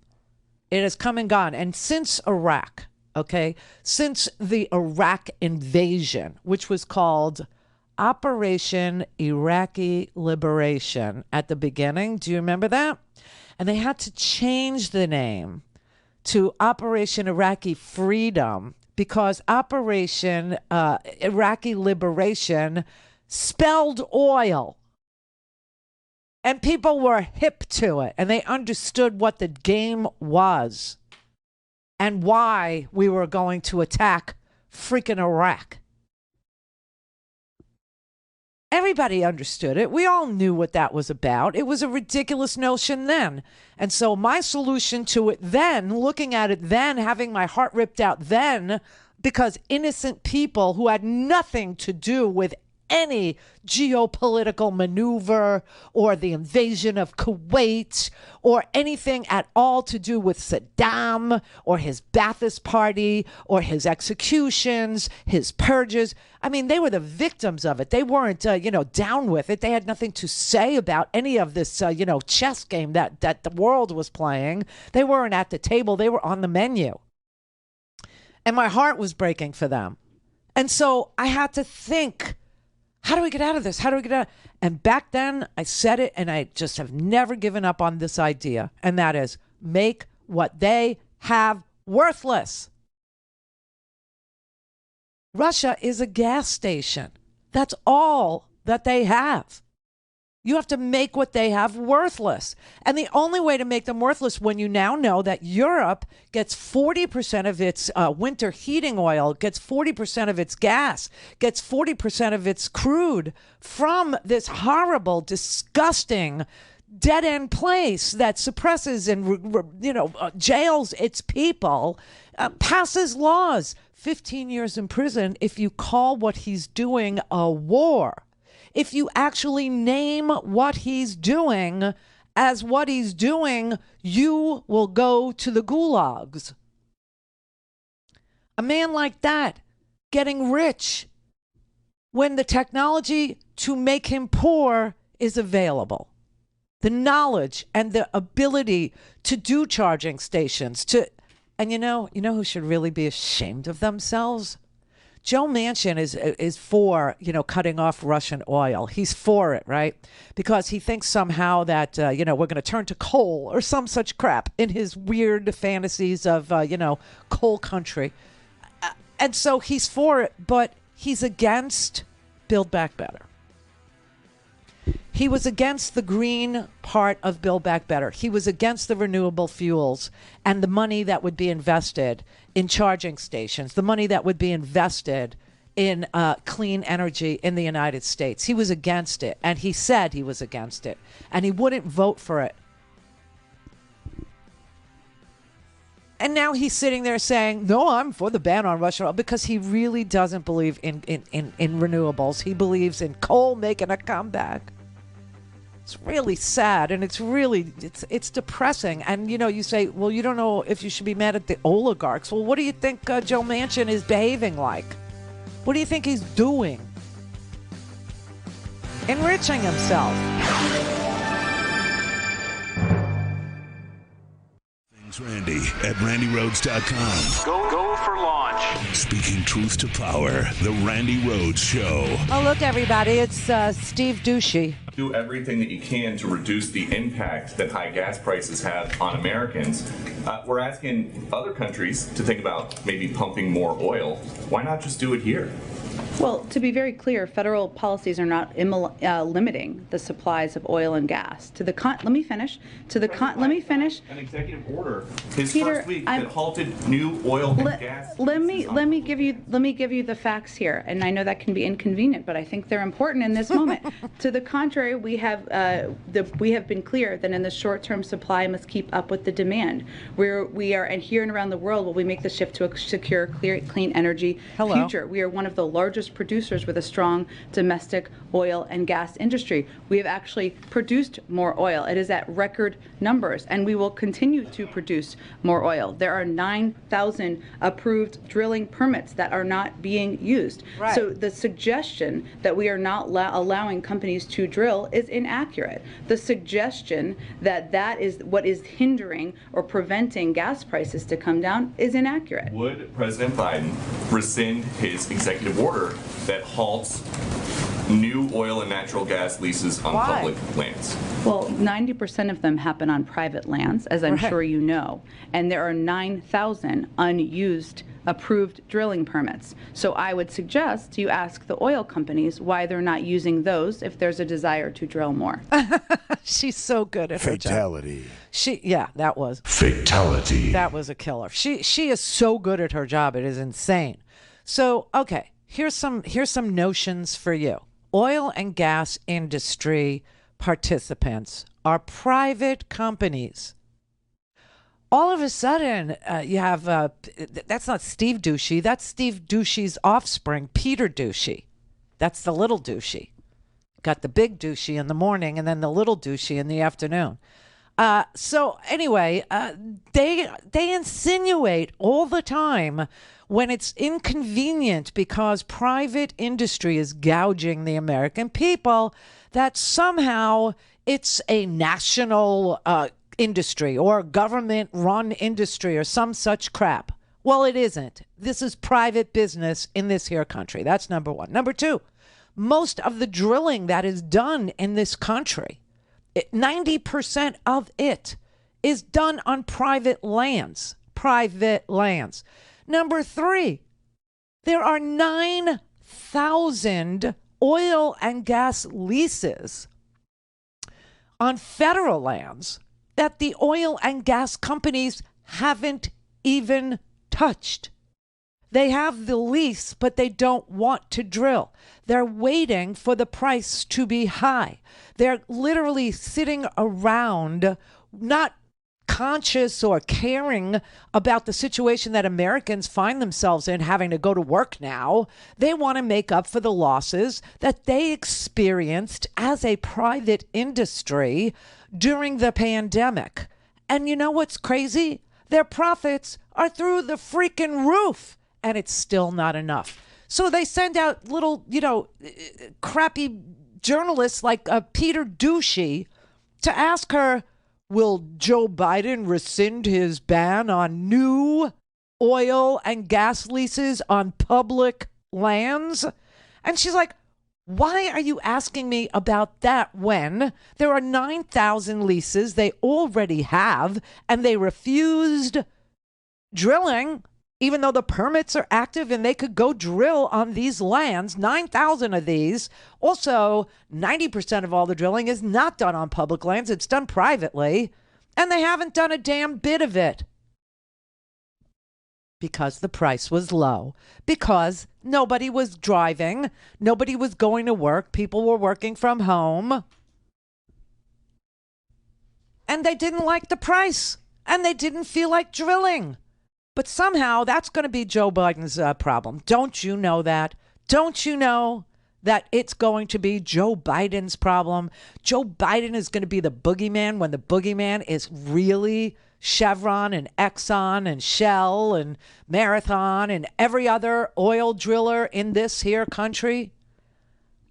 It has come and gone. And since Iraq, since the Iraq invasion, which was called Operation Iraqi Liberation at the beginning, do you remember that? And they had to change the name to Operation Iraqi Freedom, because Operation Iraqi Liberation spelled oil. And people were hip to it, and they understood what the game was and why we were going to attack freaking Iraq. Everybody understood it. We all knew what that was about. It was a ridiculous notion then. And so my solution to it then, looking at it then, having my heart ripped out then, because innocent people who had nothing to do with any geopolitical maneuver or the invasion of Kuwait or anything at all to do with Saddam or his Ba'athist Party or his executions, his purges. I mean, they were the victims of it. They weren't, down with it. They had nothing to say about any of this, chess game that the world was playing. They weren't at the table. They were on the menu. And my heart was breaking for them. And so I had to think, how do we get out of this? How do we get out? And back then I said it, and I just have never given up on this idea. And that is, make what they have worthless. Russia is a gas station. That's all that they have. You have to make what they have worthless. And the only way to make them worthless, when you now know that Europe gets 40% of its winter heating oil, gets 40% of its gas, gets 40% of its crude from this horrible, disgusting, dead-end place that suppresses and, jails its people, passes laws. 15 years in prison if you call what he's doing a war. If you actually name what he's doing as what he's doing, you will go to the gulags. A man like that getting rich when the technology to make him poor is available. The knowledge and the ability to do charging stations, and you know who should really be ashamed of themselves? Joe Manchin is for, cutting off Russian oil. He's for it, right? Because he thinks somehow that, we're going to turn to coal or some such crap in his weird fantasies of, coal country. And so he's for it, but he's against Build Back Better. He was against the green part of Build Back Better. He was against the renewable fuels and the money that would be invested in charging stations, the money that would be invested in clean energy in the United States. He was against it, and he said he was against it, and he wouldn't vote for it. And now he's sitting there saying, no, I'm for the ban on Russian oil, because he really doesn't believe in renewables. He believes in coal making a comeback. It's really sad, and it's depressing. And, you say, well, you don't know if you should be mad at the oligarchs. Well, what do you think Joe Manchin is behaving like? What do you think he's doing? Enriching himself. Thanks, Randi at RandiRhodes.com. Go for launch. Speaking truth to power, the Randi Rhodes Show. Oh, look, everybody, it's Steve Ducey. Do everything that you can to reduce the impact that high gas prices have on Americans. We're asking other countries to think about maybe pumping more oil. Why not just do it here? Well, to be very clear, federal policies are not limiting the supplies of oil and gas. Let me finish. Let me finish. An executive order his Peter, first week that halted new oil and gas. Let me give you the facts here, and I know that can be inconvenient, but I think they're important in this moment. To the contrary, we have been clear that in the short term, supply must keep up with the demand. We are, and here and around the world, will we make the shift to a secure, clean energy future. We are one of the largest producers with a strong domestic oil and gas industry. We have actually produced more oil. It is at record numbers, and we will continue to produce more oil. There are 9,000 approved drilling permits that are not being used. Right. So the suggestion that we are not allowing companies to drill is inaccurate. The suggestion that that is what is hindering or preventing gas prices to come down is inaccurate. Would President Biden rescind his executive order that halts new oil and natural gas leases on public lands? Well, 90% of them happen on private lands, as I'm sure you know, and there are 9,000 unused approved drilling permits. So I would suggest you ask the oil companies why they're not using those if there's a desire to drill more. She's so good at her job. Fatality. That was fatality. That was a killer. She is so good at her job. It is insane. So, okay, here's some notions for you. Oil and gas industry participants are private companies. All of a sudden, you have, that's not Steve Doocy, that's Steve Doocy's offspring, Peter Doocy. That's the little Doocy. Got the big Doocy in the morning and then the little Doocy in the afternoon. So anyway, they insinuate all the time when it's inconvenient because private industry is gouging the American people that somehow it's a national industry or government-run industry or some such crap. Well, it isn't. This is private business in this here country. That's number one. Number two, most of the drilling that is done in this country, 90% of it is done on private lands. Private lands. Number three, there are 9,000 oil and gas leases on federal lands that the oil and gas companies haven't even touched. They have the lease, but they don't want to drill. They're waiting for the price to be high. They're literally sitting around, not conscious or caring about the situation that Americans find themselves in, having to go to work now. They want to make up for the losses that they experienced as a private industry during the pandemic. And you know what's crazy? Their profits are through the freaking roof, and it's still not enough. So they send out little, crappy journalists like Peter Doocy to ask her, will Joe Biden rescind his ban on new oil and gas leases on public lands? And she's like, why are you asking me about that when there are 9,000 leases they already have and they refused drilling, even though the permits are active and they could go drill on these lands, 9,000 of these. Also, 90% of all the drilling is not done on public lands. It's done privately, and they haven't done a damn bit of it because the price was low, because nobody was driving, nobody was going to work, people were working from home, and they didn't like the price, and they didn't feel like drilling. But somehow that's going to be Joe Biden's problem. Don't you know that? Don't you know that it's going to be Joe Biden's problem? Joe Biden is going to be the boogeyman when the boogeyman is really Chevron and Exxon and Shell and Marathon and every other oil driller in this here country.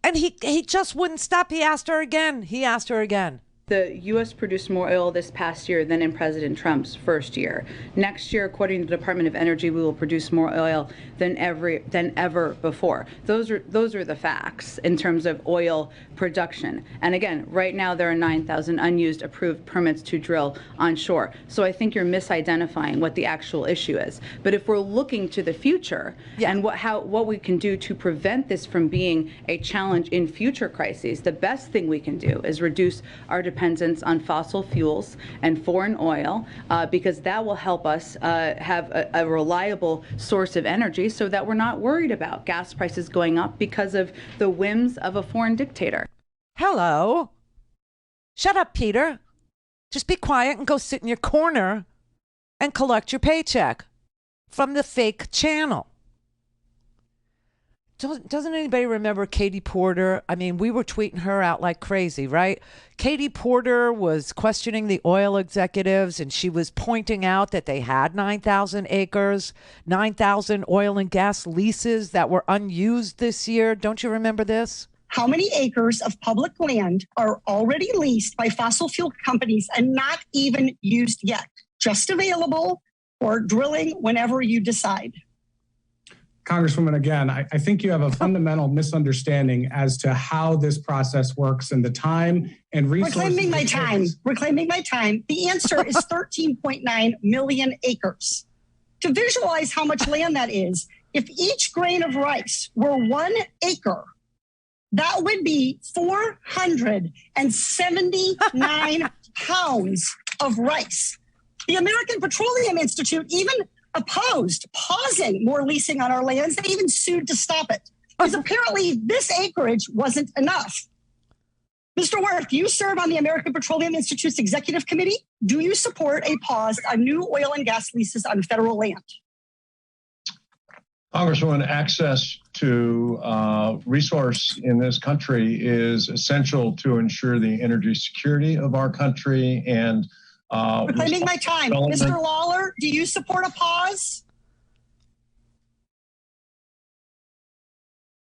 And he just wouldn't stop. He asked her again. The U.S. produced more oil this past year than in President Trump's first year. Next year, according to the Department of Energy, we will produce more oil than ever before. Those are the facts in terms of oil production. And again, right now there are 9,000 unused approved permits to drill onshore. So I think you're misidentifying what the actual issue is. But if we're looking to the future and what we can do to prevent this from being a challenge in future crises, the best thing we can do is reduce our dependence on fossil fuels and foreign oil, because that will help us have a reliable source of energy so that we're not worried about gas prices going up because of the whims of a foreign dictator. Hello. Shut up, Peter. Just be quiet and go sit in your corner and collect your paycheck from the fake channel. Doesn't anybody remember Katie Porter? I mean, we were tweeting her out like crazy, right? Katie Porter was questioning the oil executives, and she was pointing out that they had 9,000 acres, 9,000 oil and gas leases that were unused this year. Don't you remember this? How many acres of public land are already leased by fossil fuel companies and not even used yet, just available for drilling whenever you decide? Congresswoman, again, I think you have a fundamental misunderstanding as to how this process works and the time and resources. Reclaiming my time. The answer is 13.9 million acres. To visualize how much land that is, if each grain of rice were 1 acre, that would be 479 pounds of rice. The American Petroleum Institute even opposed pausing more leasing on our lands. They even sued to stop it because apparently this acreage wasn't enough. Mr. Wirth, you serve on the American Petroleum Institute's executive committee. Do you support a pause on new oil and gas leases on federal land? Congresswoman, access to resource in this country is essential to ensure the energy security of our country and reclaiming my time. Mr. Lawler, do you support a pause?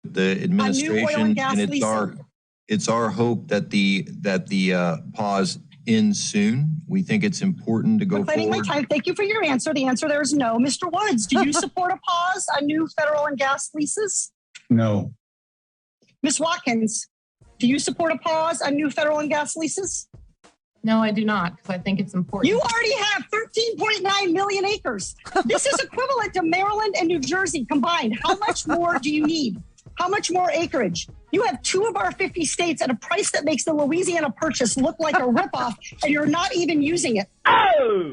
The administration, and it's our hope that the pause ends soon. We think it's important to go reclaiming forward. My time. Thank you for your answer. The answer there is no. Mr. Woods, do you support a pause on new federal and gas leases? No. Ms. Watkins, do you support a pause on new federal and gas leases? No, I do not, because I think it's important. You already have 13.9 million acres. This is equivalent to Maryland and New Jersey combined. How much more do you need? How much more acreage? You have 2 of our 50 states at a price that makes the Louisiana Purchase look like a ripoff, and you're not even using it. Oh!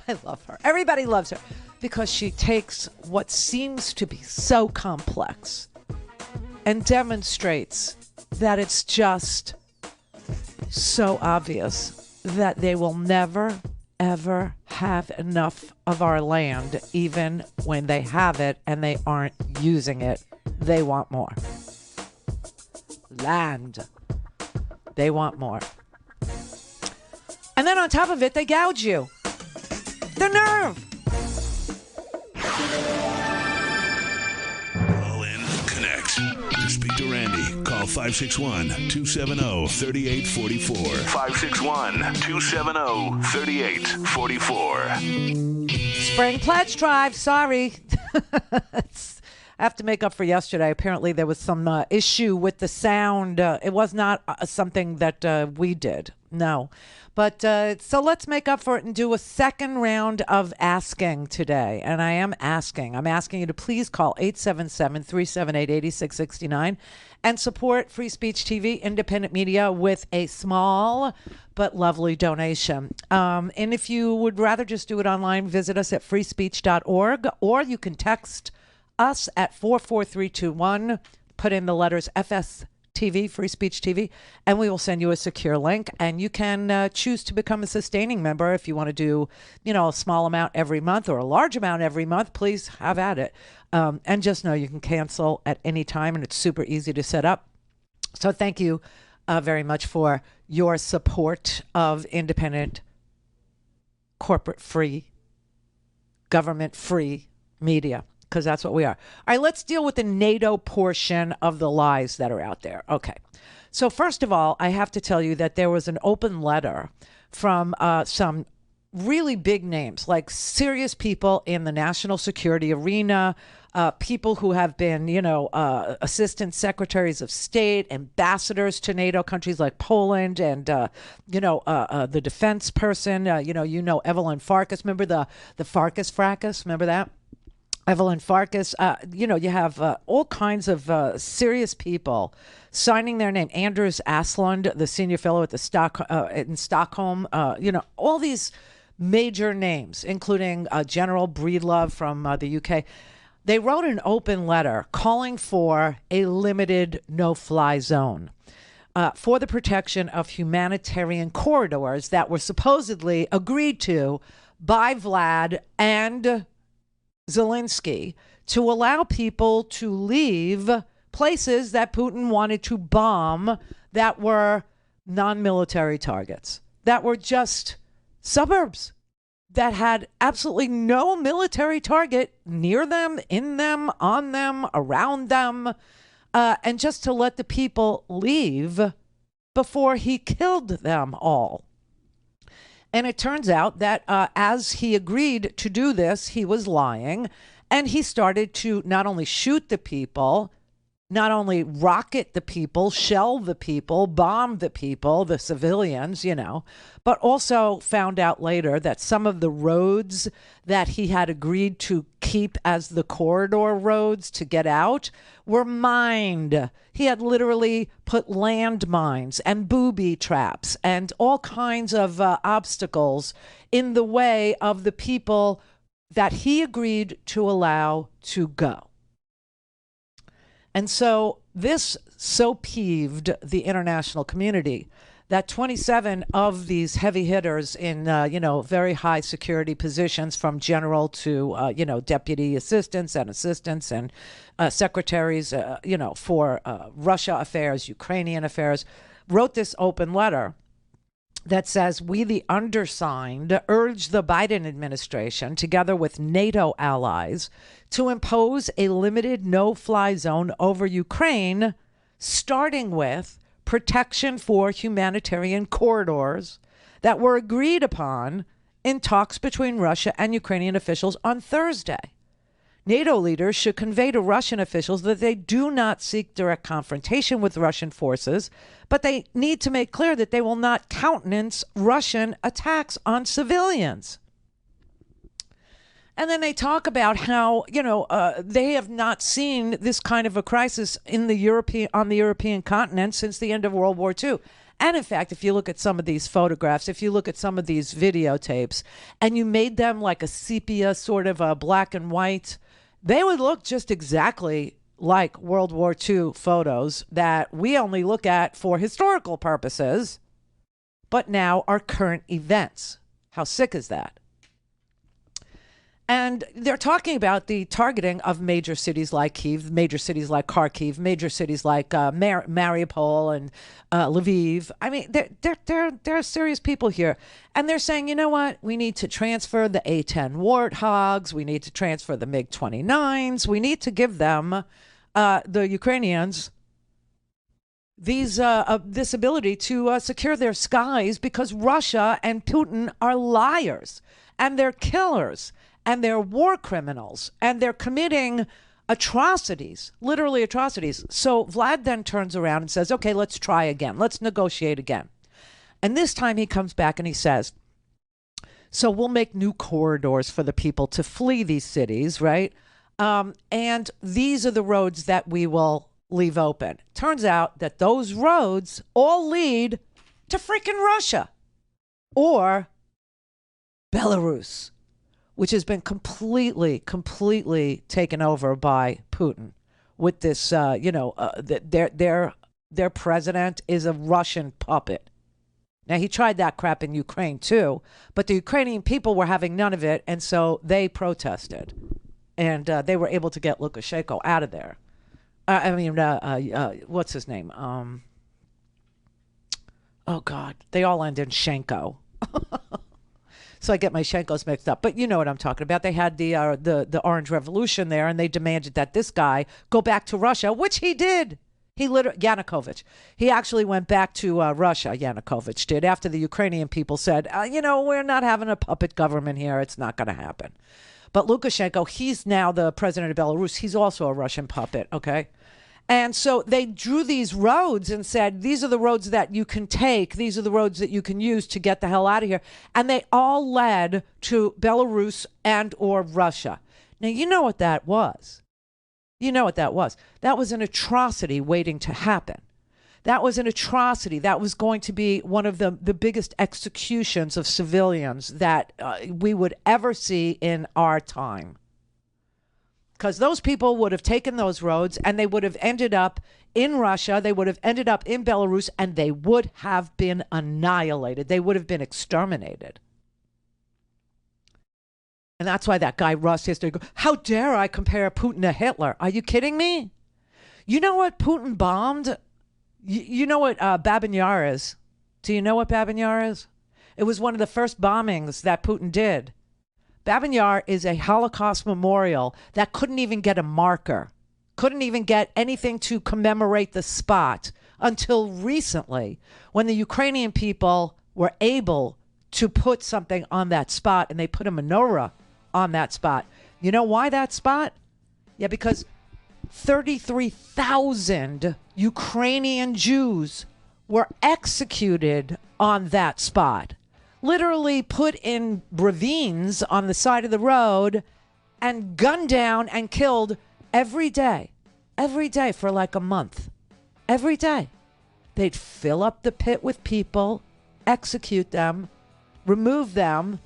I love her. Everybody loves her because she takes what seems to be so complex and demonstrates that it's just so obvious that they will never, ever have enough of our land, even when they have it and they aren't using it. They want more. Land. They want more. And then on top of it, they gouge you. The nerve. Call in, connect. To speak to Randi, call 561-270-3844. 561-270-3844. Spring pledge drive. Sorry. I have to make up for yesterday. Apparently there was some issue with the sound. It was not something that we did. No. But so let's make up for it and do a second round of asking today. And I am asking. I'm asking you to please call 877-378-8669 and support Free Speech TV, independent media, with a small but lovely donation. And if you would rather just do it online, visit us at freespeech.org, or you can text us at 44321. Put in the letters FSTV, Free Speech TV, and we will send you a secure link. And you can choose to become a sustaining member if you want to do, a small amount every month or a large amount every month. Please have at it. And just know you can cancel at any time, and it's super easy to set up. So thank you very much for your support of independent, corporate-free, government-free media, because that's what we are. All right, let's deal with the NATO portion of the lies that are out there. Okay. So first of all, I have to tell you that there was an open letter from some really big names, like serious people in the national security arena, people who have been, assistant secretaries of state, ambassadors to NATO countries like Poland, and, the defense person, Evelyn Farkas. Remember the Farkas fracas? Remember that? Evelyn Farkas. You have all kinds of serious people signing their name. Anders Aslund, the senior fellow at the in Stockholm. All these major names, including General Breedlove from the UK. They wrote an open letter calling for a limited no-fly zone for the protection of humanitarian corridors that were supposedly agreed to by Vlad and Zelensky to allow people to leave places that Putin wanted to bomb that were non-military targets, that were just suburbs that had absolutely no military target near them, in them, on them, around them, and just to let the people leave before he killed them all. And it turns out that as he agreed to do this, he was lying, and he started to not only shoot the people, not only rocket the people, shell the people, bomb the people, the civilians, but also found out later that some of the roads that he had agreed to keep as the corridor roads to get out were mined. He had literally put landmines and booby traps and all kinds of obstacles in the way of the people that he agreed to allow to go. And so this so peeved the international community that 27 of these heavy hitters in, very high security positions, from general to, deputy assistants and secretaries, for Russia affairs, Ukrainian affairs, wrote this open letter that says, we, the undersigned, urge the Biden administration, together with NATO allies, to impose a limited no-fly zone over Ukraine, starting with protection for humanitarian corridors that were agreed upon in talks between Russia and Ukrainian officials on Thursday. NATO leaders should convey to Russian officials that they do not seek direct confrontation with Russian forces, but they need to make clear that they will not countenance Russian attacks on civilians. And then they talk about how, they have not seen this kind of a crisis on the European continent since the end of World War II. And in fact, if you look at some of these photographs, if you look at some of these videotapes, and you made them like a sepia, sort of a black and white, they would look just exactly like World War II photos that we only look at for historical purposes, but now are current events. How sick is that? And they're talking about the targeting of major cities like Kyiv, major cities like Kharkiv, major cities like Mariupol and Lviv. I mean, they're serious people here. And they're saying, you know what? We need to transfer the A-10 Warthogs. We need to transfer the MiG-29s. We need to give them, the Ukrainians, this ability to secure their skies, because Russia and Putin are liars and they're killers. And they're war criminals, and they're committing atrocities, literally atrocities. So Vlad then turns around and says, okay, let's try again. Let's negotiate again. And this time he comes back and he says, so we'll make new corridors for the people to flee these cities, right? And these are the roads that we will leave open. Turns out that those roads all lead to freaking Russia or Belarus, which has been completely taken over by Putin with this, their president is a Russian puppet. Now, he tried that crap in Ukraine, too, but the Ukrainian people were having none of it, and so they protested, and they were able to get Lukashenko out of there. What's his name? Oh, God. They all end in Shenko. So I get my Shenkos mixed up, but you know what I'm talking about. They had the Orange Revolution there, and they demanded that this guy go back to Russia, which he did. Yanukovych. He actually went back to Russia, Yanukovych did, after the Ukrainian people said, we're not having a puppet government here. It's not going to happen. But Lukashenko, he's now the president of Belarus. He's also a Russian puppet, okay? And so they drew these roads and said, these are the roads that you can take. These are the roads that you can use to get the hell out of here. And they all led to Belarus and or Russia. Now, you know what that was. You know what that was. That was an atrocity waiting to happen. That was an atrocity. That was going to be one of the biggest executions of civilians that we would ever see in our time. Because those people would have taken those roads and they would have ended up in Russia, they would have ended up in Belarus, and they would have been annihilated. They would have been exterminated. And that's why that guy Russ yesterday goes, how dare I compare Putin to Hitler? Are you kidding me? You know what Putin bombed? You know what Babin Yar is? Do you know what Babin Yar is? It was one of the first bombings that Putin did. Babin Yar is a Holocaust memorial that couldn't even get a marker, couldn't even get anything to commemorate the spot until recently, when the Ukrainian people were able to put something on that spot, and they put a menorah on that spot. You know why that spot? Yeah, because 33,000 Ukrainian Jews were executed on that spot. Literally put in ravines on the side of the road and gunned down and killed every day for like a month. Every day. They'd fill up the pit with people, execute them, remove them,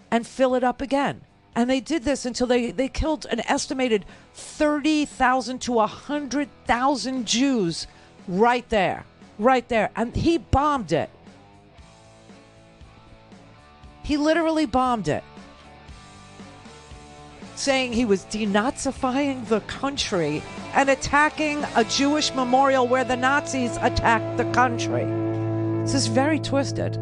and fill it up again. And they did this until they killed an estimated 30,000 to 100,000 Jews right there. And he bombed it. He literally bombed it, saying he was denazifying the country and attacking a Jewish memorial where the Nazis attacked the country. This is very twisted.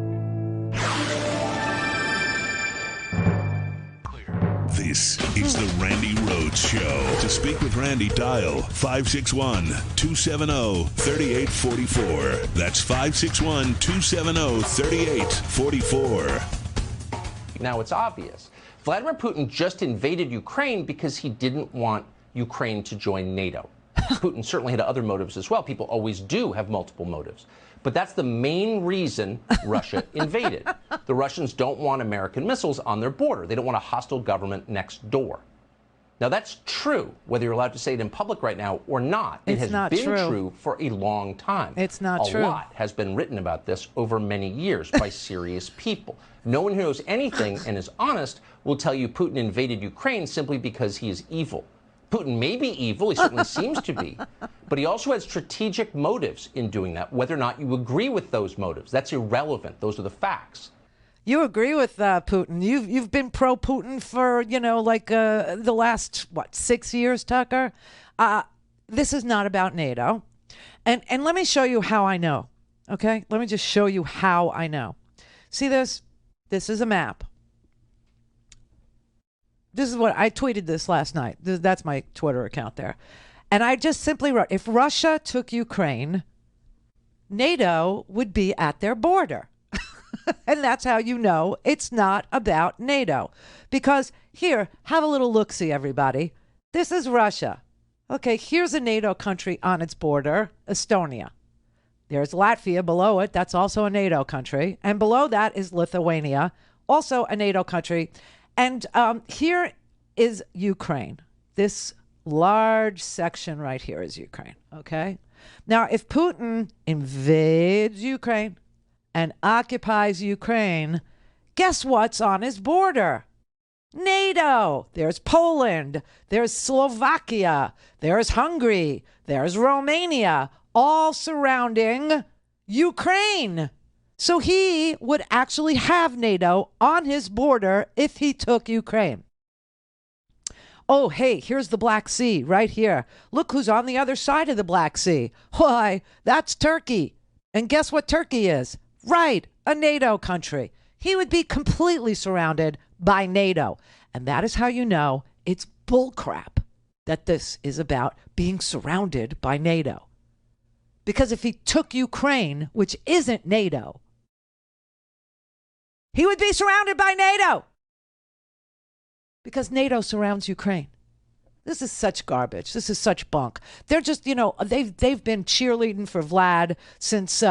This is the Randi Rhodes Show. To speak with Randi, dial 561-270-3844. That's 561-270-3844. Now it's obvious. Vladimir Putin just invaded Ukraine because he didn't want Ukraine to join NATO. Putin certainly had other motives as well. People always do have multiple motives. But that's the main reason Russia invaded. The Russians don't want American missiles on their border. They don't want a hostile government next door. Now, that's true, whether you're allowed to say it in public right now or not. It has been true for a long time. It's not true. A lot has been written about this over many years by serious people. No one who knows anything and is honest will tell you Putin invaded Ukraine simply because he is evil. Putin may be evil, he certainly seems to be, but he also had strategic motives in doing that. Whether or not you agree with those motives, that's irrelevant. Those are the facts. You agree with Putin. You've been pro-Putin for, the last, 6 years, Tucker? This is not about NATO. And let me show you how I know, okay? Let me just show you how I know. See this? This is a map. This is what I tweeted this last night. That's my Twitter account there. And I just simply wrote, if Russia took Ukraine, NATO would be at their border. And that's how you know it's not about NATO. Because here, have a little look-see, everybody. This is Russia. Okay, here's a NATO country on its border, Estonia. There's Latvia below it. That's also a NATO country. And below that is Lithuania, also a NATO country. And here is Ukraine. This large section right here is Ukraine, okay? Now, if Putin invades Ukraine and occupies Ukraine, guess what's on his border? NATO. There's Poland. There's Slovakia. There's Hungary. There's Romania, all surrounding Ukraine. So he would actually have NATO on his border if he took Ukraine. Oh, hey, here's the Black Sea right here. Look who's on the other side of the Black Sea. Why, that's Turkey. And guess what Turkey is? Right, a NATO country. He would be completely surrounded by NATO. And that is how you know it's bullcrap that this is about being surrounded by NATO. Because if he took Ukraine, which isn't NATO, he would be surrounded by NATO. Because NATO surrounds Ukraine. This is such garbage. This is such bunk. They're just, they've been cheerleading for Vlad since,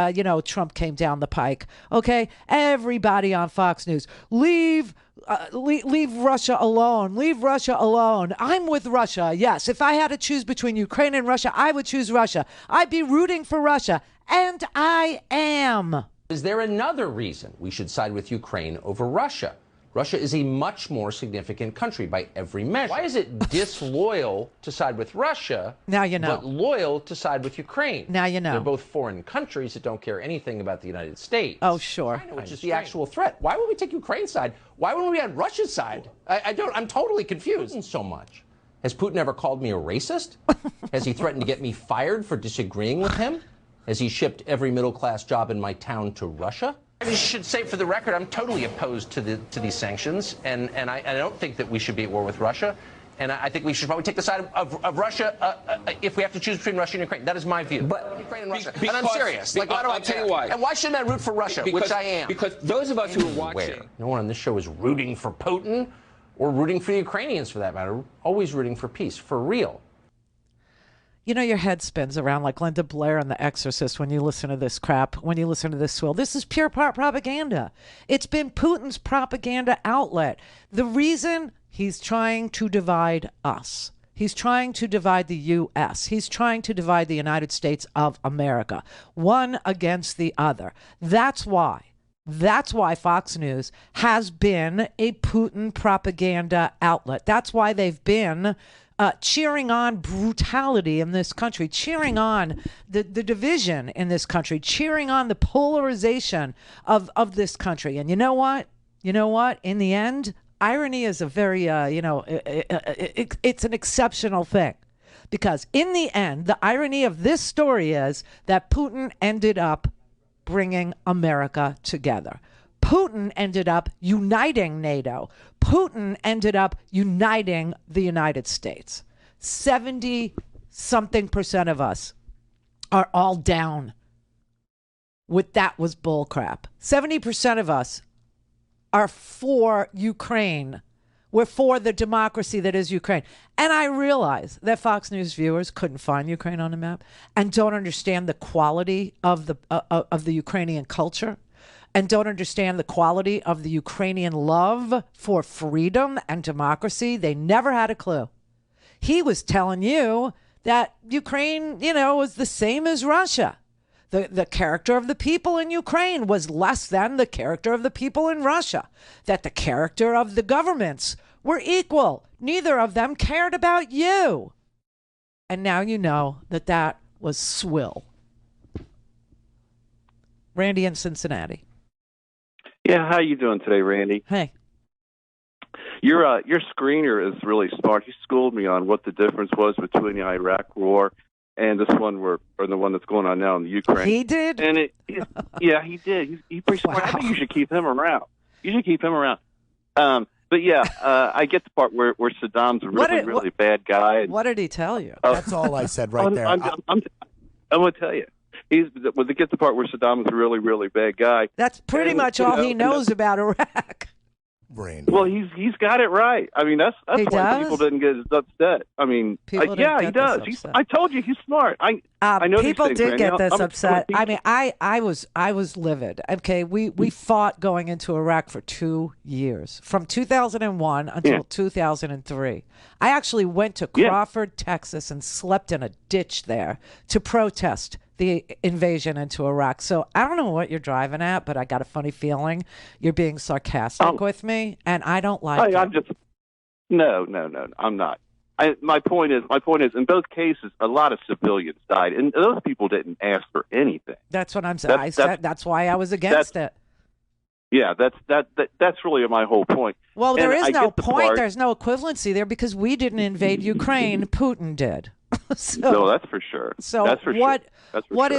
Trump came down the pike. Okay? Everybody on Fox News, leave Russia alone. Leave Russia alone. I'm with Russia. Yes. If I had to choose between Ukraine and Russia, I would choose Russia. I'd be rooting for Russia. And I am. Is there another reason we should side with Ukraine over Russia? Russia is a much more significant country by every measure. Why is it disloyal to side with Russia, now you know, but loyal to side with Ukraine? Now you know. They're both foreign countries that don't care anything about the United States. Oh, sure. China, which is the actual threat. Why would we take Ukraine's side? Why wouldn't we have Russia's side? I'm totally confused. So much. Has Putin ever called me a racist? Has he threatened to get me fired for disagreeing with him? Has he shipped every middle-class job in my town to Russia? I should say, for the record, I'm totally opposed to these sanctions, and I don't think that we should be at war with Russia. And I think we should probably take the side of Russia if we have to choose between Russia and Ukraine. That is my view. But Ukraine and Russia. And I'm serious. Why do I tell you why. And why shouldn't I root for Russia, which I am? Because those of us who are watching. No one on this show is rooting for Putin or rooting for the Ukrainians, for that matter. Always rooting for peace, for real. Your head spins around like Linda Blair in The Exorcist when you listen to this crap, when you listen to this swill. This is pure propaganda. It's been Putin's propaganda outlet. The reason he's trying to divide us. He's trying to divide the U.S. He's trying to divide the United States of America, one against the other. That's why Fox News has been a Putin propaganda outlet. That's why they've been cheering on brutality in this country, cheering on the division in this country, cheering on the polarization of this country. And you know what? In the end, irony is a very, it's an exceptional thing. Because in the end, the irony of this story is that Putin ended up bringing America together. Putin ended up uniting NATO. Putin ended up uniting the United States. 70-something% of us are all down with that was bullcrap. 70% of us are for Ukraine. We're for the democracy that is Ukraine. And I realize that Fox News viewers couldn't find Ukraine on the map and don't understand the quality of the Ukrainian culture. And don't understand the quality of the Ukrainian love for freedom and democracy. They never had a clue. He was telling you that Ukraine, was the same as Russia. The character of the people in Ukraine was less than the character of the people in Russia. That the character of the governments were equal. Neither of them cared about you. And now you know that was swill. Randy in Cincinnati. Yeah, how you doing today, Randy? Hey. Your screener is really smart. He schooled me on what the difference was between the Iraq War and this one, or the one that's going on now in the Ukraine. He did? And yeah, he did. He's pretty smart. I think you should keep him around. But yeah, I get the part where Saddam's a really bad guy. What did he tell you? That's all I said right there. I'm going to tell you. Get the part where Saddam is a really, really bad guy. That's pretty much all he knows about Iraq. Randy. Well, he's got it right. I mean, that's why people didn't get as upset. I mean, yeah, he does. I told you, he's smart. I know people these did things, get Randy. this upset. I mean, I was livid. Okay, we fought going into Iraq for 2 years, from 2001 until 2003. I actually went to Crawford, Texas, and slept in a ditch there to protest the invasion into Iraq. So I don't know what you're driving at, but I got a funny feeling you're being sarcastic with me, and I don't like it. I'm just no, I'm not. My point is, in both cases, a lot of civilians died, and those people didn't ask for anything. That's what I'm saying. That's why I was against it. Yeah, that's really my whole point. Well, there is no point. There's no equivalency there because we didn't invade Ukraine. Putin did. No, that's for sure. So that's for what? Sure. What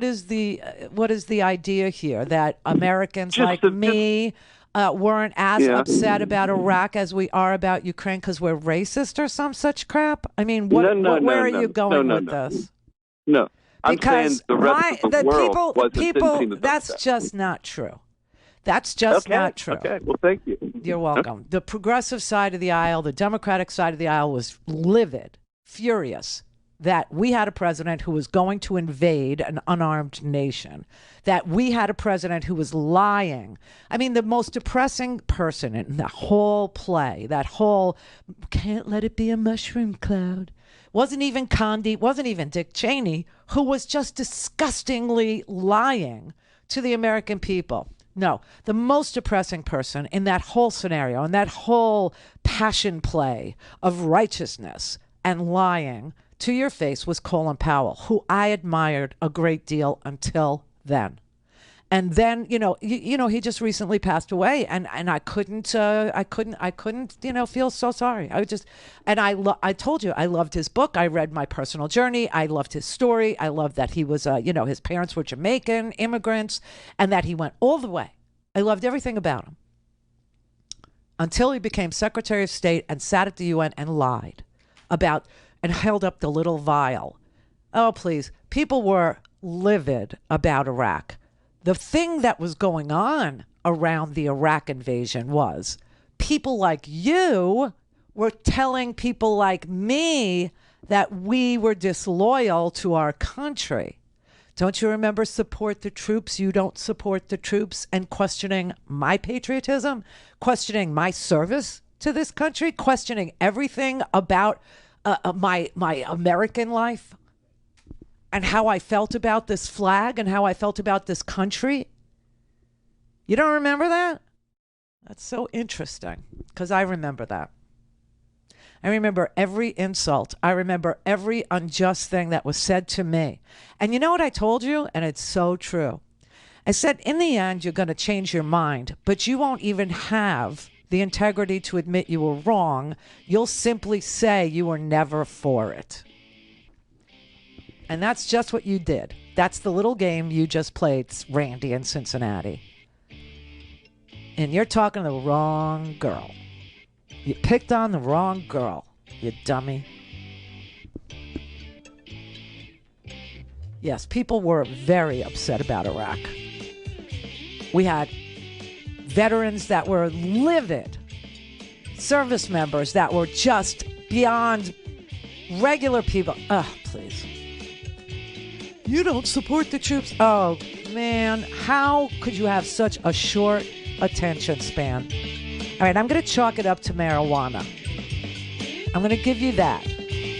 is the idea here that Americans like me weren't as upset about Iraq as we are about Ukraine because we're racist or some such crap? I mean, where are you going with this? No. I'm saying Because the rest of the world didn't seem to that's upset. just not true. That's just not true. Okay, well, thank you. You're welcome. The progressive side of the aisle, the Democratic side of the aisle was livid, furious that we had a president who was going to invade an unarmed nation, that we had a president who was lying. I mean, the most depressing person in the whole play, that whole can't let it be a mushroom cloud, wasn't even Condi, wasn't even Dick Cheney, who was just disgustingly lying to the American people. No, the most depressing person in that whole scenario, in that whole passion play of righteousness and lying to your face was Colin Powell, who I admired a great deal until then. And then, he just recently passed away, and I couldn't, feel so sorry. I told you, I loved his book. I read My Personal Journey. I loved his story. I loved that he was, his parents were Jamaican immigrants, and that he went all the way. I loved everything about him until he became Secretary of State and sat at the UN and lied about and held up the little vial. Oh, please. People were livid about Iraq. The thing that was going on around the Iraq invasion was people like you were telling people like me that we were disloyal to our country. Don't you remember support the troops, you don't support the troops, and questioning my patriotism, questioning my service to this country, questioning everything about my American life? And how I felt about this flag and how I felt about this country? You don't remember that? That's so interesting, because I remember that. I remember every insult. I remember every unjust thing that was said to me. And you know what I told you? And it's so true. I said, in the end, you're going to change your mind, but you won't even have the integrity to admit you were wrong. You'll simply say you were never for it. And that's just what you did. That's the little game you just played, Randy, in Cincinnati. And you're talking to the wrong girl. You picked on the wrong girl, you dummy. Yes, people were very upset about Iraq. We had veterans that were livid, service members that were just beyond regular people. Oh, please. You don't support the troops. Oh, man, how could you have such a short attention span? All right, I'm going to chalk it up to marijuana. I'm going to give you that.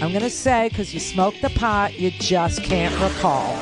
I'm going to say, because you smoked the pot, you just can't recall.